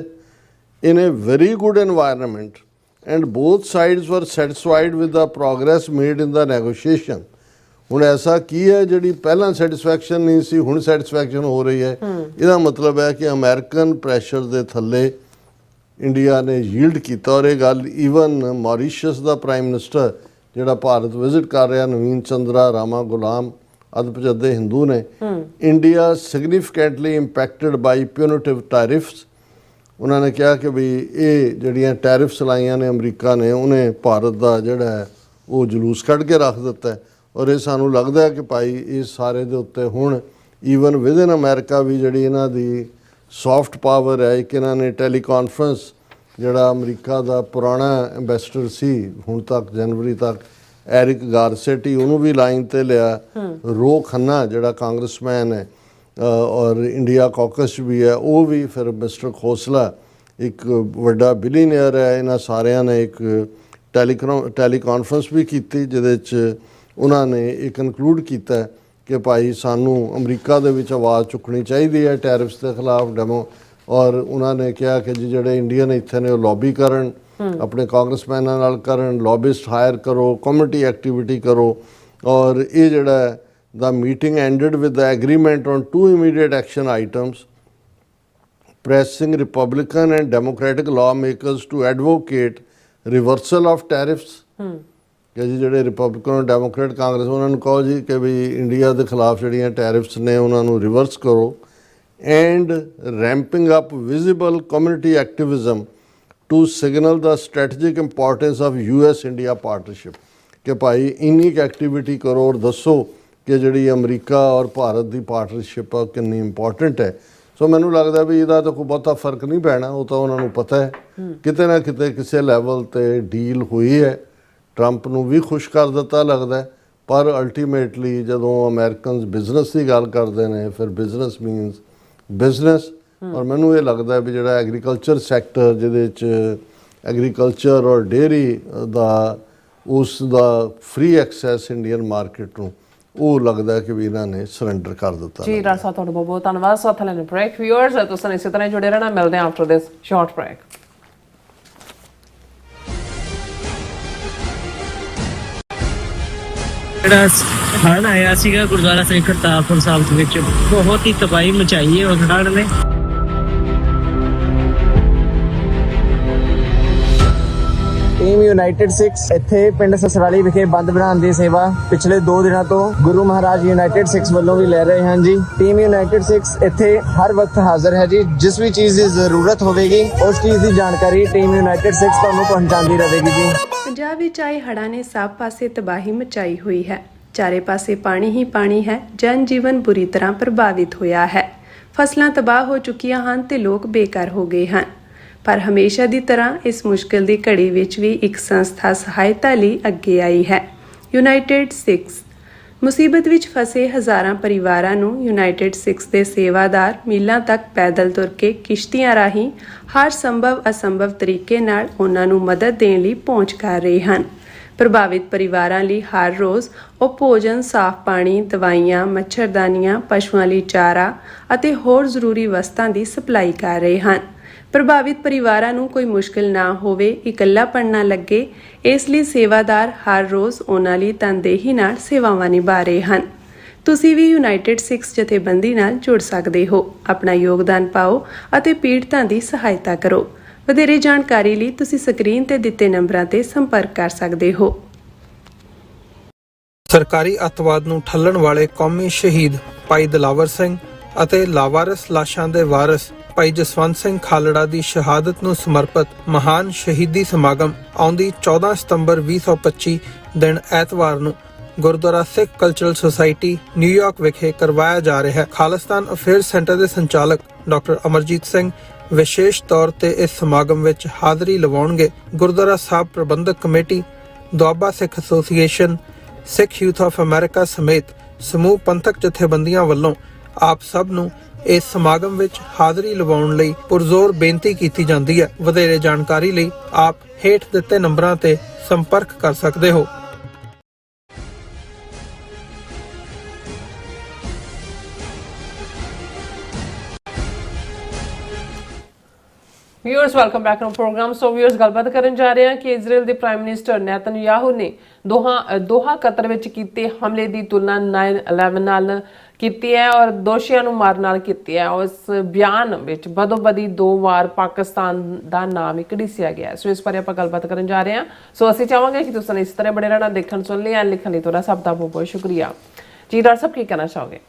in a very good environment, and both sides were satisfied with the progress made in the negotiation. ਹੁਣ ਐਸਾ ਕੀ ਹੈ ਜਿਹੜੀ ਪਹਿਲਾਂ ਸੈਟਿਸਫੈਕਸ਼ਨ ਨਹੀਂ ਸੀ, ਹੁਣ ਸੈਟਿਸਫੈਕਸ਼ਨ ਹੋ ਰਹੀ ਹੈ? ਇਹਦਾ ਮਤਲਬ ਹੈ ਕਿ ਅਮਰੀਕਨ ਪ੍ਰੈਸ਼ਰ ਦੇ ਥੱਲੇ ਇੰਡੀਆ ਨੇ ਯੀਲਡ ਕੀਤਾ। ਔਰ ਇਹ ਗੱਲ ਈਵਨ ਮੌਰੀਸ਼ੀਅਸ ਦਾ ਪ੍ਰਾਈਮ ਮਿਨਿਸਟਰ ਜਿਹੜਾ ਭਾਰਤ ਵਿਜ਼ਿਟ ਕਰ ਰਿਹਾ, ਨਵੀਨ ਚੰਦਰਾ ਰਾਮਾ ਗੁਲਾਮ ਅਦਪਜਦੇ ਹਿੰਦੂ ਨੇ, ਇੰਡੀਆ ਸਿਗਨੀਫਿਕੈਂਟਲੀ ਇੰਪੈਕਟਡ ਬਾਈ ਪਿਊਨਿਟਿਵ ਟੈਰਿਫਸ। ਉਹਨਾਂ ਨੇ ਕਿਹਾ ਕਿ ਵੀ ਇਹ ਜਿਹੜੀਆਂ ਟੈਰਿਫਸ ਲਾਈਆਂ ਨੇ ਅਮਰੀਕਾ ਨੇ, ਉਹਨੇ ਭਾਰਤ ਦਾ ਜਿਹੜਾ ਹੈ ਉਹ ਜਲੂਸ ਕੱਢ ਕੇ ਰੱਖ ਦਿੱਤਾ। ਔਰ ਇਹ ਸਾਨੂੰ ਲੱਗਦਾ ਹੈ ਕਿ ਭਾਈ ਇਸ ਸਾਰੇ ਦੇ ਉੱਤੇ ਹੁਣ ਈਵਨ ਵਿਦਨ ਅਮਰੀਕਾ ਵੀ ਜਿਹੜੀ ਇਹਨਾਂ ਦੀ ਸੌਫਟ ਪਾਵਰ ਹੈ। ਇੱਕ ਇਹਨਾਂ ਨੇ ਟੈਲੀਕਾਨਫਰੰਸ ਜਿਹੜਾ ਅਮਰੀਕਾ ਦਾ ਪੁਰਾਣਾ ਐਂਬੈਸਡਰ ਸੀ ਹੁਣ ਤੱਕ ਜਨਵਰੀ ਤੱਕ, ਐਰਿਕ ਗਾਰਸੇਟੀ, ਉਹਨੂੰ ਵੀ ਲਾਈਨ 'ਤੇ ਲਿਆ। ਰੋ ਖੰਨਾ ਜਿਹੜਾ ਕਾਂਗਰਸਮੈਨ ਹੈ ਔਰ ਇੰਡੀਆ ਕਾਕਸ ਵੀ ਹੈ, ਉਹ ਵੀ। ਫਿਰ ਮਿਸਟਰ ਖੋਸਲਾ ਇੱਕ ਵੱਡਾ ਬਿਲੀਨੀਅਰ ਹੈ। ਇਹਨਾਂ ਸਾਰਿਆਂ ਨੇ ਇੱਕ ਟੈਲੀਕਾਨਫਰੰਸ ਵੀ ਕੀਤੀ ਜਿਹਦੇ 'ਚ ਉਹਨਾਂ ਨੇ ਇਹ ਕਨਕਲੂਡ ਕੀਤਾ ਕਿ ਭਾਈ ਸਾਨੂੰ ਅਮਰੀਕਾ ਦੇ ਵਿੱਚ ਆਵਾਜ਼ ਚੁੱਕਣੀ ਚਾਹੀਦੀ ਹੈ ਟੈਰਿਫਸ ਦੇ ਖਿਲਾਫ ਡੈਮੋ। ਔਰ ਉਹਨਾਂ ਨੇ ਕਿਹਾ ਕਿ ਜੀ ਜਿਹੜੇ ਇੰਡੀਅਨ ਇੱਥੇ ਨੇ ਉਹ ਲੌਬੀ ਕਰਨ, ਆਪਣੇ ਕਾਂਗਰਸਮੈਨਾਂ ਨਾਲ ਕਰਨ, ਲੌਬਿਸਟ ਹਾਇਰ ਕਰੋ, ਕਮਿਊਨਿਟੀ ਐਕਟੀਵਿਟੀ ਕਰੋ। ਔਰ ਇਹ ਜਿਹੜਾ the meeting ended with the agreement on two immediate action items, pressing Republican and Democratic lawmakers to advocate reversal of tariffs. ਕਿ ਜੀ ਜਿਹੜੇ ਰਿਪਬਲਿਕਨ ਔਰ ਡੈਮੋਕ੍ਰੇਟ ਕਾਂਗਰਸ ਉਹਨਾਂ ਨੂੰ ਕਹੋ ਜੀ ਕਿ ਵੀ ਇੰਡੀਆ ਦੇ ਖਿਲਾਫ ਜਿਹੜੀਆਂ ਟੈਰਿਫਸ ਨੇ ਉਹਨਾਂ ਨੂੰ ਰਿਵਰਸ ਕਰੋ। And ramping up visible community activism to signal the strategic importance of US India partnership, ਕਿ ਭਾਈ ਇੰਨੀ ਕੁ ਐਕਟੀਵਿਟੀ ਕਰੋ ਔਰ ਦੱਸੋ ਕਿ ਜਿਹੜੀ ਅਮਰੀਕਾ ਔਰ ਭਾਰਤ ਦੀ ਪਾਰਟਨਰਸ਼ਿਪ ਆ ਕਿੰਨੀ ਇੰਪੋਰਟੈਂਟ ਹੈ। ਸੋ ਮੈਨੂੰ ਲੱਗਦਾ ਵੀ ਇਹਦਾ ਤਾਂ ਕੋਈ ਬਹੁਤਾ ਫਰਕ ਨਹੀਂ ਪੈਣਾ, ਉਹ ਤਾਂ ਉਹਨਾਂ ਨੂੰ ਪਤਾ ਹੈ ਕਿਤੇ ਨਾ ਕਿਤੇ ਕਿਸੇ ਲੈਵਲ 'ਤੇ ਡੀਲ ਹੋਈ ਹੈ। ਟਰੰਪ ਨੂੰ ਵੀ ਖੁਸ਼ ਕਰ ਦਿੱਤਾ ਲੱਗਦਾ, ਪਰ ਅਲਟੀਮੇਟਲੀ ਜਦੋਂ ਅਮਰੀਕਨਸ ਬਿਜ਼ਨਸ ਦੀ ਗੱਲ ਕਰਦੇ ਨੇ ਫਿਰ ਬਿਜ਼ਨਸ ਮੀਨਸ ਬਿਜ਼ਨਸ। ਔਰ ਮੈਨੂੰ ਇਹ ਲੱਗਦਾ ਵੀ ਜਿਹੜਾ ਐਗਰੀਕਲਚਰ ਸੈਕਟਰ ਜਿਹਦੇ 'ਚ ਐਗਰੀਕਲਚਰ ਔਰ ਡੇਅਰੀ ਦਾ ਉਸ ਦਾ ਫ੍ਰੀ ਐਕਸੈਸ ਇੰਡੀਅਨ ਮਾਰਕੀਟ ਨੂੰ ਉਹ ਲੱਗਦਾ ਕਿ ਵੀ ਇਹਨਾਂ ਨੇ ਸਰੈਂਡਰ ਕਰ ਦਿੱਤਾ। ਜੀ ਡਾਕਟਰ ਸਾਹਿਬ ਤੁਹਾਡਾ ਬਹੁਤ ਬਹੁਤ ਧੰਨਵਾਦ। ਸਾਥ ਲੈਣੇ ਬ੍ਰੇਕ ਵਿਊਅਰਸ ਤੁਸੀਂ ਇਸੇ ਤਰ੍ਹਾਂ ਜੁੜੇ ਰਹਿਣਾ, ਮਿਲਦੇ ਹਾਂ ਆਫਟਰ ਦਿਸ ਸ਼ਾਰਟ ਬ੍ਰੇਕ। ਜਿਹੜਾ ਹੜ੍ਹ ਆਇਆ ਸੀਗਾ ਗੁਰਦੁਆਰਾ ਸਾਹਿਬ ਕਰਤਾਰਪੁਰ ਸਾਹਿਬ ਦੇ ਵਿੱਚ, ਬਹੁਤ ਹੀ ਤਬਾਹੀ ਮਚਾਈ ਹੈ ਉਸ ਹੜ੍ਹ ਨੇ। ਟੀਮ ਯੂਨਾਈਟਿਡ 6 ਇੱਥੇ ਪਿੰਡ ਸਸਰਾਲੀ ਵਿਖੇ ਬੰਦ ਬਣਾਉਣ ਦੀ ਸੇਵਾ ਪਿਛਲੇ 2 ਦਿਨਾਂ ਤੋਂ ਗੁਰੂ ਮਹਾਰਾਜ ਯੂਨਾਈਟਿਡ 6 ਵੱਲੋਂ ਵੀ ਲੈ ਰਹੇ ਹਨ ਜੀ। ਟੀਮ ਯੂਨਾਈਟਿਡ 6 ਇੱਥੇ ਹਰ ਵਕਤ ਹਾਜ਼ਰ ਹੈ ਜੀ। ਜਿਸ ਵੀ ਚੀਜ਼ ਦੀ ਜ਼ਰੂਰਤ ਹੋਵੇਗੀ ਉਸ ਚੀਜ਼ ਦੀ ਜਾਣਕਾਰੀ ਟੀਮ ਯੂਨਾਈਟਿਡ 6 ਤੁਹਾਨੂੰ ਪਹੁੰਚਾਉਂਦੀ ਰਹੇਗੀ ਜੀ। ਪੰਜਾਬ ਵਿੱਚ ਆਏ ਹੜ੍ਹਾਂ ਨੇ ਸਭ ਪਾਸੇ ਤਬਾਹੀ ਮਚਾਈ ਹੋਈ ਹੈ। ਚਾਰੇ ਪਾਸੇ ਪਾਣੀ ਹੀ ਪਾਣੀ ਹੈ। ਜਨ ਜੀਵਨ ਬੁਰੀ ਤਰ੍ਹਾਂ ਪ੍ਰਭਾਵਿਤ ਹੋਇਆ ਹੈ। ਫਸਲਾਂ ਤਬਾਹ ਹੋ ਚੁੱਕੀਆਂ ਹਨ ਤੇ ਲੋਕ ਬੇਘਰ ਹੋ ਗਏ ਹਨ। ਪਰ ਹਮੇਸ਼ਾ ਦੀ ਤਰ੍ਹਾਂ ਇਸ ਮੁਸ਼ਕਿਲ ਦੀ ਘੜੀ ਵਿੱਚ ਵੀ ਇੱਕ ਸੰਸਥਾ ਸਹਾਇਤਾ ਲਈ ਅੱਗੇ ਆਈ ਹੈ, ਯੂਨਾਈਟਿਡ 6। ਮੁਸੀਬਤ ਵਿੱਚ ਫਸੇ ਹਜ਼ਾਰਾਂ ਪਰਿਵਾਰਾਂ ਨੂੰ ਯੂਨਾਈਟਿਡ 6 ਦੇ ਸੇਵਾਦਾਰ ਮੀਲਾਂ ਤੱਕ ਪੈਦਲ ਤੁਰ ਕੇ ਕਿਸ਼ਤੀਆਂ ਰਾਹੀਂ ਹਰ ਸੰਭਵ ਅਸੰਭਵ ਤਰੀਕੇ ਨਾਲ ਉਹਨਾਂ ਨੂੰ ਮਦਦ ਦੇਣ ਲਈ ਪਹੁੰਚ ਕਰ ਰਹੇ ਹਨ। ਪ੍ਰਭਾਵਿਤ ਪਰਿਵਾਰਾਂ ਲਈ ਹਰ ਰੋਜ਼ ਉਹ ਭੋਜਨ, ਸਾਫ਼ ਪਾਣੀ, ਦਵਾਈਆਂ, ਮੱਛਰਦਾਨੀਆਂ, ਪਸ਼ੂਆਂ ਲਈ ਚਾਰਾ ਅਤੇ ਹੋਰ ਜ਼ਰੂਰੀ ਵਸਤਾਂ ਦੀ ਸਪਲਾਈ ਕਰ ਰਹੇ ਹਨ। ਪ੍ਰਭਾਵਿਤ ਪਰਿਵਾਰਾਂ ਨੂੰ ਕੋਈ ਮੁਸ਼ਕਿਲ ਨਾ ਹੋਵੇ, ਇਕੱਲਾਪਣ ਨਾ ਲੱਗੇ, ਇਸ ਲਈ ਸੇਵਾਦਾਰ ਹਰ ਰੋਜ਼ ਉਹਨਾਂ ਲਈ ਤਨਦੇਹੀ ਨਾਲ ਸੇਵਾਵਾਂ ਨਿਭਾ ਰਹੇ ਹਨ। ਤੁਸੀਂ ਵੀ ਯੂਨਾਈਟਿਡ 6 ਜਥੇਬੰਦੀ ਨਾਲ ਜੁੜ ਸਕਦੇ ਹੋ। ਆਪਣਾ ਯੋਗਦਾਨ ਪਾਓ ਅਤੇ ਪੀੜਤਾਂ ਦੀ ਸਹਾਇਤਾ ਕਰੋ। ਵਧੇਰੇ ਜਾਣਕਾਰੀ ਲਈ ਤੁਸੀਂ ਸਕਰੀਨ ਤੇ ਦਿੱਤੇ ਨੰਬਰਾਂ ਤੇ ਸੰਪਰਕ ਕਰ ਸਕਦੇ ਹੋ। ਸਰਕਾਰੀ ਅੱਤਵਾਦ ਨੂੰ ਠੱਲਣ ਵਾਲੇ ਕੌਮੀ ਸ਼ਹੀਦ ਭਾਈ ਦਿਲਾਵਰ ਸਿੰਘ ਅਤੇ ਲਾਵਾਰਸ ਲਾਸ਼ਾਂ ਦੇ ਵਾਰਸ ਭਾਈ ਜਸਵੰਤ ਸਿੰਘ ਖਾਲੜਾ ਦੀ ਸ਼ਹਾਦਤ ਨੂੰ ਸਮਰਪਿਤ ਮਹਾਨ ਸ਼ਹੀਦੀ ਸਮਾਗਮ ਆਉਂਦੀ 14 ਸਤੰਬਰ 2025 ਦਿਨ ਐਤਵਾਰ ਨੂੰ ਗੁਰਦੁਆਰਾ ਸਿੱਖ ਕਲਚਰਲ ਸੁਸਾਇਟੀ ਨਿਊਯਾਰਕ ਵਿਖੇ ਕਰਵਾਇਆ ਜਾ ਰਿਹਾ ਹੈ। ਖਾਲਿਸਤਾਨ ਅਫੇਅਰਸ ਸੈਂਟਰ ਦੇ ਸੰਚਾਲਕ ਡਾਕਟਰ ਅਮਰਜੀਤ ਸਿੰਘ ਵਿਸ਼ੇਸ਼ ਤੌਰ ਤੇ ਇਸ ਸਮਾਗਮ ਵਿੱਚ ਹਾਜ਼ਰੀ ਲਵਾਉਣਗੇ। Gurdwara Sahib Prabandhak committee, Doaba Sikh association, Sikh youth of America ਸਮੇਤ ਸਮੂਹ ਪੰਥਕ ਜਥੇਬੰਦੀਆਂ ਵੱਲੋਂ ਆਪ ਸਭ ਨੂੰ ਇਸ ਸਮਾਗਮ ਵਿੱਚ ਹਾਜ਼ਰੀ ਲਵਾਉਣ ਲਈ ਪੁਰਜ਼ੋਰ ਬੇਨਤੀ ਕੀਤੀ ਜਾਂਦੀ ਹੈ। ਵਧੇਰੇ ਜਾਣਕਾਰੀ ਲਈ ਆਪ ਹੇਠ ਦਿੱਤੇ ਨੰਬਰਾਂ ਤੇ ਸੰਪਰਕ ਕਰ ਸਕਦੇ ਹੋ। Viewers welcome back to program. So viewers, ਗੱਲਬਾਤ ਕਰਨ ਜਾ ਰਹੇ ਹਾਂ ਕਿ ਇਜ਼ਰਾਈਲ ਦੇ ਪ੍ਰਾਈਮ ਮਿਨਿਸਟਰ ਨੇਤਨਯਾਹੂ ਨੇ ਦੋਹਾ ਕਤਰ ਵਿੱਚ ਕੀਤੇ ਹਮਲੇ ਦੀ ਤੁਲਨਾ 9/11 ਨਾਲ ਕੀਤੀ ਹੈ ਔਰ ਦੋਸ਼ੀਆਂ ਨੂੰ ਮਾਰਨ ਨਾਲ ਕੀਤੀ ਹੈ। ਉਸ ਬਿਆਨ ਵਿੱਚ ਬਦੋਬਦੀ 2 ਵਾਰ ਪਾਕਿਸਤਾਨ ਦਾ ਨਾਮ ਘੜੀਸਿਆ ਗਿਆ। ਸੋ ਇਸ ਬਾਰੇ ਆਪਾਂ ਗੱਲਬਾਤ ਕਰਨ ਜਾ ਰਹੇ ਹਾਂ। ਸੋ ਅਸੀਂ ਚਾਹਾਂਗੇ ਕਿ ਤੁਸੀਂ ਇਸ ਤਰ੍ਹਾਂ ਬੜੇ ਰਹਿਣਾ, ਦੇਖਣ ਸੁਣ ਲਈ ਐਂਡ ਲਿਖਣ ਲਈ ਤੁਹਾਡਾ ਸਭ ਦਾ ਬਹੁਤ ਬਹੁਤ ਸ਼ੁਕਰੀਆ ਜੀ। ਡਾਕਟਰ ਸਾਹਿਬ, ਕੀ ਕਹਿਣਾ ਚਾਹੋਗੇ?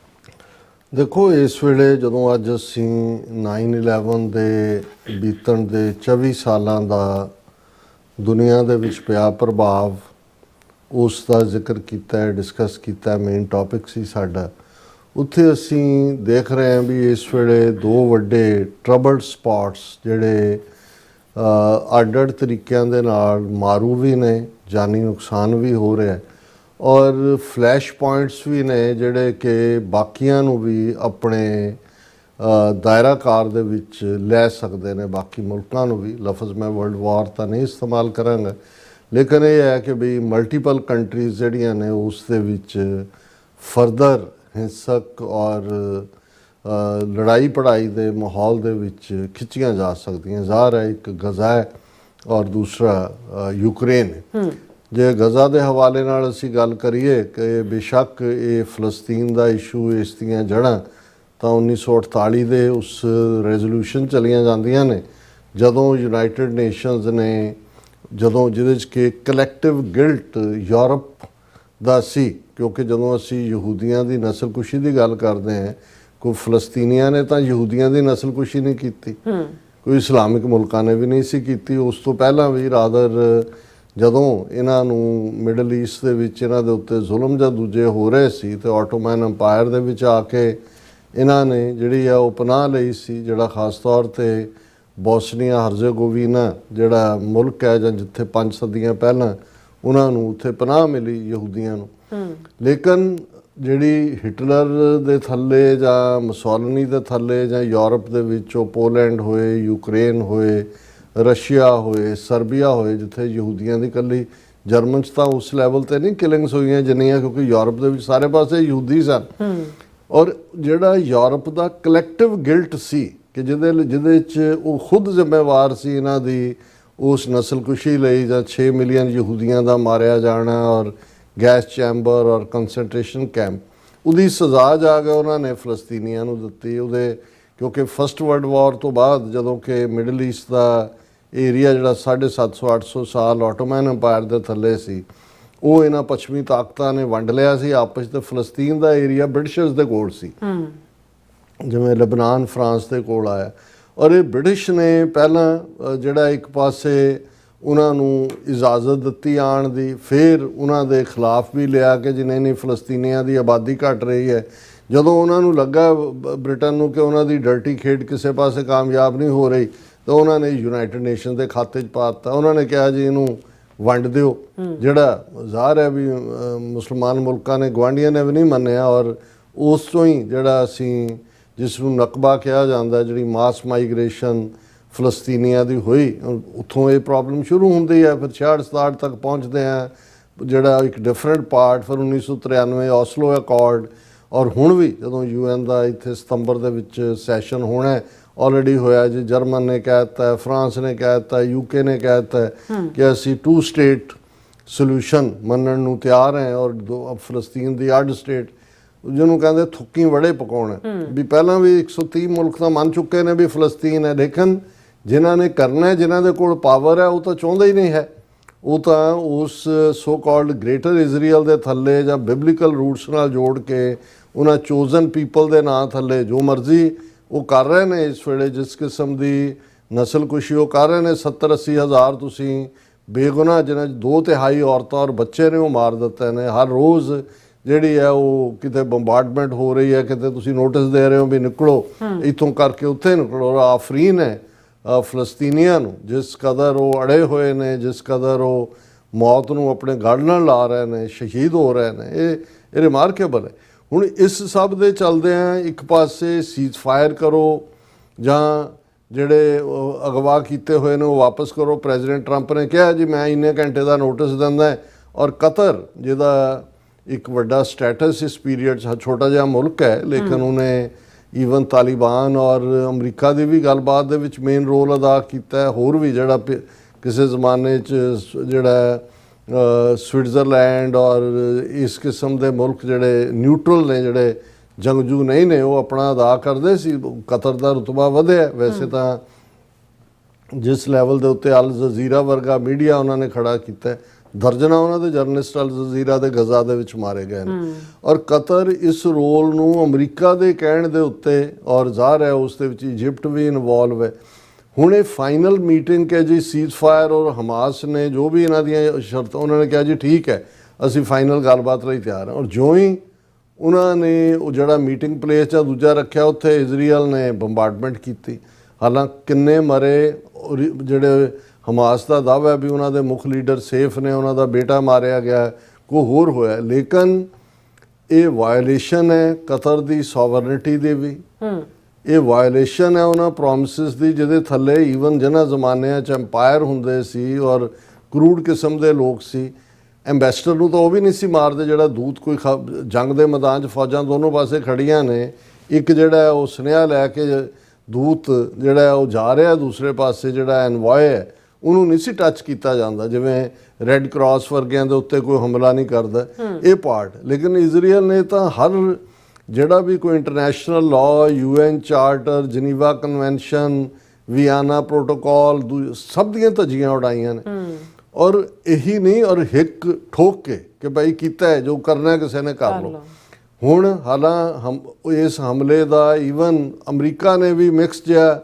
ਦੇਖੋ, ਇਸ ਵੇਲੇ ਜਦੋਂ ਅੱਜ ਅਸੀਂ 9/11 ਦੇ ਬੀਤਣ ਦੇ 24 ਸਾਲਾਂ ਦਾ ਦੁਨੀਆ ਦੇ ਵਿੱਚ ਪਿਆ ਪ੍ਰਭਾਵ, ਉਸ ਦਾ ਜ਼ਿਕਰ ਕੀਤਾ ਹੈ, ਡਿਸਕਸ ਕੀਤਾ, ਮੇਨ ਟੌਪਿਕ ਸੀ ਸਾਡਾ। ਉੱਥੇ ਅਸੀਂ ਦੇਖ ਰਹੇ ਹਾਂ ਵੀ ਇਸ ਵੇਲੇ 2 ਵੱਡੇ ਟਰਬਲਡ ਸਪੌਟਸ ਜਿਹੜੇ ਅੱਡ-ਅੱਡ ਤਰੀਕਿਆਂ ਦੇ ਨਾਲ ਮਾਰੂ ਵੀ ਨੇ, ਜਾਨੀ ਨੁਕਸਾਨ ਵੀ ਹੋ ਰਿਹਾ ਔਰ ਫਲੈਸ਼ ਪੁਆਇੰਟਸ ਵੀ ਨੇ ਜਿਹੜੇ ਕਿ ਬਾਕੀਆਂ ਨੂੰ ਵੀ ਆਪਣੇ ਦਾਇਰਾਕਾਰ ਦੇ ਵਿੱਚ ਲੈ ਸਕਦੇ ਨੇ, ਬਾਕੀ ਮੁਲਕਾਂ ਨੂੰ ਵੀ। ਲਫ਼ਜ਼ ਮੈਂ ਵਰਲਡ ਵਾਰ ਤਾਂ ਨਹੀਂ ਇਸਤੇਮਾਲ ਕਰਾਂਗਾ, ਲੇਕਿਨ ਇਹ ਹੈ ਕਿ ਵੀ ਮਲਟੀਪਲ ਕੰਟਰੀਜ਼ ਜਿਹੜੀਆਂ ਨੇ ਉਸ ਦੇ ਵਿੱਚ ਫਰਦਰ ਹਿੰਸਕ ਔਰ ਲੜਾਈ ਪੜਾਈ ਦੇ ਮਾਹੌਲ ਦੇ ਵਿੱਚ ਖਿੱਚੀਆਂ ਜਾ ਸਕਦੀਆਂ। ਜ਼ਾਹਰ ਹੈ ਇੱਕ ਗਜ਼ਾ ਹੈ ਔਰ ਦੂਸਰਾ ਯੂਕਰੇਨ ਹੈ। ਜੇ ਗਜ਼ਾ ਦੇ ਹਵਾਲੇ ਨਾਲ ਅਸੀਂ ਗੱਲ ਕਰੀਏ ਕਿ ਬੇਸ਼ੱਕ ਇਹ ਫਲਸਤੀਨ ਦਾ ਇਸ਼ੂ, ਇਸ ਦੀਆਂ ਜੜ੍ਹਾਂ ਤਾਂ 1948 ਦੇ ਉਸ ਰੈਜ਼ੋਲੂਸ਼ਨ ਚਲੀਆਂ ਜਾਂਦੀਆਂ ਨੇ ਜਦੋਂ ਯੂਨਾਈਟਿਡ ਨੇਸ਼ਨਸ ਨੇ, ਜਿਹਦੇ 'ਚ ਕਿ ਕਲੈਕਟਿਵ ਗਿਲਟ ਯੂਰਪ ਦਾ ਸੀ, ਕਿਉਂਕਿ ਜਦੋਂ ਅਸੀਂ ਯਹੂਦੀਆਂ ਦੀ ਨਸਲਕੁਸ਼ੀ ਦੀ ਗੱਲ ਕਰਦੇ ਹਾਂ, ਕੋਈ ਫਲਸਤੀਨੀਆਂ ਨੇ ਤਾਂ ਯਹੂਦੀਆਂ ਦੀ ਨਸਲਕੁਸ਼ੀ ਨਹੀਂ ਕੀਤੀ, ਕੋਈ ਇਸਲਾਮਿਕ ਮੁਲਕਾਂ ਨੇ ਵੀ ਨਹੀਂ ਸੀ ਕੀਤੀ। ਉਸ ਤੋਂ ਪਹਿਲਾਂ ਵੀ ਰਾਦਰ ਜਦੋਂ ਇਹਨਾਂ ਨੂੰ ਮਿਡਲ ਈਸਟ ਦੇ ਵਿੱਚ ਇਹਨਾਂ ਦੇ ਉੱਤੇ ਜ਼ੁਲਮ ਜਾਂ ਦੂਜੇ ਹੋ ਰਹੇ ਸੀ ਤੇ ਆਟੋਮਨ ਅੰਪਾਇਰ ਦੇ ਵਿੱਚ ਆ ਕੇ ਇਹਨਾਂ ਨੇ ਜਿਹੜੀ ਆ ਉਹ ਪਨਾਹ ਲਈ ਸੀ, ਜਿਹੜਾ ਖਾਸ ਤੌਰ ਤੇ ਬੋਸਨੀਆ ਹਰਜ਼ੇਗੋਵੀਨਾ ਜਿਹੜਾ ਮੁਲਕ ਹੈ ਜਾਂ ਜਿੱਥੇ 5 ਸਦੀਆਂ ਪਹਿਲਾਂ ਉਹਨਾਂ ਨੂੰ ਉੱਥੇ ਪਨਾਹ ਮਿਲੀ ਯਹੂਦੀਆਂ ਨੂੰ। ਲੇਕਿਨ ਜਿਹੜੀ ਹਿਟਲਰ ਦੇ ਥੱਲੇ ਜਾਂ ਮੁਸੋਲਿਨੀ ਦੇ ਥੱਲੇ ਜਾਂ ਯੂਰਪ ਦੇ ਵਿੱਚ ਉਹ ਪੋਲੈਂਡ ਹੋਏ, ਯੂਕਰੇਨ ਹੋਏ, ਰਸ਼ੀਆ ਹੋਏ, ਸਰਬੀਆ ਹੋਏ, ਜਿੱਥੇ ਯਹੂਦੀਆਂ ਦੀ ਇਕੱਲੀ, ਜਰਮਨ 'ਚ ਤਾਂ ਉਸ ਲੈਵਲ ਤੇ ਨਹੀਂ ਕਿਲਿੰਗਸ ਹੋਈਆਂ ਜਿੰਨੀਆਂ, ਕਿਉਂਕਿ ਯੂਰਪ ਦੇ ਵਿੱਚ ਸਾਰੇ ਪਾਸੇ ਯਹੂਦੀ ਸਨ। ਔਰ ਜਿਹੜਾ ਯੂਰਪ ਦਾ ਕਲੈਕਟਿਵ ਗਿਲਟ ਸੀ ਕਿ ਜਿਹਦੇ 'ਚ ਉਹ ਖੁਦ ਜ਼ਿੰਮੇਵਾਰ ਸੀ ਇਹਨਾਂ ਦੀ ਉਸ ਨਸਲਕੁਸ਼ੀ ਲਈ, ਜਾਂ 6 ਮਿਲੀਅਨ ਯਹੂਦੀਆਂ ਦਾ ਮਾਰਿਆ ਜਾਣਾ ਔਰ ਗੈਸ ਚੈਂਬਰ ਔਰ ਕੰਸਨਟ੍ਰੇਸ਼ਨ ਕੈਂਪ, ਉਹਦੀ ਸਜ਼ਾ ਜਾ ਕੇ ਉਹਨਾਂ ਨੇ ਫਲਸਤੀਨੀਆਂ ਨੂੰ ਦਿੱਤੀ। ਉਹਦੇ ਕਿਉਂਕਿ ਫਸਟ ਵਰਲਡ ਵਾਰ ਤੋਂ ਬਾਅਦ ਜਦੋਂ ਕਿ ਮਿਡਲ ਈਸਟ ਦਾ ਏਰੀਆ ਜਿਹੜਾ 750-800 ਸਾਲ ਆਟੋਮੈਨ ਅੰਪਾਇਰ ਦੇ ਥੱਲੇ ਸੀ, ਉਹ ਇਹਨਾਂ ਪੱਛਮੀ ਤਾਕਤਾਂ ਨੇ ਵੰਡ ਲਿਆ ਸੀ ਆਪਸ 'ਚ। ਫਲਸਤੀਨ ਦਾ ਏਰੀਆ ਬ੍ਰਿਟਿਸ਼ਰਸ ਦੇ ਕੋਲ ਸੀ, ਜਿਵੇਂ ਲਬਨਾਨ ਫਰਾਂਸ ਦੇ ਕੋਲ ਆਇਆ। ਔਰ ਇਹ ਬ੍ਰਿਟਿਸ਼ ਨੇ ਪਹਿਲਾਂ ਜਿਹੜਾ ਇੱਕ ਪਾਸੇ ਉਹਨਾਂ ਨੂੰ ਇਜਾਜ਼ਤ ਦਿੱਤੀ ਆਉਣ ਦੀ, ਫਿਰ ਉਹਨਾਂ ਦੇ ਖਿਲਾਫ ਵੀ ਲਿਆ ਕਿ ਜਿੰਨੇ ਨਹੀਂ ਫਲਸਤੀਨੀਆਂ ਦੀ ਆਬਾਦੀ ਘਟ ਰਹੀ ਹੈ। ਜਦੋਂ ਉਹਨਾਂ ਨੂੰ ਲੱਗਾ ਬ੍ਰਿਟਨ ਨੂੰ ਕਿ ਉਹਨਾਂ ਦੀ ਡਰਟੀ ਖੇਡ ਕਿਸੇ ਪਾਸੇ ਕਾਮਯਾਬ ਨਹੀਂ ਹੋ ਰਹੀ, ਤਾਂ ਉਹਨਾਂ ਨੇ ਯੂਨਾਈਟਿਡ ਨੇਸ਼ਨ ਦੇ ਖਾਤੇ 'ਚ ਪਾ ਦਿੱਤਾ। ਉਹਨਾਂ ਨੇ ਕਿਹਾ ਜੀ ਇਹਨੂੰ ਵੰਡ ਦਿਓ, ਜਿਹੜਾ ਜ਼ਾਹਰ ਹੈ ਵੀ ਮੁਸਲਮਾਨ ਮੁਲਕਾਂ ਨੇ, ਗੁਆਂਢੀਆਂ ਨੇ ਵੀ ਨਹੀਂ ਮੰਨਿਆ। ਔਰ ਉਸ ਤੋਂ ਹੀ ਜਿਹੜਾ ਅਸੀਂ ਜਿਸ ਨੂੰ ਨਕਬਾ ਕਿਹਾ ਜਾਂਦਾ, ਜਿਹੜੀ ਮਾਸ ਮਾਈਗ੍ਰੇਸ਼ਨ ਫਲਸਤੀਨੀਆਂ ਦੀ ਹੋਈ, ਉੱਥੋਂ ਇਹ ਪ੍ਰੋਬਲਮ ਸ਼ੁਰੂ ਹੁੰਦੀ ਹੈ। ਫਿਰ 66-67 ਤੱਕ ਪਹੁੰਚਦੇ ਆ, ਜਿਹੜਾ ਇੱਕ ਡਿਫਰੈਂਟ ਪਾਰਟ। ਫਿਰ 1993 ਓਸਲੋ ਅਕੋਰਡ, ਔਰ ਹੁਣ ਵੀ ਜਦੋਂ UN ਦਾ ਇੱਥੇ ਸਤੰਬਰ ਦੇ ਵਿੱਚ ਸੈਸ਼ਨ ਹੋਣਾ ਆਲਰੇਡੀ ਹੋਇਆ ਜੀ। ਜਰਮਨ ਨੇ ਕਹਿ ਦਿੱਤਾ, ਫਰਾਂਸ ਨੇ ਕਹਿ ਦਿੱਤਾ, UK ਨੇ ਕਹਿ ਦਿੱਤਾ ਕਿ ਅਸੀਂ 2 ਸਟੇਟ ਸੋਲੂਸ਼ਨ ਮੰਨਣ ਨੂੰ ਤਿਆਰ ਹੈ, ਔਰ ਫਲਸਤੀਨ ਦੀ ਅੱਡ ਸਟੇਟ, ਜਿਹਨੂੰ ਕਹਿੰਦੇ ਥੁੱਕੀ ਵੜੇ ਪਕਾਉਣਾ। ਵੀ ਪਹਿਲਾਂ ਵੀ 130 ਮੁਲਕ ਤਾਂ ਮੰਨ ਚੁੱਕੇ ਨੇ ਵੀ ਫਲਸਤੀਨ ਹੈ, ਲੇਕਿਨ ਜਿਨ੍ਹਾਂ ਨੇ ਕਰਨਾ, ਜਿਨ੍ਹਾਂ ਦੇ ਕੋਲ ਪਾਵਰ ਹੈ, ਉਹ ਤਾਂ ਚਾਹੁੰਦੇ ਹੀ ਨਹੀਂ ਹੈ। ਉਹ ਤਾਂ ਉਸ ਸੋ ਕਾਲਡ ਗ੍ਰੇਟਰ ਇਜ਼ਰਾਈਲ ਦੇ ਥੱਲੇ ਜਾਂ ਬਿਬਲੀਕਲ ਰੂਟਸ ਨਾਲ ਜੋੜ ਕੇ ਉਹਨਾਂ ਚੋਜ਼ਨ ਪੀਪਲ ਦੇ ਨਾਂ ਥੱਲੇ ਜੋ ਮਰਜ਼ੀ ਉਹ ਕਰ ਰਹੇ ਨੇ ਇਸ ਵੇਲੇ। ਜਿਸ ਕਿਸਮ ਦੀ ਨਸਲਕੁਸ਼ੀ ਉਹ ਕਰ ਰਹੇ ਨੇ, 70-80 ਹਜ਼ਾਰ ਤੁਸੀਂ ਬੇਗੁਨਾਹ ਜਿਹਨਾਂ 'ਚ 2/3 ਔਰਤਾਂ ਔਰ ਬੱਚੇ ਨੇ ਉਹ ਮਾਰ ਦਿੱਤੇ ਨੇ। ਹਰ ਰੋਜ਼ ਜਿਹੜੀ ਹੈ ਉਹ ਕਿਤੇ ਬੰਬਾਰਡਮੈਂਟ ਹੋ ਰਹੀ ਹੈ, ਕਿਤੇ ਤੁਸੀਂ ਨੋਟਿਸ ਦੇ ਰਹੇ ਹੋ ਵੀ ਨਿਕਲੋ ਇੱਥੋਂ ਕਰਕੇ ਉੱਥੇ ਨਿਕਲੋ। ਔਰ ਆਫਰੀਨ ਹੈ ਫਲਸਤੀਨੀਆਂ ਨੂੰ, ਜਿਸ ਕਦਰ ਉਹ ਅੜੇ ਹੋਏ ਨੇ, ਜਿਸ ਕਦਰ ਉਹ ਮੌਤ ਨੂੰ ਆਪਣੇ ਗੜ ਨਾਲ ਲਾ ਰਹੇ ਨੇ, ਸ਼ਹੀਦ ਹੋ ਰਹੇ ਨੇ, ਇਹ ਰਿਮਾਰਕੇਬਲ ਹੈ। ਹੁਣ ਇਸ ਸਭ ਦੇ ਚੱਲਦਿਆਂ ਇੱਕ ਪਾਸੇ ਸੀਜ਼ ਫਾਇਰ ਕਰੋ ਜਾਂ ਜਿਹੜੇ ਅਗਵਾ ਕੀਤੇ ਹੋਏ ਨੇ ਉਹ ਵਾਪਸ ਕਰੋ। ਪ੍ਰੈਜ਼ੀਡੈਂਟ ਟਰੰਪ ਨੇ ਕਿਹਾ ਜੀ ਮੈਂ ਇੰਨੇ ਘੰਟੇ ਦਾ ਨੋਟਿਸ ਦਿੰਦਾ, ਔਰ ਕਤਰ ਜਿਹਦਾ ਇੱਕ ਵੱਡਾ ਸਟੇਟਸ ਇਸ ਪੀਰੀਅਡ 'ਚ, ਛੋਟਾ ਜਿਹਾ ਮੁਲਕ ਹੈ ਲੇਕਿਨ ਉਹਨੇ ਈਵਨ ਤਾਲਿਬਾਨ ਔਰ ਅਮਰੀਕਾ ਦੀ ਵੀ ਗੱਲਬਾਤ ਦੇ ਵਿੱਚ ਮੇਨ ਰੋਲ ਅਦਾ ਕੀਤਾ ਹੈ। ਹੋਰ ਵੀ ਜਿਹੜਾ ਕਿਸੇ ਜ਼ਮਾਨੇ 'ਚ ਜਿਹੜਾ ਸਵਿਟਜ਼ਰਲੈਂਡ ਔਰ ਇਸ ਕਿਸਮ ਦੇ ਮੁਲਕ ਜਿਹੜੇ ਨਿਊਟਰਲ ਨੇ, ਜਿਹੜੇ ਜੰਗਜੂ ਨਹੀਂ ਨੇ, ਉਹ ਆਪਣਾ ਅਦਾ ਕਰਦੇ ਸੀ। ਕਤਰ ਦਾ ਰੁਤਬਾ ਵਧਿਆ। ਵੈਸੇ ਤਾਂ ਜਿਸ ਲੈਵਲ ਦੇ ਉੱਤੇ ਅਲ ਜਜ਼ੀਰਾ ਵਰਗਾ ਮੀਡੀਆ ਉਹਨਾਂ ਨੇ ਖੜਾ ਕੀਤਾ, ਦਰਜਨਾਂ ਉਹਨਾਂ ਦੇ ਜਰਨਲਿਸਟ ਅਲ ਜਜ਼ੀਰਾ ਦੇ ਗਜ਼ਾ ਦੇ ਵਿੱਚ ਮਾਰੇ ਗਏ ਨੇ। ਔਰ ਕਤਰ ਇਸ ਰੋਲ ਨੂੰ ਅਮਰੀਕਾ ਦੇ ਕਹਿਣ ਦੇ ਉੱਤੇ, ਔਰ ਜ਼ਾਹਰ ਹੈ ਉਸ ਦੇ ਵਿੱਚ ਇਜਿਪਟ ਵੀ ਇਨਵੋਲਵ ਹੈ। ਹੁਣ ਇਹ ਫਾਈਨਲ ਮੀਟਿੰਗ ਕਿ ਜੀ ਸੀਜ਼ ਫਾਇਰ ਔਰ ਹਮਾਸ ਨੇ ਜੋ ਵੀ ਇਹਨਾਂ ਦੀਆਂ ਸ਼ਰਤਾਂ, ਉਹਨਾਂ ਨੇ ਕਿਹਾ ਜੀ ਠੀਕ ਹੈ ਅਸੀਂ ਫਾਈਨਲ ਗੱਲਬਾਤ ਲਈ ਤਿਆਰ ਹਾਂ। ਔਰ ਜਿਉਂ ਹੀ ਉਹਨਾਂ ਨੇ ਉਹ ਜਿਹੜਾ ਮੀਟਿੰਗ ਪਲੇਸ ਜਾਂ ਦੂਜਾ ਰੱਖਿਆ, ਉੱਥੇ ਇਜ਼ਰਾਈਲ ਨੇ ਬੰਬਾਰਡਮੈਂਟ ਕੀਤੀ। ਹਾਲਾਂਕਿ ਕਿੰਨੇ ਮਰੇ, ਜਿਹੜੇ ਹਮਾਸ ਦਾ ਦਾਅਵਾ ਹੈ ਵੀ ਉਹਨਾਂ ਦੇ ਮੁੱਖ ਲੀਡਰ ਸੇਫ ਨੇ, ਉਹਨਾਂ ਦਾ ਬੇਟਾ ਮਾਰਿਆ ਗਿਆ, ਕੋਈ ਹੋਰ ਹੋਇਆ, ਲੇਕਿਨ ਇਹ ਵਾਇਲੇਸ਼ਨ ਹੈ ਕਤਰ ਦੀ ਸੋਵਰਨਿਟੀ ਦੀ ਵੀ। ਇਹ ਵਾਇਲੇਸ਼ਨ ਹੈ ਉਹਨਾਂ ਪ੍ਰੋਮਿਸਿਸ ਦੀ ਜਿਹਦੇ ਥੱਲੇ ਈਵਨ ਜਿਹਨਾਂ ਜ਼ਮਾਨਿਆਂ 'ਚ ਅੰਪਾਇਰ ਹੁੰਦੇ ਸੀ ਔਰ ਕਰੂਡ ਕਿਸਮ ਦੇ ਲੋਕ ਸੀ, ਐਂਬੈਸਡਰ ਨੂੰ ਤਾਂ ਉਹ ਵੀ ਨਹੀਂ ਸੀ ਮਾਰਦੇ ਜਿਹੜਾ ਦੂਤ ਕੋਈ ਜੰਗ ਦੇ ਮੈਦਾਨ 'ਚ ਫੌਜਾਂ ਦੋਨੋਂ ਪਾਸੇ ਖੜੀਆਂ ਨੇ, ਇੱਕ ਜਿਹੜਾ ਉਹ ਸੁਨੇਹਾ ਲੈ ਕੇ ਦੂਤ ਜਿਹੜਾ ਉਹ ਜਾ ਰਿਹਾ ਦੂਸਰੇ ਪਾਸੇ, ਜਿਹੜਾ ਐਨਵॉय ਹੈ ਉਹਨੂੰ ਨਹੀਂ ਸੀ ਟੱਚ ਕੀਤਾ ਜਾਂਦਾ। ਜਿਵੇਂ ਰੈੱਡ ਕਰਾਸ ਵਰਗਿਆਂ ਦੇ ਉੱਤੇ ਕੋਈ ਹਮਲਾ ਨਹੀਂ ਕਰਦਾ ਇਹ ਪਾਰਟ। ਲੇਕਿਨ ਇਜ਼ਰਾਈਲ ਨੇ ਤਾਂ ਹਰ ਜਿਹੜਾ ਵੀ ਕੋਈ international law, UN charter, Geneva convention, Vienna protocol, ਸਭ ਦੀਆਂ ਧੱਜੀਆਂ ਉਡਾਈਆਂ ਨੇ। ਔਰ ਇਹੀ ਨਹੀਂ, ਔਰ ਹਿੱਕ ਠੋਕ ਕੇ ਕਿ ਭਾਈ ਕੀਤਾ ਹੈ, ਜੋ ਕਰਨਾ ਕਿਸੇ ਨੇ ਕਰ ਲਓ। ਹੁਣ ਇਸ ਹਮਲੇ ਦਾ ਈਵਨ ਅਮਰੀਕਾ ਨੇ ਵੀ ਮਿਕਸ ਜਿਹਾ,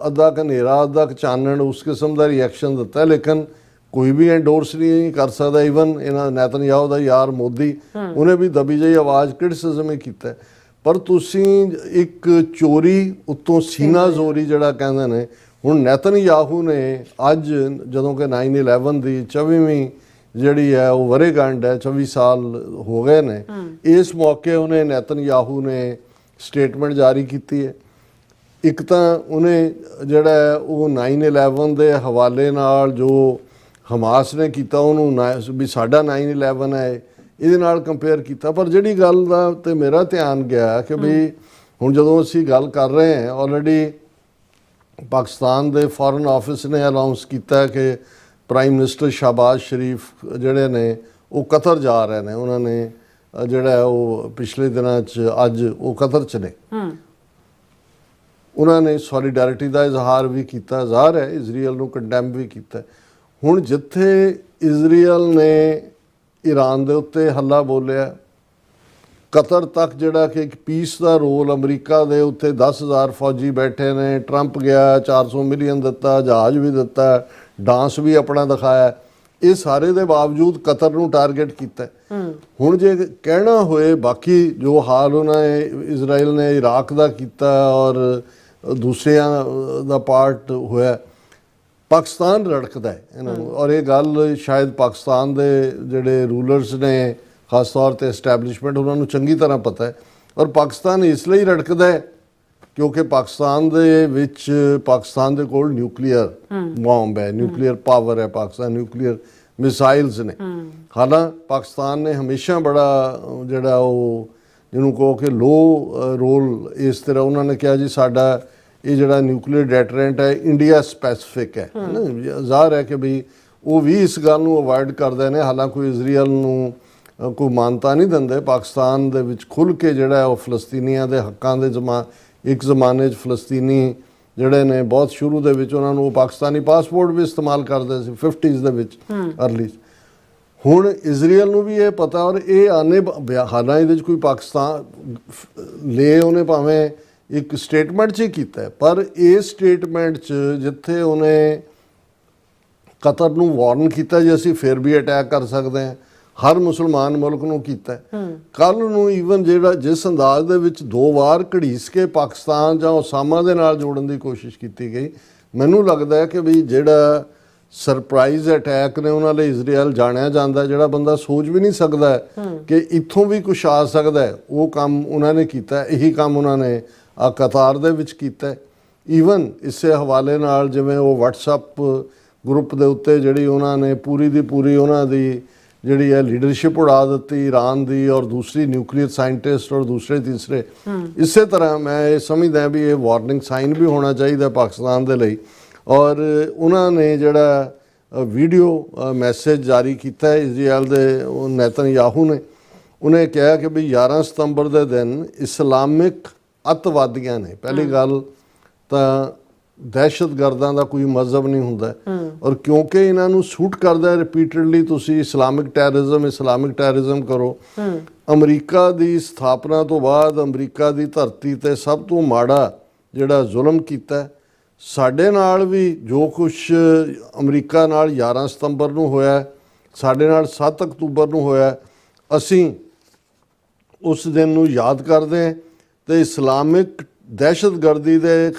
ਅੱਧਾ ਹਨੇਰਾ ਅੱਧਾ ਚਾਨਣ, ਉਸ ਕਿਸਮ ਦਾ ਰਿਐਕਸ਼ਨ ਦਿੱਤਾ, ਲੇਕਿਨ ਕੋਈ ਵੀ ਐਂਡੋਰਸ ਨਹੀਂ ਕਰ ਸਕਦਾ। ਈਵਨ ਇਹਨਾਂ ਨੇਤਨਯਾਹੂ ਦਾ ਯਾਰ ਮੋਦੀ, ਉਹਨੇ ਵੀ ਦਬੀ ਜਿਹੀ ਆਵਾਜ਼ ਕ੍ਰਿਟਿਸਿਜ਼ਮ ਹੀ ਕੀਤਾ। ਪਰ ਤੁਸੀਂ ਇੱਕ ਚੋਰੀ ਉੱਤੋਂ ਸੀਨਾ ਜ਼ੋਰੀ ਜਿਹੜਾ ਕਹਿੰਦੇ ਨੇ, ਹੁਣ ਨੇਤਨਯਾਹੂ ਨੇ ਅੱਜ ਜਦੋਂ ਕਿ 9/11 ਦੀ 24ਵੀਂ ਜਿਹੜੀ ਹੈ ਉਹ ਵਰ੍ਹੇਗੰਢ ਹੈ, 24 ਸਾਲ ਹੋ ਗਏ ਨੇ, ਇਸ ਮੌਕੇ ਉਹਨੇ ਨੇਤਨਯਾਹੂ ਨੇ ਸਟੇਟਮੈਂਟ ਜਾਰੀ ਕੀਤੀ ਹੈ। ਇੱਕ ਤਾਂ ਉਹਨੇ ਜਿਹੜਾ ਉਹ 9/11 ਦੇ ਹਵਾਲੇ ਨਾਲ ਜੋ ਹਮਾਸ ਨੇ ਕੀਤਾ ਉਹਨੂੰ ਵੀ ਸਾਡਾ 9/11 ਹੈ ਇਹਦੇ ਨਾਲ ਕੰਪੇਅਰ ਕੀਤਾ। ਪਰ ਜਿਹੜੀ ਗੱਲ ਦਾ ਤੇ ਮੇਰਾ ਧਿਆਨ ਗਿਆ ਕਿ ਵੀ ਹੁਣ ਜਦੋਂ ਅਸੀਂ ਗੱਲ ਕਰ ਰਹੇ ਹਾਂ, ਆਲਰੇਡੀ ਪਾਕਿਸਤਾਨ ਦੇ ਫੋਰਨ ਆਫਿਸ ਨੇ ਅਨਾਉਂਸ ਕੀਤਾ ਕਿ ਪ੍ਰਾਈਮ ਮਿਨਿਸਟਰ ਸ਼ਹਬਾਜ਼ ਸ਼ਰੀਫ ਜਿਹੜੇ ਨੇ ਉਹ ਕਤਰ ਜਾ ਰਹੇ ਨੇ। ਉਹਨਾਂ ਨੇ ਜਿਹੜਾ ਉਹ ਪਿਛਲੇ ਦਿਨਾਂ 'ਚ ਅੱਜ ਉਹ ਕਤਰ 'ਚ ਨੇ। ਉਹਨਾਂ ਨੇ ਸੋਲੀਡੈਰਿਟੀ ਦਾ ਇਜ਼ਹਾਰ ਵੀ ਕੀਤਾ, ਜ਼ਾਹਰ ਹੈ ਇਜ਼ਰਾਈਲ ਨੂੰ ਕੰਡੈਮ ਵੀ ਕੀਤਾ। ਹੁਣ ਜਿੱਥੇ ਇਜ਼ਰਾਈਲ ਨੇ ਈਰਾਨ ਦੇ ਉੱਤੇ ਹੱਲਾ ਬੋਲਿਆ, ਕਤਰ ਤੱਕ ਜਿਹੜਾ ਕਿ ਇੱਕ ਪੀਸ ਦਾ ਰੋਲ, ਅਮਰੀਕਾ ਦੇ ਉੱਤੇ 10,000 ਫੌਜੀ ਬੈਠੇ ਨੇ, ਟਰੰਪ ਗਿਆ 400 ਮਿਲੀਅਨ ਦਿੱਤਾ, ਜਹਾਜ਼ ਵੀ ਦਿੱਤਾ, ਡਾਂਸ ਵੀ ਆਪਣਾ ਦਿਖਾਇਆ, ਇਹ ਸਾਰੇ ਦੇ ਬਾਵਜੂਦ ਕਤਰ ਨੂੰ ਟਾਰਗੇਟ ਕੀਤਾ। ਹੁਣ ਜੇ ਕਹਿਣਾ ਹੋਏ ਬਾਕੀ ਜੋ ਹਾਲ ਉਹਨਾਂ ਨੇ ਇਜ਼ਰਾਈਲ ਨੇ ਇਰਾਕ ਦਾ ਕੀਤਾ ਔਰ ਦੂਸਰਿਆਂ ਦਾ ਪਾਰਟ ਹੋਇਆ, ਪਾਕਿਸਤਾਨ ਰੜਕਦਾ ਹੈ ਇਹਨਾਂ ਨੂੰ। ਔਰ ਇਹ ਗੱਲ ਸ਼ਾਇਦ ਪਾਕਿਸਤਾਨ ਦੇ ਜਿਹੜੇ ਰੂਲਰਸ ਨੇ, ਖਾਸ ਤੌਰ 'ਤੇ ਐਸਟੈਬਲਿਸ਼ਮੈਂਟ, ਉਹਨਾਂ ਨੂੰ ਚੰਗੀ ਤਰ੍ਹਾਂ ਪਤਾ ਹੈ। ਔਰ ਪਾਕਿਸਤਾਨ ਇਸ ਲਈ ਰੜਕਦਾ ਹੈ ਕਿਉਂਕਿ ਪਾਕਿਸਤਾਨ ਦੇ ਕੋਲ ਨਿਊਕਲੀਅਰ ਬੰਬ ਹੈ, ਨਿਊਕਲੀਅਰ ਪਾਵਰ ਹੈ, ਪਾਕਿਸਤਾਨ ਨਿਊਕਲੀਅਰ ਮਿਸਾਈਲਸ ਨੇ। ਹਾਲਾਂਕਿ ਪਾਕਿਸਤਾਨ ਨੇ ਹਮੇਸ਼ਾ ਬੜਾ ਜਿਹੜਾ ਉਹ ਜਿਹਨੂੰ ਕਹੋ ਕਿ ਲੋ ਰੋਲ ਇਸ ਤਰ੍ਹਾਂ ਉਹਨਾਂ ਨੇ ਕਿਹਾ ਜੀ ਸਾਡਾ ਇਹ ਜਿਹੜਾ ਨਿਊਕਲੀਅਰ ਡੈਟਰੈਂਟ ਹੈ ਇੰਡੀਆ ਸਪੈਸੀਫਿਕ ਹੈ ਨਾ। ਜ਼ਾਹਰ ਹੈ ਕਿ ਵੀ ਉਹ ਵੀ ਇਸ ਗੱਲ ਨੂੰ ਅਵੋਇਡ ਕਰਦੇ ਨੇ। ਹਾਲਾਂਕਿ ਕੋਈ ਇਜ਼ਰਾਈਲ ਨੂੰ ਕੋਈ ਮਾਨਤਾ ਨਹੀਂ ਦਿੰਦੇ। ਪਾਕਿਸਤਾਨ ਦੇ ਵਿੱਚ ਖੁੱਲ੍ਹ ਕੇ ਜਿਹੜਾ ਉਹ ਫਲਸਤੀਨੀਆਂ ਦੇ ਹੱਕਾਂ ਦੇ ਇੱਕ ਜ਼ਮਾਨੇ 'ਚ ਫਲਸਤੀਨੀ ਜਿਹੜੇ ਨੇ ਬਹੁਤ ਸ਼ੁਰੂ ਦੇ ਵਿੱਚ ਉਹਨਾਂ ਨੂੰ ਉਹ ਪਾਕਿਸਤਾਨੀ ਪਾਸਪੋਰਟ ਵੀ ਇਸਤੇਮਾਲ ਕਰਦੇ ਸੀ 50s ਦੇ ਵਿੱਚ, ਅਰਲੀ। ਹੁਣ ਇਜ਼ਰਾਈਲ ਨੂੰ ਵੀ ਇਹ ਪਤਾ, ਔਰ ਇਹ ਆਨੇ ਹਾਲਾਂ ਇਹਦੇ 'ਚ ਕੋਈ ਪਾਕਿਸਤਾਨ ਲੈ ਉਹਨੇ ਭਾਵੇਂ ਇੱਕ ਸਟੇਟਮੈਂਟ 'ਚ ਹੀ ਕੀਤਾ, ਪਰ ਇਹ ਸਟੇਟਮੈਂਟ 'ਚ ਜਿੱਥੇ ਉਹਨੇ ਕਤਰ ਨੂੰ ਵਾਰਨ ਕੀਤਾ ਜੀ ਅਸੀਂ ਫਿਰ ਵੀ ਅਟੈਕ ਕਰ ਸਕਦੇ ਹਾਂ, ਹਰ ਮੁਸਲਮਾਨ ਮੁਲਕ ਨੂੰ ਕੀਤਾ। ਕੱਲ ਨੂੰ ਈਵਨ ਜਿਹੜਾ ਜਿਸ ਅੰਦਾਜ਼ ਦੇ ਵਿੱਚ 2 ਵਾਰ ਘੜੀਸ ਕੇ ਪਾਕਿਸਤਾਨ ਜਾਂ ਉਸਾਮਾ ਦੇ ਨਾਲ ਜੋੜਨ ਦੀ ਕੋਸ਼ਿਸ਼ ਕੀਤੀ ਗਈ, ਮੈਨੂੰ ਲੱਗਦਾ ਹੈ ਕਿ ਵੀ ਜਿਹੜਾ ਸਰਪ੍ਰਾਈਜ਼ ਅਟੈਕ ਨੇ ਉਹਨਾਂ ਲਈ ਇਜ਼ਰਾਈਲ ਜਾਣਿਆ ਜਾਂਦਾ, ਜਿਹੜਾ ਬੰਦਾ ਸੋਚ ਵੀ ਨਹੀਂ ਸਕਦਾ ਕਿ ਇੱਥੋਂ ਵੀ ਕੁਛ ਆ ਸਕਦਾ ਹੈ, ਉਹ ਕੰਮ ਉਹਨਾਂ ਨੇ ਕੀਤਾ। ਇਹੀ ਕੰਮ ਉਹਨਾਂ ਨੇ ਕਤਾਰ ਦੇ ਵਿੱਚ ਕੀਤਾ। ਈਵਨ ਇਸੇ ਹਵਾਲੇ ਨਾਲ ਜਿਵੇਂ ਉਹ WhatsApp ਗਰੁੱਪ ਦੇ ਉੱਤੇ ਜਿਹੜੀ ਉਹਨਾਂ ਨੇ ਪੂਰੀ ਦੀ ਪੂਰੀ ਉਹਨਾਂ ਦੀ ਜਿਹੜੀ ਹੈ ਲੀਡਰਸ਼ਿਪ ਉਡਾ ਦਿੱਤੀ ਈਰਾਨ ਦੀ, ਔਰ ਦੂਸਰੀ ਨਿਊਕਲੀਅਰ ਸਾਇੰਟਿਸਟ ਔਰ ਦੂਸਰੇ ਤੀਸਰੇ। ਇਸੇ ਤਰ੍ਹਾਂ ਮੈਂ ਇਹ ਸਮਝਦਾ ਵੀ ਇਹ ਵਾਰਨਿੰਗ ਸਾਈਨ ਵੀ ਹੋਣਾ ਚਾਹੀਦਾ ਪਾਕਿਸਤਾਨ ਦੇ ਲਈ। ਔਰ ਉਹਨਾਂ ਨੇ ਜਿਹੜਾ ਵੀਡੀਓ ਮੈਸੇਜ ਜਾਰੀ ਕੀਤਾ ਇਜ਼ਰਾਈਲ ਦੇ ਨੇਤਨਯਾਹੂ ਨੇ, ਉਹਨੇ ਕਿਹਾ ਕਿ ਵੀ 11 ਸਤੰਬਰ ਦੇ ਦਿਨ ਇਸਲਾਮਿਕ ਅੱਤਵਾਦੀਆਂ ਨੇ, ਪਹਿਲੀ ਗੱਲ ਤਾਂ ਦਹਿਸ਼ਤਗਰਦਾਂ ਦਾ ਕੋਈ ਮਜ਼ਹਬ ਨਹੀਂ ਹੁੰਦਾ, ਔਰ ਕਿਉਂਕਿ ਇਹਨਾਂ ਨੂੰ ਸੂਟ ਕਰਦਾ ਰਿਪੀਟਡਲੀ ਤੁਸੀਂ ਇਸਲਾਮਿਕ ਟੈਰਰਿਜ਼ਮ ਕਰੋ। ਅਮਰੀਕਾ ਦੀ ਸਥਾਪਨਾ ਤੋਂ ਬਾਅਦ ਅਮਰੀਕਾ ਦੀ ਧਰਤੀ ਤੇ ਸਭ ਤੋਂ ਮਾੜਾ ਜਿਹੜਾ ਜ਼ੁਲਮ ਕੀਤਾ ਸਾਡੇ ਨਾਲ ਵੀ, ਜੋ ਕੁਛ ਅਮਰੀਕਾ ਨਾਲ 11 ਸਤੰਬਰ ਨੂੰ ਹੋਇਆ, ਸਾਡੇ ਨਾਲ 7 ਅਕਤੂਬਰ ਨੂੰ ਹੋਇਆ, ਅਸੀਂ ਉਸ ਦਿਨ ਨੂੰ ਯਾਦ ਕਰਦੇ ਹਾਂ। ਤੇ ਇਸਲਾਮਿਕ ਦਹਿਸ਼ਤਗਰਦੀ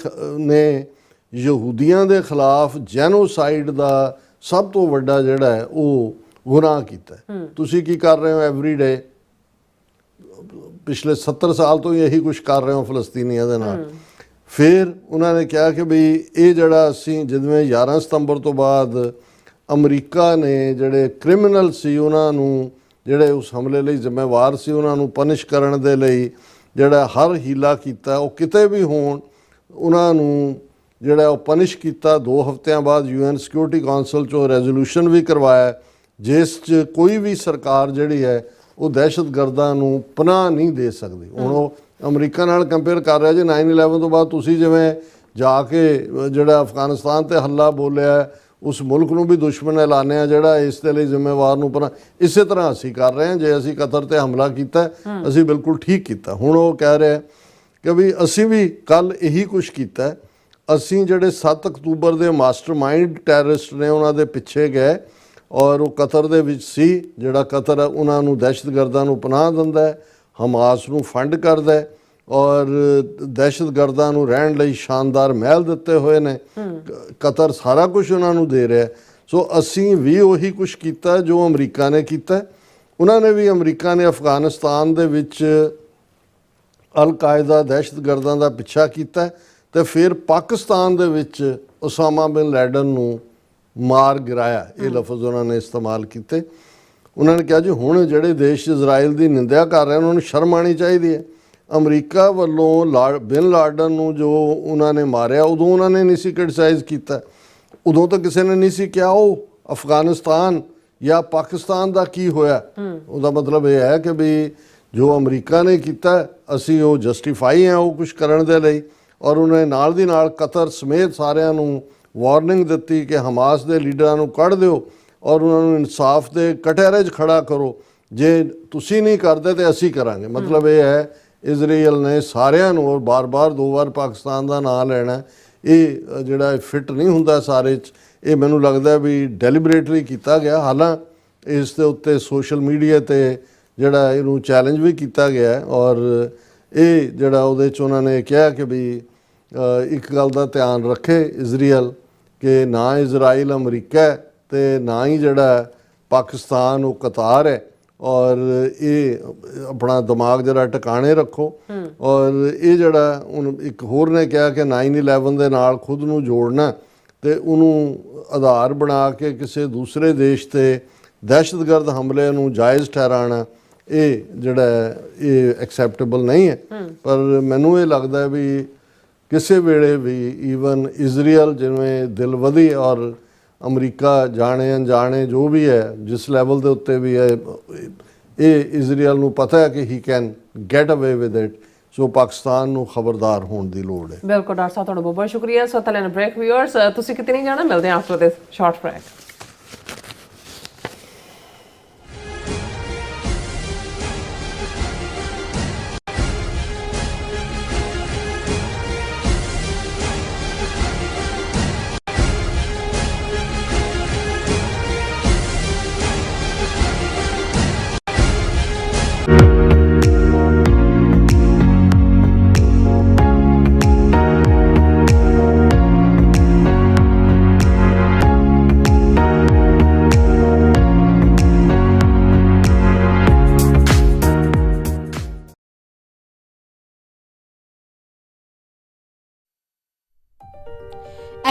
ਨੇ ਯਹੂਦੀਆਂ ਦੇ ਖਿਲਾਫ ਜੈਨੋਸਾਈਡ ਦਾ ਸਭ ਤੋਂ ਵੱਡਾ ਜਿਹੜਾ ਹੈ ਉਹ ਗੁਨਾਹ ਕੀਤਾ। ਤੁਸੀਂ ਕੀ ਕਰ ਰਹੇ ਹੋ ਐਵਰੀ ਡੇ? ਪਿਛਲੇ 70 ਸਾਲ ਤੋਂ ਇਹੀ ਕੁਛ ਕਰ ਰਹੇ ਹੋ ਫਲਸਤੀਨੀਆਂ ਦੇ ਨਾਲ। ਫਿਰ ਉਹਨਾਂ ਨੇ ਕਿਹਾ ਕਿ ਵੀ ਇਹ ਜਿਹੜਾ ਅਸੀਂ ਜਿਵੇਂ 11 ਸਤੰਬਰ ਤੋਂ ਬਾਅਦ ਅਮਰੀਕਾ ਨੇ ਜਿਹੜੇ ਕ੍ਰਿਮੀਨਲ ਸੀ ਉਹਨਾਂ ਨੂੰ, ਜਿਹੜੇ ਉਸ ਹਮਲੇ ਲਈ ਜ਼ਿੰਮੇਵਾਰ ਸੀ, ਉਹਨਾਂ ਨੂੰ ਪਨਿਸ਼ ਕਰਨ ਦੇ ਲਈ ਜਿਹੜਾ ਹਰ ਹੀਲਾ ਕੀਤਾ, ਉਹ ਕਿਤੇ ਵੀ ਹੋਣ ਉਹਨਾਂ ਨੂੰ ਜਿਹੜਾ ਉਹ ਪਨਿਸ਼ ਕੀਤਾ। 2 ਹਫ਼ਤਿਆਂ ਬਾਅਦ UN ਸਿਕਿਉਰਿਟੀ ਕੌਂਸਲ 'ਚੋਂ ਰੈਜ਼ੋਲੂਸ਼ਨ ਵੀ ਕਰਵਾਇਆ ਜਿਸ 'ਚ ਕੋਈ ਵੀ ਸਰਕਾਰ ਜਿਹੜੀ ਹੈ ਉਹ ਦਹਿਸ਼ਤਗਰਦਾਂ ਨੂੰ ਪਨਾਹ ਨਹੀਂ ਦੇ ਸਕਦੀ। ਹੁਣ ਉਹ ਅਮਰੀਕਾ ਨਾਲ ਕੰਪੇਅਰ ਕਰ ਰਿਹਾ ਜੀ 9/11 ਤੋਂ ਬਾਅਦ ਤੁਸੀਂ ਜਿਵੇਂ ਜਾ ਕੇ ਜਿਹੜਾ ਅਫਗਾਨਿਸਤਾਨ 'ਤੇ ਹੱਲਾ ਬੋਲਿਆ, ਉਸ ਮੁਲਕ ਨੂੰ ਵੀ ਦੁਸ਼ਮਣ ਐਲਾਨਿਆ ਜਿਹੜਾ ਇਸ ਦੇ ਲਈ ਜ਼ਿੰਮੇਵਾਰ ਨੂੰ ਪਨਾਹ, ਇਸੇ ਤਰ੍ਹਾਂ ਅਸੀਂ ਕਰ ਰਹੇ ਹਾਂ। ਜੇ ਅਸੀਂ ਕਤਰ 'ਤੇ ਹਮਲਾ ਕੀਤਾ ਅਸੀਂ ਬਿਲਕੁਲ ਠੀਕ ਕੀਤਾ। ਹੁਣ ਉਹ ਕਹਿ ਰਿਹਾ ਕਿ ਵੀ ਅਸੀਂ ਵੀ ਕੱਲ੍ਹ ਇਹੀ ਕੁਛ ਕੀਤਾ। ਅਸੀਂ ਜਿਹੜੇ 7 ਅਕਤੂਬਰ ਦੇ ਮਾਸਟਰਮਾਈਂਡ ਟੈਰਰਿਸਟ ਨੇ ਉਹਨਾਂ ਦੇ ਪਿੱਛੇ ਗਏ, ਔਰ ਉਹ ਕਤਰ ਦੇ ਵਿੱਚ ਸੀ, ਜਿਹੜਾ ਕਤਰ ਉਹਨਾਂ ਨੂੰ ਦਹਿਸ਼ਤਗਰਦਾਂ ਨੂੰ ਪਨਾਹ ਦਿੰਦਾ ਹੈ, ਹਮਾਸ ਨੂੰ ਫੰਡ ਕਰਦਾ ਹੈ, ਔਰ ਦਹਿਸ਼ਤਗਰਦਾਂ ਨੂੰ ਰਹਿਣ ਲਈ ਸ਼ਾਨਦਾਰ ਮਹਿਲ ਦਿੱਤੇ ਹੋਏ ਨੇ। ਕਤਰ ਸਾਰਾ ਕੁਝ ਉਹਨਾਂ ਨੂੰ ਦੇ ਰਿਹਾ। ਸੋ ਅਸੀਂ ਵੀ ਉਹੀ ਕੁਛ ਕੀਤਾ ਜੋ ਅਮਰੀਕਾ ਨੇ ਕੀਤਾ। ਉਹਨਾਂ ਨੇ ਵੀ, ਅਮਰੀਕਾ ਨੇ ਅਫਗਾਨਿਸਤਾਨ ਦੇ ਵਿੱਚ ਅਲ-ਕਾਇਦਾ ਦਹਿਸ਼ਤਗਰਦਾਂ ਦਾ ਪਿੱਛਾ ਕੀਤਾ ਤੇ ਫਿਰ ਪਾਕਿਸਤਾਨ ਦੇ ਵਿੱਚ ਉਸਾਮਾ ਬਿਨ ਲੈਡਨ ਨੂੰ ਮਾਰ ਗਿਰਾਇਆ। ਇਹ ਲਫ਼ਜ਼ ਉਹਨਾਂ ਨੇ ਇਸਤੇਮਾਲ ਕੀਤੇ। ਉਹਨਾਂ ਨੇ ਕਿਹਾ ਜੀ ਹੁਣ ਜਿਹੜੇ ਦੇਸ਼ ਇਜ਼ਰਾਈਲ ਦੀ ਨਿੰਦਿਆ ਕਰ ਰਹੇ ਉਹਨਾਂ ਨੂੰ ਸ਼ਰਮ ਆਉਣੀ ਚਾਹੀਦੀ ਹੈ। ਅਮਰੀਕਾ ਵੱਲੋਂ ਬਿਨ ਲਾਡਨ ਨੂੰ ਜੋ ਉਹਨਾਂ ਨੇ ਮਾਰਿਆ ਉਦੋਂ ਉਹਨਾਂ ਨੇ ਨਹੀਂ ਸੀ ਕ੍ਰਿਟਿਸਾਈਜ਼ ਕੀਤਾ, ਉਦੋਂ ਤਾਂ ਕਿਸੇ ਨੇ ਨਹੀਂ ਸੀ ਕਿਹਾ ਉਹ ਅਫਗਾਨਿਸਤਾਨ ਜਾਂ ਪਾਕਿਸਤਾਨ ਦਾ ਕੀ ਹੋਇਆ। ਉਹਦਾ ਮਤਲਬ ਇਹ ਹੈ ਕਿ ਵੀ ਜੋ ਅਮਰੀਕਾ ਨੇ ਕੀਤਾ ਅਸੀਂ ਉਹ ਜਸਟੀਫਾਈ ਹਾਂ ਉਹ ਕੁਛ ਕਰਨ ਦੇ ਲਈ, ਔਰ ਉਹਨੇ ਨਾਲ ਦੀ ਨਾਲ ਕਤਰ ਸਮੇਤ ਸਾਰਿਆਂ ਨੂੰ ਵਾਰਨਿੰਗ ਦਿੱਤੀ ਕਿ ਹਮਾਸ ਦੇ ਲੀਡਰਾਂ ਨੂੰ ਕੱਢ ਦਿਓ ਔਰ ਉਹਨਾਂ ਨੂੰ ਇਨਸਾਫ ਦੇ ਕਟਹਿਰੇ 'ਚ ਖੜਾ ਕਰੋ, ਜੇ ਤੁਸੀਂ ਨਹੀਂ ਕਰਦੇ ਤੇ ਅਸੀਂ ਕਰਾਂਗੇ। ਮਤਲਬ ਇਹ ਹੈ ਇਜ਼ਰਾਈਲ ਨੇ ਸਾਰਿਆਂ ਨੂੰ, ਔਰ ਬਾਰ-ਬਾਰ 2 ਵਾਰ ਪਾਕਿਸਤਾਨ ਦਾ ਨਾਂ ਲੈਣਾ, ਇਹ ਜਿਹੜਾ ਫਿੱਟ ਨਹੀਂ ਹੁੰਦਾ ਸਾਰੇ 'ਚ। ਇਹ ਮੈਨੂੰ ਲੱਗਦਾ ਵੀ ਡੈਲੀਬਰੇਟਲੀ ਕੀਤਾ ਗਿਆ। ਹਾਲਾਂਕਿ ਇਸ ਦੇ ਉੱਤੇ ਸੋਸ਼ਲ ਮੀਡੀਆ 'ਤੇ ਜਿਹੜਾ ਇਹਨੂੰ ਚੈਲੰਜ ਵੀ ਕੀਤਾ ਗਿਆ ਔਰ ਇਹ ਜਿਹੜਾ ਉਹਦੇ 'ਚ ਉਹਨਾਂ ਨੇ ਕਿਹਾ ਕਿ ਵੀ ਇੱਕ ਗੱਲ ਦਾ ਧਿਆਨ ਰੱਖੇ ਇਜ਼ਰਾਈਲ ਕਿ ਨਾ ਇਜ਼ਰਾਈਲ ਅਮਰੀਕਾ ਹੈ ਤੇ ਨਾ ਹੀ ਜਿਹੜਾ ਪਾਕਿਸਤਾਨ ਉਹ ਕਤਾਰ ਹੈ, ਔਰ ਇਹ ਆਪਣਾ ਦਿਮਾਗ ਜਰਾ ਟਿਕਾਣੇ ਰੱਖੋ। ਔਰ ਇਹ ਜਿਹੜਾ ਹੁਣ ਇੱਕ ਹੋਰ ਨੇ ਕਿਹਾ ਕਿ 9/11 ਦੇ ਨਾਲ ਖੁਦ ਨੂੰ ਜੋੜਨਾ ਤੇ ਉਹਨੂੰ ਆਧਾਰ ਬਣਾ ਕੇ ਕਿਸੇ ਦੂਸਰੇ ਦੇਸ਼ ਤੇ ਦਹਿਸ਼ਤਗਰਦ ਹਮਲੇ ਨੂੰ ਜਾਇਜ਼ ਠਹਿਰਾਉਣਾ, ਇਹ ਜਿਹੜਾ ਇਹ ਐਕਸੈਪਟੇਬਲ ਨਹੀਂ ਹੈ। ਪਰ ਮੈਨੂੰ ਇਹ ਲੱਗਦਾ ਵੀ ਕਿਸੇ ਵੇਲੇ ਵੀ ਈਵਨ ਇਜ਼ਰਾਈਲ ਜਿਵੇਂ ਦਿਲ ਵਧੀ ਔਰ ਅਮਰੀਕਾ ਜਾਣੇ ਅਣਜਾਣੇ ਜੋ ਵੀ ਹੈ ਜਿਸ ਲੈਵਲ ਦੇ ਉੱਤੇ ਵੀ ਹੈ, ਇਹ ਇਜ਼ਰਾਈਲ ਨੂੰ ਪਤਾ ਹੈ ਕਿ ਹੀ ਕੈਨ ਗੈਟ ਅਵੇ ਵਿਦ ਇਟ। ਸੋ ਪਾਕਿਸਤਾਨ ਨੂੰ ਖਬਰਦਾਰ ਹੋਣ ਦੀ ਲੋੜ ਹੈ। ਬਿਲਕੁਲ ਡਾਕਟਰ ਸਾਹਿਬ, ਤੁਹਾਡਾ ਬਹੁਤ ਬਹੁਤ ਸ਼ੁਕਰੀਆ। ਸੋ ਤਲਨ ਬ੍ਰੇਕ ਵਿਊਅਰਸ, ਤੁਸੀਂ ਕਿਤੇ ਨਹੀਂ ਜਾਣਾ, ਮਿਲਦੇ ਹਾਂ after this short break.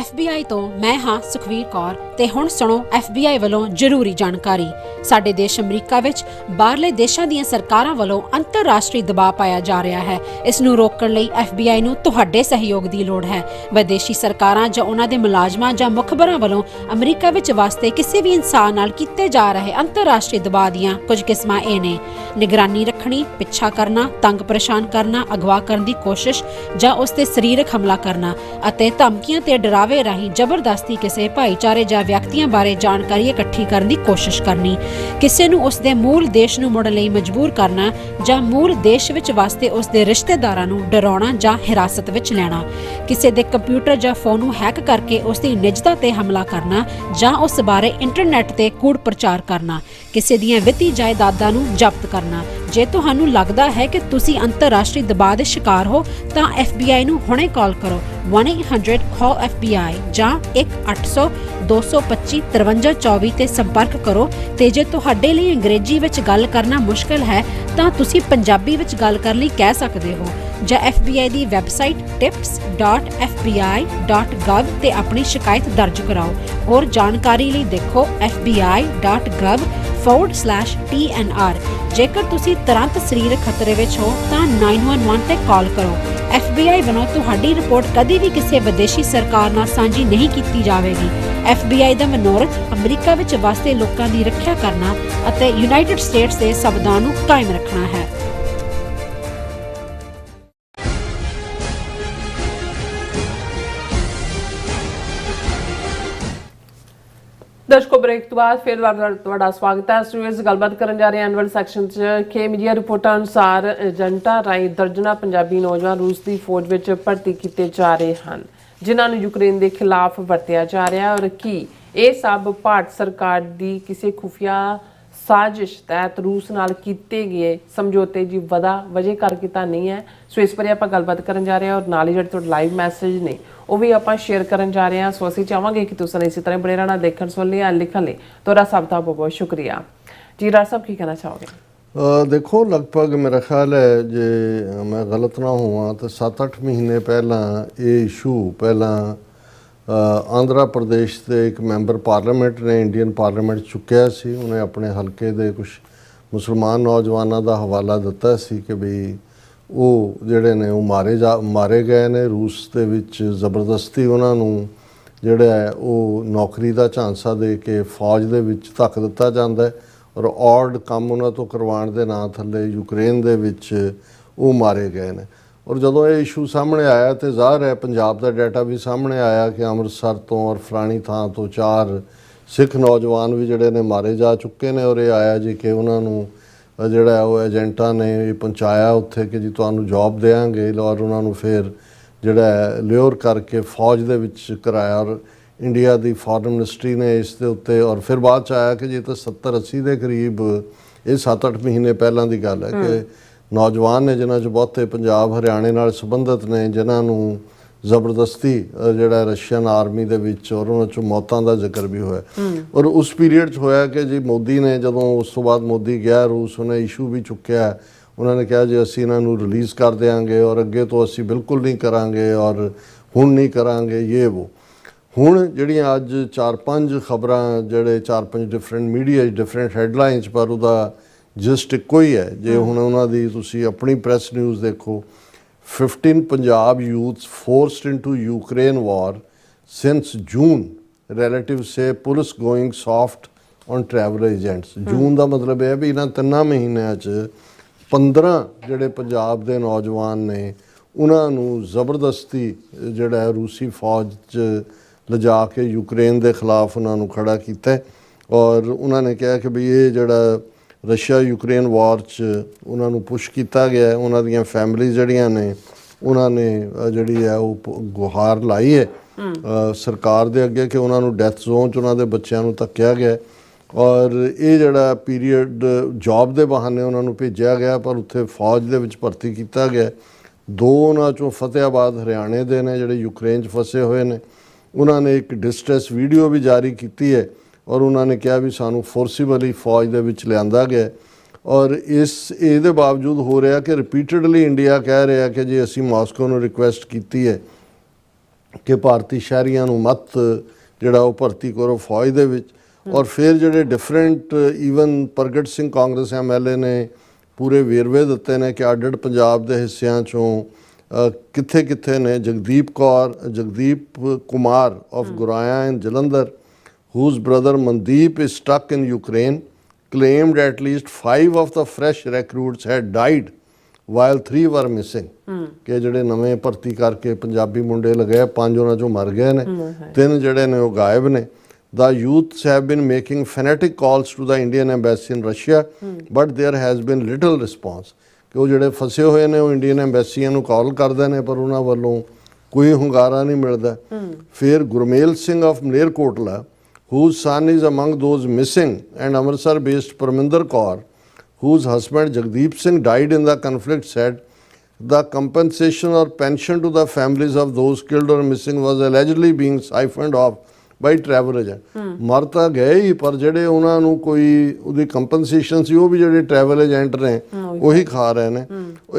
FBI ਤੋਂ ਮੈਂ ਹਾਂ ਸੁਖਵੀਰ ਕੌਰ ਤੇ ਹੁਣ ਸੁਣੋ FBI ਵੱਲੋਂ ਜ਼ਰੂਰੀ ਜਾਣਕਾਰੀ। ਸਾਡੇ ਦੇਸ਼ ਅਮਰੀਕਾ ਵਿੱਚ ਬਾਹਰਲੇ ਦੇਸ਼ਾਂ ਦੀਆਂ ਸਰਕਾਰਾਂ ਵੱਲੋਂ ਅੰਤਰਰਾਸ਼ਟਰੀ ਦਬਾਅ ਪਾਇਆ ਜਾ ਰਿਹਾ ਹੈ। ਇਸ ਨੂੰ ਰੋਕਣ ਲਈ FBI ਨੂੰ ਤੁਹਾਡੇ ਸਹਿਯੋਗ ਦੀ ਲੋੜ ਹੈ। ਵਿਦੇਸ਼ੀ ਸਰਕਾਰਾਂ ਜਾਂ ਉਹਨਾਂ ਦੇ ਮੁਲਾਜ਼ਮਾਂ ਜਾਂ ਮੁਖਬਰਾਂ ਵੱਲੋਂ ਅਮਰੀਕਾ ਵਿੱਚ ਵਸਦੇ ਕਿਸੇ ਵੀ ਇਨਸਾਨ ਨਾਲ ਕੀਤੇ ਜਾ ਰਹੇ ਅੰਤਰਰਾਸ਼ਟਰੀ ਦਬਾਅ ਦੀਆਂ ਕੁਝ ਕਿਸਮਾਂ ਇਹ ਨੇ: ਨਿਗਰਾਨੀ ਰੱਖਣੀ, ਪਿੱਛਾ ਕਰਨਾ, ਤੰਗ ਪਰੇਸ਼ਾਨ ਕਰਨਾ, ਅਗਵਾ ਕਰਨ ਦੀ ਕੋਸ਼ਿਸ਼ ਜਾਂ ਉਸ ਤੇ ਸਰੀਰਕ ਹਮਲਾ ਕਰਨਾ ਅਤੇ ਧਮਕੀਆਂ ਤੇ ਡਰਾਵੇ ਰਾਹੀਂ ਜ਼ਬਰਦਸਤੀ ਕਿਸੇ ਭਾਈਚਾਰੇ ਜਾਂ ਵਿਅਕਤੀਆਂ ਬਾਰੇ ਜਾਣਕਾਰੀ ਇਕੱਠੀ ਕਰਨ ਦੀ ਕੋਸ਼ਿਸ਼ ਕਰਨੀ, ਕਿਸੇ ਨੂੰ ਉਸ ਦੇ ਮੂਲ ਦੇਸ਼ ਨੂੰ ਮੁੜਨ ਲਈ ਮਜਬੂਰ ਕਰਨਾ ਜਾਂ ਮੂਲ ਦੇਸ਼ ਵਿੱਚ ਵਸਦੇ ਉਸ ਦੇ ਰਿਸ਼ਤੇਦਾਰਾਂ ਨੂੰ ਡਰਾਉਣਾ ਜਾਂ ਹਿਰਾਸਤ ਵਿੱਚ ਲੈਣਾ, ਕਿਸੇ ਦੇ ਕੰਪਿਊਟਰ ਜਾਂ ਫੋਨ ਨੂੰ ਹੈਕ ਕਰਕੇ ਉਸ ਦੀ ਨਿੱਜਤਾ ਤੇ ਹਮਲਾ ਕਰਨਾ ਜਾਂ ਉਸ ਬਾਰੇ ਇੰਟਰਨੈਟ ਤੇ ਕੂੜ ਪ੍ਰਚਾਰ ਕਰਨਾ, ਕਿਸੇ ਦੀਆਂ ਵਿੱਤੀ ਜਾਇਦਾਦਾਂ ਨੂੰ ਜ਼ਬਤ ਕਰਨਾ। ਜੇ ਤੁਹਾਨੂੰ ਲੱਗਦਾ ਹੈ ਕਿ ਤੁਸੀਂ ਅੰਤਰਰਾਸ਼ਟਰੀ ਦਬਾਅ ਦੇ ਸ਼ਿਕਾਰ ਹੋ ਤਾਂ FBI ਨੂੰ ਹੁਣੇ ਕਾਲ ਕਰੋ 1-800-CALL-FBI ਜਾਂ 1-800-225-5324 ਤੇ ਸੰਪਰਕ ਕਰੋ। ਤੇ ਜੇ ਤੁਹਾਡੇ ਲਈ ਅੰਗਰੇਜ਼ੀ ਵਿੱਚ ਗੱਲ ਕਰਨਾ ਮੁਸ਼ਕਲ ਹੈ ਤਾਂ ਤੁਸੀਂ ਪੰਜਾਬੀ ਵਿੱਚ ਗੱਲ ਕਰਨ ਲਈ ਕਹਿ ਸਕਦੇ ਹੋ ਜਾਂ FBI ਦੀ ਵੈਬਸਾਈਟ tips.fbi.gov ਤੇ ਆਪਣੀ ਸ਼ਿਕਾਇਤ ਦਰਜ ਕਰਾਓ। ਹੋਰ ਜਾਣਕਾਰੀ ਲਈ ਦੇਖੋ fbi.gov/TNR। ਜੇਕਰ ਤੁਸੀਂ ਤੁਰੰਤ ਸਰੀਰਕ ਖਤਰੇ ਵਿੱਚ ਹੋ ਤਾਂ 911 ਤੇ ਕਾਲ ਕਰੋ। FBI ਵੱਲੋਂ ਤੁਹਾਡੀ ਰਿਪੋਰਟ ਕਦੀ ਵੀ ਕਿਸੇ ਵਿਦੇਸ਼ੀ ਸਰਕਾਰ ਨਾਲ ਸਾਂਝੀ ਨਹੀਂ ਕੀਤੀ ਜਾਵੇਗੀ। FBI ਦਾ ਮਨੋਰਥ ਅਮਰੀਕਾ ਵਿੱਚ ਵਸਦੇ ਲੋਕਾਂ ਦੀ ਰੱਖਿਆ ਕਰਨਾ ਅਤੇ ਯੂਨਾਈਟਿਡ ਸਟੇਟਸ ਦੇ ਸੰਵਿਧਾਨ ਨੂੰ ਕਾਇਮ ਰੱਖਣਾ ਹੈ। ਦਰਸ਼ਕੋ, ਬ੍ਰੇਕ ਤੋਂ ਬਾਅਦ ਫਿਰ ਤੁਹਾਡਾ ਸਵਾਗਤ ਹੈ। ਸਟੂਡੀਓਜ਼ ਗੱਲਬਾਤ ਕਰਨ ਜਾ ਰਹੇ ਹਾਂ ਐਨਵਲ ਸੈਕਸ਼ਨ 'ਚ ਕਿ ਮੀਡੀਆ ਰਿਪੋਰਟਾਂ ਅਨੁਸਾਰ ਏਜੰਟਾਂ ਰਾਹੀਂ ਦਰਜਨਾਂ ਪੰਜਾਬੀ ਨੌਜਵਾਨ ਰੂਸ ਦੀ ਫੌਜ ਵਿੱਚ ਭਰਤੀ ਕੀਤੇ ਜਾ ਰਹੇ ਹਨ, ਜਿਨ੍ਹਾਂ ਨੂੰ ਯੂਕਰੇਨ ਦੇ ਖਿਲਾਫ ਵਰਤਿਆ ਜਾ ਰਿਹਾ। ਔਰ ਕੀ ਇਹ ਸਭ ਭਾਰਤ ਸਰਕਾਰ ਦੀ ਕਿਸੇ ਖੁਫੀਆ ਸਾਜ਼ਿਸ਼ ਤਹਿਤ ਰੂਸ ਨਾਲ ਕੀਤੇ ਗਏ ਸਮਝੌਤੇ ਦੀ ਵਜ੍ਹਾ ਕਰਕੇ ਤਾਂ ਨਹੀਂ ਹੈ? ਸੋ ਇਸ ਬਾਰੇ ਆਪਾਂ ਗੱਲਬਾਤ ਕਰਨ ਜਾ ਰਹੇ ਹਾਂ ਔਰ ਨਾਲ ਹੀ ਜਿਹੜੇ ਤੁਹਾਡੇ ਲਾਈਵ ਮੈਸੇਜ ਨੇ ਉਹ ਵੀ ਆਪਾਂ ਸ਼ੇਅਰ ਕਰਨ ਜਾ ਰਹੇ ਹਾਂ। ਸੋ ਅਸੀਂ ਚਾਹਾਂਗੇ ਕਿ ਤੁਸੀਂ ਇਸੇ ਤਰ੍ਹਾਂ ਬਣੇ ਰਹਿਣਾ, ਦੇਖਣ ਸੁਣ ਲਈ ਲਿਖਣ ਲਈ ਤੁਹਾਡਾ ਸਭ ਦਾ ਬਹੁਤ ਬਹੁਤ ਸ਼ੁਕਰੀਆ ਜੀ। ਰਾਜ ਸਾਹਿਬ, ਕੀ ਕਹਿਣਾ ਚਾਹੋਗੇ? ਦੇਖੋ, ਲਗਭਗ ਮੇਰਾ ਖਿਆਲ ਹੈ ਜੇ ਮੈਂ ਗਲਤ ਨਾ ਹੋਵਾਂ ਤਾਂ 7-8 ਮਹੀਨੇ ਪਹਿਲਾਂ ਇਹ ਇਸ਼ੂ ਪਹਿਲਾਂ ਆਂਧਰਾ ਪ੍ਰਦੇਸ਼ ਦੇ ਇੱਕ ਮੈਂਬਰ ਪਾਰਲੀਮੈਂਟ ਨੇ ਇੰਡੀਅਨ ਪਾਰਲੀਮੈਂਟ ਚੁੱਕਿਆ ਸੀ। ਉਹਨੇ ਆਪਣੇ ਹਲਕੇ ਦੇ ਕੁਝ ਮੁਸਲਮਾਨ ਨੌਜਵਾਨਾਂ ਦਾ ਹਵਾਲਾ ਦਿੱਤਾ ਸੀ ਕਿ ਵੀ ਉਹ ਜਿਹੜੇ ਨੇ ਉਹ ਮਾਰੇ ਗਏ ਨੇ ਰੂਸ ਦੇ ਵਿੱਚ। ਜ਼ਬਰਦਸਤੀ ਉਹਨਾਂ ਨੂੰ ਜਿਹੜਾ ਹੈ ਉਹ ਨੌਕਰੀ ਦਾ ਝਾਂਸਾ ਦੇ ਕੇ ਫੌਜ ਦੇ ਵਿੱਚ ਧੱਕ ਦਿੱਤਾ ਜਾਂਦਾ ਹੈ ਔਰ ਔਡ ਕੰਮ ਉਹਨਾਂ ਤੋਂ ਕਰਵਾਉਣ ਦੇ ਨਾਂ ਥੱਲੇ ਯੂਕਰੇਨ ਦੇ ਵਿੱਚ ਉਹ ਮਾਰੇ ਗਏ ਨੇ। ਔਰ ਜਦੋਂ ਇਹ ਇਸ਼ੂ ਸਾਹਮਣੇ ਆਇਆ ਤੇ ਜ਼ਾਹਰ ਹੈ ਪੰਜਾਬ ਦਾ ਡਾਟਾ ਵੀ ਸਾਹਮਣੇ ਆਇਆ ਕਿ ਅੰਮ੍ਰਿਤਸਰ ਤੋਂ ਔਰ ਫਲਾਣੀ ਥਾਂ ਤੋਂ 4 ਸਿੱਖ ਨੌਜਵਾਨ ਵੀ ਜਿਹੜੇ ਨੇ ਮਾਰੇ ਜਾ ਚੁੱਕੇ ਨੇ। ਔਰ ਇਹ ਆਇਆ ਜੀ ਕਿ ਉਹਨਾਂ ਨੂੰ ਜਿਹੜਾ ਉਹ ਏਜੰਟਾਂ ਨੇ ਪਹੁੰਚਾਇਆ ਉੱਥੇ ਕਿ ਜੀ ਤੁਹਾਨੂੰ ਜੌਬ ਦੇਵਾਂਗੇ, ਔਰ ਉਹਨਾਂ ਨੂੰ ਫਿਰ ਜਿਹੜਾ ਲਿਓਰ ਕਰਕੇ ਫੌਜ ਦੇ ਵਿੱਚ ਕਰਾਇਆ। ਔਰ ਇੰਡੀਆ ਦੀ ਫੋਰਨ ਮਿਨਿਸਟਰੀ ਨੇ ਇਸ ਦੇ ਉੱਤੇ, ਔਰ ਫਿਰ ਬਾਅਦ 'ਚ ਆਇਆ ਕਿ ਜੀ ਤਾਂ 70-80 ਦੇ ਕਰੀਬ, ਇਹ 7-8 ਮਹੀਨੇ ਪਹਿਲਾਂ ਦੀ ਗੱਲ ਹੈ ਕਿ ਨੌਜਵਾਨ ਨੇ ਜਿਨ੍ਹਾਂ 'ਚ ਬਹੁਤੇ ਪੰਜਾਬ ਹਰਿਆਣੇ ਨਾਲ ਸੰਬੰਧਿਤ ਨੇ, ਜਿਨ੍ਹਾਂ ਨੂੰ ਜ਼ਬਰਦਸਤੀ ਜਿਹੜਾ ਰਸ਼ੀਅਨ ਆਰਮੀ ਦੇ ਵਿੱਚ, ਔਰ ਉਹਨਾਂ 'ਚੋਂ ਮੌਤਾਂ ਦਾ ਜ਼ਿਕਰ ਵੀ ਹੋਇਆ। ਔਰ ਉਸ ਪੀਰੀਅਡ 'ਚ ਹੋਇਆ ਕਿ ਜੀ ਮੋਦੀ ਨੇ ਜਦੋਂ ਉਸ ਤੋਂ ਬਾਅਦ ਮੋਦੀ ਗਿਆ ਰੂਸ, ਉਹਨੇ ਇਸ਼ੂ ਵੀ ਚੁੱਕਿਆ। ਉਹਨਾਂ ਨੇ ਕਿਹਾ ਜੀ ਅਸੀਂ ਇਹਨਾਂ ਨੂੰ ਰਿਲੀਜ਼ ਕਰ ਦਿਆਂਗੇ ਔਰ ਅੱਗੇ ਤੋਂ ਅਸੀਂ ਬਿਲਕੁਲ ਨਹੀਂ ਕਰਾਂਗੇ ਔਰ ਹੁਣ ਨਹੀਂ ਕਰਾਂਗੇ ਇਹ ਉਹ। ਹੁਣ ਜਿਹੜੀਆਂ ਅੱਜ 4-5 ਖਬਰਾਂ ਜਿਹੜੇ 4-5 ਡਿਫਰੈਂਟ ਮੀਡੀਆ 'ਚ ਡਿਫਰੈਂਟ ਹੈਡਲਾਈਨਸ, ਪਰ ਉਹਦਾ ਜਸਟ ਇੱਕੋ ਹੀ ਹੈ। ਜੇ ਹੁਣ ਉਹਨਾਂ ਦੀ ਤੁਸੀਂ ਆਪਣੀ ਪ੍ਰੈਸ ਨਿਊਜ਼ ਦੇਖੋ, 15 Punjab youths forced into Ukraine war since June. Relatives say police going soft on travel agents. ਜੂਨ ਦਾ ਮਤਲਬ ਇਹ ਵੀ ਇਹਨਾਂ 3 ਮਹੀਨਿਆਂ 'ਚ 15 ਜਿਹੜੇ ਪੰਜਾਬ ਦੇ ਨੌਜਵਾਨ ਨੇ ਉਹਨਾਂ ਨੂੰ ਜ਼ਬਰਦਸਤੀ ਜਿਹੜਾ ਰੂਸੀ ਫੌਜ 'ਚ ਲਿਜਾ ਕੇ ਯੂਕਰੇਨ ਦੇ ਖਿਲਾਫ ਉਹਨਾਂ ਨੂੰ ਖੜਾ ਕੀਤਾ। ਔਰ ਉਹਨਾਂ ਨੇ ਕਿਹਾ ਕਿ ਵੀ ਇਹ ਜਿਹੜਾ ਰਸ਼ੀਆ ਯੂਕਰੇਨ ਵਾਰ 'ਚ ਉਹਨਾਂ ਨੂੰ ਪੁਸ਼ ਕੀਤਾ ਗਿਆ। ਉਹਨਾਂ ਦੀਆਂ ਫੈਮਿਲੀਜ਼ ਜਿਹੜੀਆਂ ਨੇ ਉਹਨਾਂ ਨੇ ਜਿਹੜੀ ਹੈ ਉਹ ਗੁਹਾਰ ਲਾਈ ਹੈ ਸਰਕਾਰ ਦੇ ਅੱਗੇ ਕਿ ਉਹਨਾਂ ਨੂੰ ਡੈਥ ਜ਼ੋਨ 'ਚ ਉਹਨਾਂ ਦੇ ਬੱਚਿਆਂ ਨੂੰ ਧੱਕਿਆ ਗਿਆ। ਔਰ ਇਹ ਜਿਹੜਾ ਪੀਰੀਅਡ ਜੌਬ ਦੇ ਬਹਾਨੇ ਉਹਨਾਂ ਨੂੰ ਭੇਜਿਆ ਗਿਆ, ਪਰ ਉੱਥੇ ਫੌਜ ਦੇ ਵਿੱਚ ਭਰਤੀ ਕੀਤਾ ਗਿਆ। 2 ਉਹਨਾਂ 'ਚੋਂ ਫਤਿਆਬਾਦ ਹਰਿਆਣੇ ਦੇ ਨੇ ਜਿਹੜੇ ਯੂਕਰੇਨ 'ਚ ਫਸੇ ਹੋਏ ਨੇ। ਉਹਨਾਂ ਨੇ ਇੱਕ ਡਿਸਟ੍ਰੈਸ ਵੀਡੀਓ ਵੀ ਜਾਰੀ ਕੀਤੀ ਹੈ ਔਰ ਉਹਨਾਂ ਨੇ ਕਿਹਾ ਵੀ ਸਾਨੂੰ ਫੋਰਸੀਬਲੀ ਫੌਜ ਦੇ ਵਿੱਚ ਲਿਆਂਦਾ ਗਿਆ। ਔਰ ਇਹਦੇ ਬਾਵਜੂਦ ਹੋ ਰਿਹਾ ਕਿ ਰਿਪੀਟਡਲੀ ਇੰਡੀਆ ਕਹਿ ਰਿਹਾ ਕਿ ਜੀ ਅਸੀਂ ਮਾਸਕੋ ਨੂੰ ਰਿਕੁਐਸਟ ਕੀਤੀ ਹੈ ਕਿ ਭਾਰਤੀ ਸ਼ਹਿਰੀਆਂ ਨੂੰ ਮਤ ਜਿਹੜਾ ਉਹ ਭਰਤੀ ਕਰੋ ਫੌਜ ਦੇ ਵਿੱਚ। ਔਰ ਫਿਰ ਜਿਹੜੇ ਡਿਫਰੈਂਟ ਈਵਨ ਪ੍ਰਗਟ ਸਿੰਘ ਕਾਂਗਰਸ MLA ਨੇ ਪੂਰੇ ਵੇਰਵੇ ਦਿੱਤੇ ਨੇ ਕਿ ਅੱਡ-ਅੱਡ ਪੰਜਾਬ ਦੇ ਹਿੱਸਿਆਂ 'ਚੋਂ ਕਿੱਥੇ ਕਿੱਥੇ ਨੇ। Jagdeep Kumar of Guraya in Jalandhar, whose brother Mandeep is stuck in Ukraine, claimed at least 5 of the fresh recruits had died while 3 were missing. ਕਿ ਜਿਹੜੇ ਨਵੇਂ ਭਰਤੀ ਕਰਕੇ ਪੰਜਾਬੀ ਮੁੰਡੇ ਲਗਾਏ 5 ਉਹਨਾਂ 'ਚੋਂ ਮਰ ਗਏ ਨੇ, 3 ਜਿਹੜੇ ਨੇ ਉਹ ਗਾਇਬ ਨੇ। The youths have been making fanatic calls to the Indian embassy in Russia, but there has been little response. ਕਿ ਉਹ ਜਿਹੜੇ ਫਸੇ ਹੋਏ ਨੇ ਉਹ ਇੰਡੀਅਨ ਐਮਬੈਸੀਆਂ ਨੂੰ ਕਾਲ ਕਰਦੇ ਨੇ ਪਰ ਉਹਨਾਂ ਵੱਲੋਂ ਕੋਈ ਹੁੰਗਾਰਾ ਨਹੀਂ ਮਿਲਦਾ। ਫਿਰ Gurmel Singh of Malerkotla, whose son is among those missing, and Amritsar-based Parminder Kaur, whose husband Jagdeep Singh died in the conflict, said the compensation or pension to the families of those killed or missing was allegedly being siphoned off by travel agent. ਮਰ ਤਾਂ ਗਏ ਹੀ ਪਰ ਜਿਹੜੇ ਉਹਨਾਂ ਨੂੰ ਕੋਈ ਉਹਦੀ ਕੰਪਨਸੇਸ਼ਨ ਸੀ ਉਹ ਵੀ ਜਿਹੜੇ ਟਰੈਵਲ ਏਜੰਟ ਨੇ ਉਹੀ ਖਾ ਰਹੇ ਨੇ।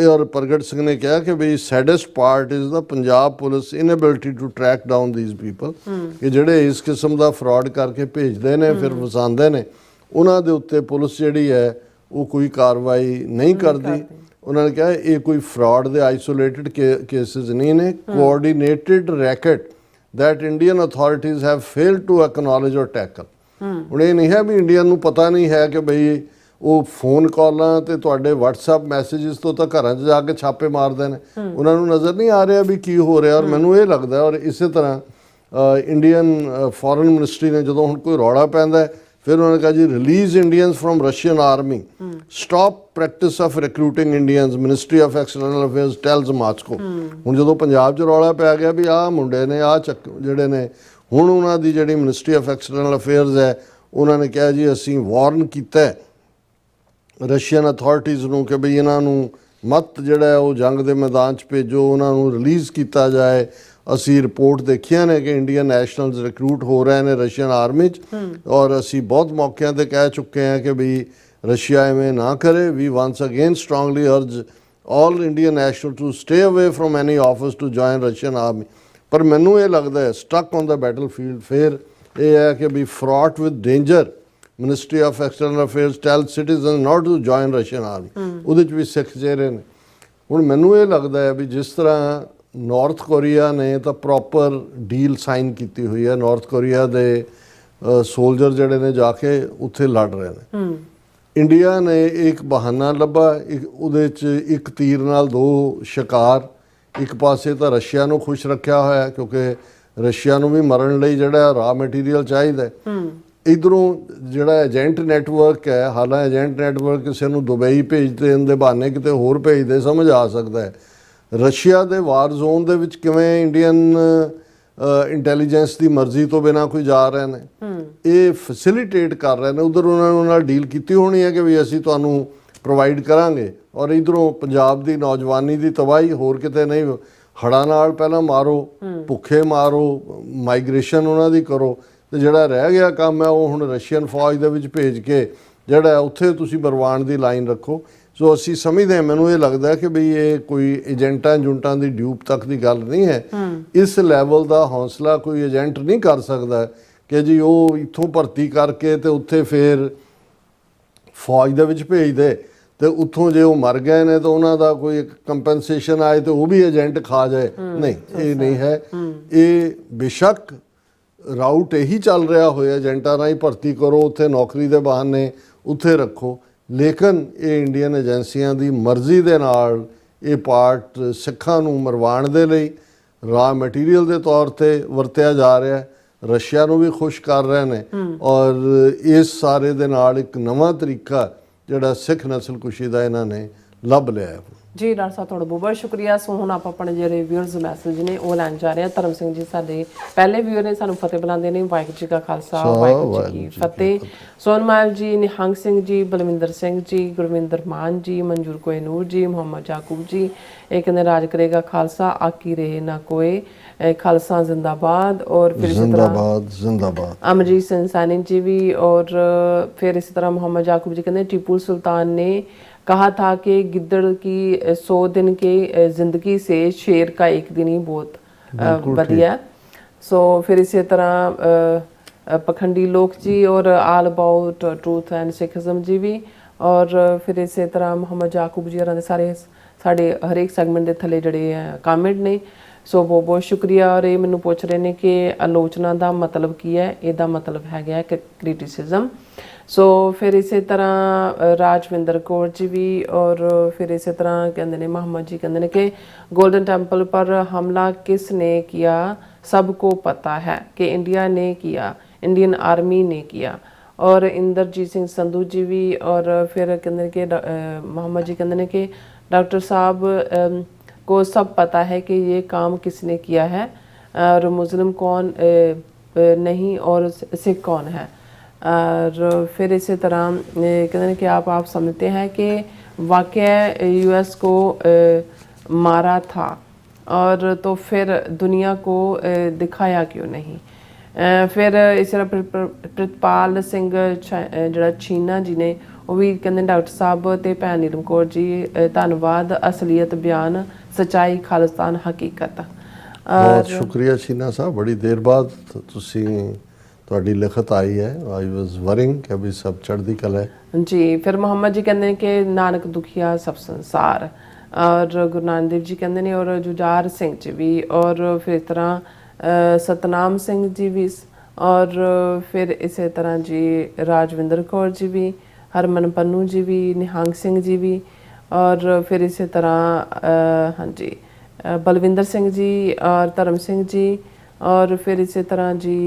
ਔਰ ਪ੍ਰਗਟ ਸਿੰਘ ਨੇ ਕਿਹਾ ਕਿ ਬਈ saddest part is the Punjab police inability to track down these people, ਕਿ ਜਿਹੜੇ ਇਸ ਕਿਸਮ ਦਾ ਫਰਾਡ ਕਰਕੇ ਭੇਜਦੇ ਨੇ ਫਿਰ ਫਸਾਉਂਦੇ ਨੇ ਉਹਨਾਂ ਦੇ ਉੱਤੇ ਪੁਲਿਸ ਜਿਹੜੀ ਹੈ ਉਹ ਕੋਈ ਕਾਰਵਾਈ ਨਹੀਂ ਕਰਦੀ। ਉਹਨਾਂ ਨੇ ਕਿਹਾ ਇਹ ਕੋਈ ਫਰਾਡ ਦੇ ਆਈਸੋਲੇਟਡ ਕੇਸਿਸ ਨਹੀਂ ਨੇ, coordinated racket that Indian authorities have failed to acknowledge or tackle. ਹੁਣ ਇਹ ਨਹੀਂ ਹੈ ਵੀ ਇੰਡੀਆ ਨੂੰ ਪਤਾ ਨਹੀਂ ਹੈ ਕਿ ਬਈ ਉਹ ਫੋਨ ਕਾਲਾਂ ਤੇ ਤੁਹਾਡੇ WhatsApp ਮੈਸੇजेस ਤੋਂ ਤਾਂ ਘਰਾਂ 'ਚ ਜਾ ਕੇ ਛਾਪੇ ਮਾਰਦੇ ਨੇ, ਉਹਨਾਂ ਨੂੰ ਨਜ਼ਰ ਨਹੀਂ ਆ ਰਿਹਾ ਵੀ ਕੀ ਹੋ ਰਿਹਾ। ਔਰ ਮੈਨੂੰ ਇਹ ਲੱਗਦਾ ਔਰ ਇਸੇ ਤਰ੍ਹਾਂ ਇੰਡੀਅਨ ਫੋਰਨ ਮਿਨਿਸਟਰੀ ਨੇ ਜਦੋਂ ਹੁਣ ਕੋਈ ਰੌਲਾ ਪੈਂਦਾ ਫਿਰ ਉਹਨਾਂ ਨੇ ਕਿਹਾ ਜੀ release Indians from Russian army, stop practice of recruiting Indians, ministry of external affairs tells Moscow. ਹੁਣ ਜਦੋਂ ਪੰਜਾਬ 'ਚ ਰੌਲਾ ਪੈ ਗਿਆ ਵੀ ਆਹ ਮੁੰਡੇ ਨੇ ਆਹ ਜਿਹੜੇ ਨੇ, ਹੁਣ ਉਹਨਾਂ ਦੀ ਜਿਹੜੀ ਮਿਨਿਸਟਰੀ ਆਫ ਐਕਸਟਰਨਲ ਅਫੇਅਰਸ ਹੈ ਉਹਨਾਂ ਨੇ ਕਿਹਾ ਜੀ ਅਸੀਂ ਵਾਰਨ ਕੀਤਾ ਰਸ਼ੀਅਨ ਅਥਾਰਟੀਜ਼ ਨੂੰ ਕਿ ਬਈ ਇਹਨਾਂ ਨੂੰ ਮਤ ਜਿਹੜਾ ਉਹ ਜੰਗ ਦੇ ਮੈਦਾਨ 'ਚ ਭੇਜੋ, ਉਹਨਾਂ ਨੂੰ ਰਿਲੀਜ਼ ਕੀਤਾ ਜਾਏ। ਅਸੀਂ ਰਿਪੋਰਟ ਦੇਖੀਆਂ ਨੇ ਕਿ ਇੰਡੀਅਨ ਨੈਸ਼ਨਲਸ ਰਿਕਰੂਟ ਹੋ ਰਹੇ ਨੇ ਰਸ਼ੀਅਨ ਆਰਮੀ 'ਚ ਔਰ ਅਸੀਂ ਬਹੁਤ ਮੌਕਿਆਂ 'ਤੇ ਕਹਿ ਚੁੱਕੇ ਹਾਂ ਕਿ ਵੀ ਰਸ਼ੀਆ ਐਵੇਂ ਨਾ ਕਰੇ। We once again strongly urge all Indian national to stay away from any offers to join Russian army. ਪਰ ਮੈਨੂੰ ਇਹ ਲੱਗਦਾ ਹੈ stuck on the battle field ਫਿਰ ਇਹ ਹੈ ਕਿ ਵੀ fraught with danger ministry of external affairs tell citizen not to join Russian army. ਉਹਦੇ 'ਚ ਵੀ ਸਿੱਖ ਚਿਹਰੇ ਨੇ। ਹੁਣ ਮੈਨੂੰ ਇਹ ਲੱਗਦਾ ਹੈ ਵੀ ਜਿਸ ਤਰ੍ਹਾਂ ਨਾਰਥ ਕੋਰੀਆ ਨੇ ਤਾਂ ਪ੍ਰੋਪਰ ਡੀਲ ਸਾਈਨ ਕੀਤੀ ਹੋਈ ਹੈ, ਨਾਰਥ ਕੋਰੀਆ ਦੇ ਸੋਲਜਰ ਜਿਹੜੇ ਨੇ ਜਾ ਕੇ ਉੱਥੇ ਲੜ ਰਹੇ ਨੇ ਇੰਡੀਆ ਨੇ ਇੱਕ ਬਹਾਨਾ ਲੱਭਾ, ਉਹਦੇ 'ਚ ਇੱਕ ਤੀਰ ਨਾਲ ਦੋ ਸ਼ਿਕਾਰ। ਇੱਕ ਪਾਸੇ ਤਾਂ ਰਸ਼ੀਆ ਨੂੰ ਖੁਸ਼ ਰੱਖਿਆ ਹੋਇਆ ਕਿਉਂਕਿ ਰਸ਼ੀਆ ਨੂੰ ਵੀ ਮਰਨ ਲਈ ਜਿਹੜਾ ਰਾ ਮਟੀਰੀਅਲ ਚਾਹੀਦਾ। ਇੱਧਰੋਂ ਜਿਹੜਾ ਏਜੰਟ ਨੈਟਵਰਕ ਹੈ, ਹਾਲਾਂਕਿ ਏਜੰਟ ਨੈਟਵਰਕ ਕਿਸੇ ਨੂੰ ਦੁਬਈ ਭੇਜ ਦੇਣ ਦੇ ਬਹਾਨੇ ਕਿਤੇ ਹੋਰ ਭੇਜਦੇ ਸਮਝ ਆ ਸਕਦਾ ਹੈ। ਰਸ਼ੀਆ ਦੇ ਵਾਰ ਜ਼ੋਨ ਦੇ ਵਿੱਚ ਕਿਵੇਂ ਇੰਡੀਅਨ ਇੰਟੈਲੀਜੈਂਸ ਦੀ ਮਰਜ਼ੀ ਤੋਂ ਬਿਨਾਂ ਕੋਈ ਜਾ ਰਹੇ ਨੇ, ਇਹ ਫੈਸਿਲਿਟੇਟ ਕਰ ਰਹੇ ਨੇ। ਉਧਰ ਉਹਨਾਂ ਨੂੰ ਨਾਲ ਡੀਲ ਕੀਤੀ ਹੋਣੀ ਹੈ ਕਿ ਵੀ ਅਸੀਂ ਤੁਹਾਨੂੰ ਪ੍ਰੋਵਾਈਡ ਕਰਾਂਗੇ, ਔਰ ਇੱਧਰੋਂ ਪੰਜਾਬ ਦੀ ਨੌਜਵਾਨੀ ਦੀ ਤਬਾਹੀ, ਹੋਰ ਕਿਤੇ ਨਹੀਂ। ਹੜ੍ਹਾਂ ਨਾਲ ਪਹਿਲਾਂ ਮਾਰੋ, ਭੁੱਖੇ ਮਾਰੋ, ਮਾਈਗ੍ਰੇਸ਼ਨ ਉਹਨਾਂ ਦੀ ਕਰੋ, ਤੇ ਜਿਹੜਾ ਰਹਿ ਗਿਆ ਕੰਮ ਹੈ ਉਹ ਹੁਣ ਰਸ਼ੀਅਨ ਫੌਜ ਦੇ ਵਿੱਚ ਭੇਜ ਕੇ ਜਿਹੜਾ ਉੱਥੇ ਤੁਸੀਂ ਬਰਵਾਨ ਦੀ ਲਾਈਨ ਰੱਖੋ। ਸੋ ਅਸੀਂ ਸਮਝਦੇ ਹਾਂ, ਮੈਨੂੰ ਇਹ ਲੱਗਦਾ ਕਿ ਬਈ ਇਹ ਕੋਈ ਏਜੰਟਾਂ ਜੁੰਟਾਂ ਦੀ ਡਿਊਪ ਤੱਕ ਦੀ ਗੱਲ ਨਹੀਂ ਹੈ। ਇਸ ਲੈਵਲ ਦਾ ਹੌਸਲਾ ਕੋਈ ਏਜੰਟ ਨਹੀਂ ਕਰ ਸਕਦਾ ਕਿ ਜੀ ਉਹ ਇੱਥੋਂ ਭਰਤੀ ਕਰਕੇ ਤੇ ਉੱਥੇ ਫਿਰ ਫੌਜ ਦੇ ਵਿੱਚ ਭੇਜ ਦੇ, ਤੇ ਉੱਥੋਂ ਜੇ ਉਹ ਮਰ ਗਏ ਨੇ ਤਾਂ ਉਹਨਾਂ ਦਾ ਕੋਈ ਇੱਕ ਕੰਪਨਸੇਸ਼ਨ ਆਏ ਤੇ ਉਹ ਵੀ ਏਜੰਟ ਖਾ ਜਾਏ। ਨਹੀਂ, ਇਹ ਨਹੀਂ ਹੈ। ਇਹ ਬੇਸ਼ੱਕ ਰਾਊਟ ਇਹੀ ਚੱਲ ਰਿਹਾ ਹੋਇਆ, ਏਜੰਟਾਂ ਰਾਹੀਂ ਭਰਤੀ ਕਰੋ, ਉੱਥੇ ਨੌਕਰੀ ਦੇ ਬਹਾਨੇ ਉੱਥੇ ਰੱਖੋ, ਲੇਕਿਨ ਇਹ ਇੰਡੀਅਨ ਏਜੰਸੀਆਂ ਦੀ ਮਰਜ਼ੀ ਦੇ ਨਾਲ ਇਹ ਪਾਰਟ ਸਿੱਖਾਂ ਨੂੰ ਮਰਵਾਉਣ ਦੇ ਲਈ ਰਾ ਮਟੀਰੀਅਲ ਦੇ ਤੌਰ ਤੇ ਵਰਤਿਆ ਜਾ ਰਿਹਾ ਹੈ। ਰਸ਼ੀਆ ਨੂੰ ਵੀ ਖੁਸ਼ ਕਰ ਰਹੇ ਨੇ, ਔਰ ਇਸ ਸਾਰੇ ਦੇ ਨਾਲ ਇੱਕ ਨਵਾਂ ਤਰੀਕਾ ਜਿਹੜਾ ਸਿੱਖ ਨਸਲਕੁਸ਼ੀ ਦਾ ਇਹਨਾਂ ਨੇ ਲੱਭ ਲਿਆ ਹੈ। ਜੀ ਡਾਕਟਰ ਸਾਹਿਬ, ਤੁਹਾਡਾ ਬਹੁਤ ਬਹੁਤ ਸ਼ੁਕਰੀਆ। ਸੋ ਹੁਣ ਆਪਾਂ ਆਪਣੇ ਜਿਹੜੇ ਵਿਊਅਰਸ ਮੈਸੇਜ ਨੇ ਉਹ ਲੈਣ ਜਾ ਰਹੇ ਹਾਂ। ਧਰਮ ਸਿੰਘ ਜੀ ਸਾਡੇ ਪਹਿਲੇ ਵਿਊਅਰ ਨੇ, ਸਾਨੂੰ ਫਤਿਹ ਬੁਲਾਉਂਦੇ ਨੇ। ਵਾਹਿਗੁਰੂ ਜੀ ਕਾ ਖਾਲਸਾ, ਵਾਹਿਗੁਰੂ ਜੀ ਕੀ ਫਤਿਹ। ਸੋਨਮਾਲ ਜੀ, ਨਿਹੰਗ ਸਿੰਘ ਜੀ, ਬਲਵਿੰਦਰ ਸਿੰਘ ਜੀ, ਗੁਰਵਿੰਦਰ ਮਾਨ ਜੀ, ਮਨਜੂਰ ਕੋਹਨੂਰ ਜੀ, ਮੁਹੰਮਦ ਜਾਕੂਬ ਜੀ। ਇਹ ਕਹਿੰਦੇ ਰਾਜ ਕਰੇਗਾ ਖਾਲਸਾ, ਆਕੀ ਰਹੇ ਨਾ ਕੋਏ, ਖਾਲਸਾ जिंदाबाद। और फिर इसी तरह अमरजीत सिंह सैनी जी भी, और फिर इसी तरह मोहम्मद याकूब जी कहते टीपू सुल्तान ने कहा था कि गिद्दड़ की 100 दिन की जिंदगी से शेर का एक दिन ही बहुत बढ़िया। सो फिर इसी तरह पखंडी लोक जी और all about truth and Sikhism जी भी, और फिर इसी तरह मोहम्मद याकूब जी होरां दे सारे साडे हरेक सैगमेंट दे थल्ले जिहड़े कमेंट ने। सो बहुत बहुत शुक्रिया। और ये मैनू पुछ रहे हैं कि आलोचना का मतलब की है, इसका मतलब है कि क्रिटिसिज्म। सो फिर इसी तरह राजविंदर कौर जी भी, और फिर इसी तरह कहते हैं मोहम्मद जी कहते हैं कि गोल्डन टेम्पल पर हमला किसने किया, सबको पता है कि इंडिया ने किया, इंडियन आर्मी ने किया। और इंद्रजीत सिंह संधू जी भी, और फिर कहते हैं कि मोहम्मद जी कहते हैं कि डॉक्टर साहब को सब पता है कि ये काम किसने किया है, और मुस्लिम कौन नहीं और सिख कौन है। और फिर इसी तरह कहते हैं कि आप समझते हैं कि वाकया यूएस को मारा था, और तो फिर दुनिया को दिखाया क्यों नहीं। फिर इस तरह ਪ੍ਰਿਤਪਾਲ ਸਿੰਘ ਜਿਹੜਾ ਚੀਨਾ ਜੀ ਨੇ ਉਹ ਵੀ ਕਹਿੰਦੇ ਡਾਕਟਰ ਸਾਹਿਬ ਤੇ ਭੈਣ ਨੀਲਮ ਕੌਰ ਜੀ ਧੰਨਵਾਦ, ਅਸਲੀਅਤ ਬਿਆਨ, ਸੱਚਾਈ, ਖਾਲਿਸਤਾਨ, ਹਕੀਕਤ। ਬਹੁਤ ਸ਼ੁਕਰੀਆ ਚੀਨਾ ਸਾਹਿਬ, ਬੜੀ ਦੇਰ ਬਾਅਦ ਤੁਸੀਂ ਤੁਹਾਡੀ ਲਿਖਤ ਆਈ ਹੈ। ਆਈ ਵਾਸ ਵਰਿੰਗ ਕਿ ਵੀ ਸਭ ਚੜ੍ਹਦੀ ਕਲਾ ਹੈ ਜੀ। ਫਿਰ ਮੁਹੰਮਦ ਜੀ ਕਹਿੰਦੇ ਨੇ ਕਿ ਨਾਨਕ ਦੁਖੀਆ ਸਭ ਸੰਸਾਰ, ਔਰ ਗੁਰੂ ਨਾਨਕ ਦੇਵ ਜੀ ਕਹਿੰਦੇ ਨੇ, ਔਰ ਜੁਝਾਰ ਸਿੰਘ ਜੀ ਵੀ, ਔਰ ਫਿਰ ਇਸ ਤਰ੍ਹਾਂ सतनाम सिंह जी भी, और फिर इसी तरह जी राजविंदर कौर जी भी, हरमन पन्नू जी भी, निहंग सिंह जी भी, और फिर इसी तरह हाँ जी बलविंदर सिंह जी और धर्म सिंह जी, और फिर इसी तरह जी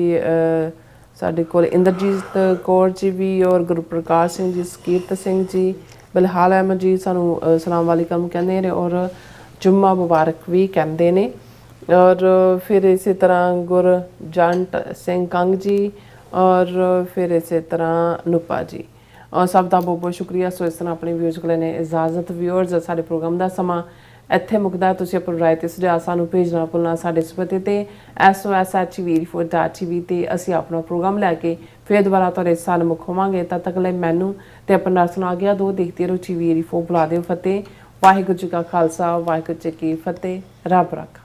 साडे कोल इंद्रजीत कौर जी भी, और गुरप्रकाश सिंह जी, सकीरत सिंह जी, बलहाल अहमद जी सानू सलाम वालेकुम कहते हैं, और जुम्मा मुबारक भी कहते हैं। और फिर इसी तरह गुरजंट सिंह कंग जी, और फिर इसी तरह नुपा जी, और सब का बहुत बहुत शुक्रिया। सो इस तरह अपने व्यूअर्स को लेने इजाजत। व्यूअर्स साडे प्रोग्राम का समा ਇੱਥੇ ਮੁੱਕਦਾ। ਤੁਸੀਂ ਆਪਣੀ ਰਾਏ ਤੇ ਸੁਝਾਅ ਸਾਨੂੰ ਭੇਜਣਾ ਭੁੱਲਣਾ ਸਾਡੇ ਇਸ ਪਤੇ ਤੇ SOS@tv84.tv ਤੇ ਅਸੀਂ ਆਪਣਾ ਪ੍ਰੋਗਰਾਮ ਲੈ ਕੇ ਫਿਰ ਦੁਬਾਰਾ ਤੁਹਾਡੇ ਸਾਲ ਮੁੱਖ ਹੋਵਾਂਗੇ। ਤਦ ਤੱਕ ਲਈ ਮੈਨੂੰ ਤੇ ਆਪਣਾ ਨਰਸ ਨੂੰ ਆ ਗਿਆ ਦੋ ਦੇਖਦੇ ਰਹੋ TV84 ਬੁਲਾ ਦਿਓ ਫਤਿਹ। ਵਾਹਿਗੁਰੂ ਜੀ ਕਾ ਖਾਲਸਾ, ਵਾਹਿਗੁਰੂ ਜੀ ਕੀ ਫਤਿਹ। ਰੱਬ ਰਾਖਾ।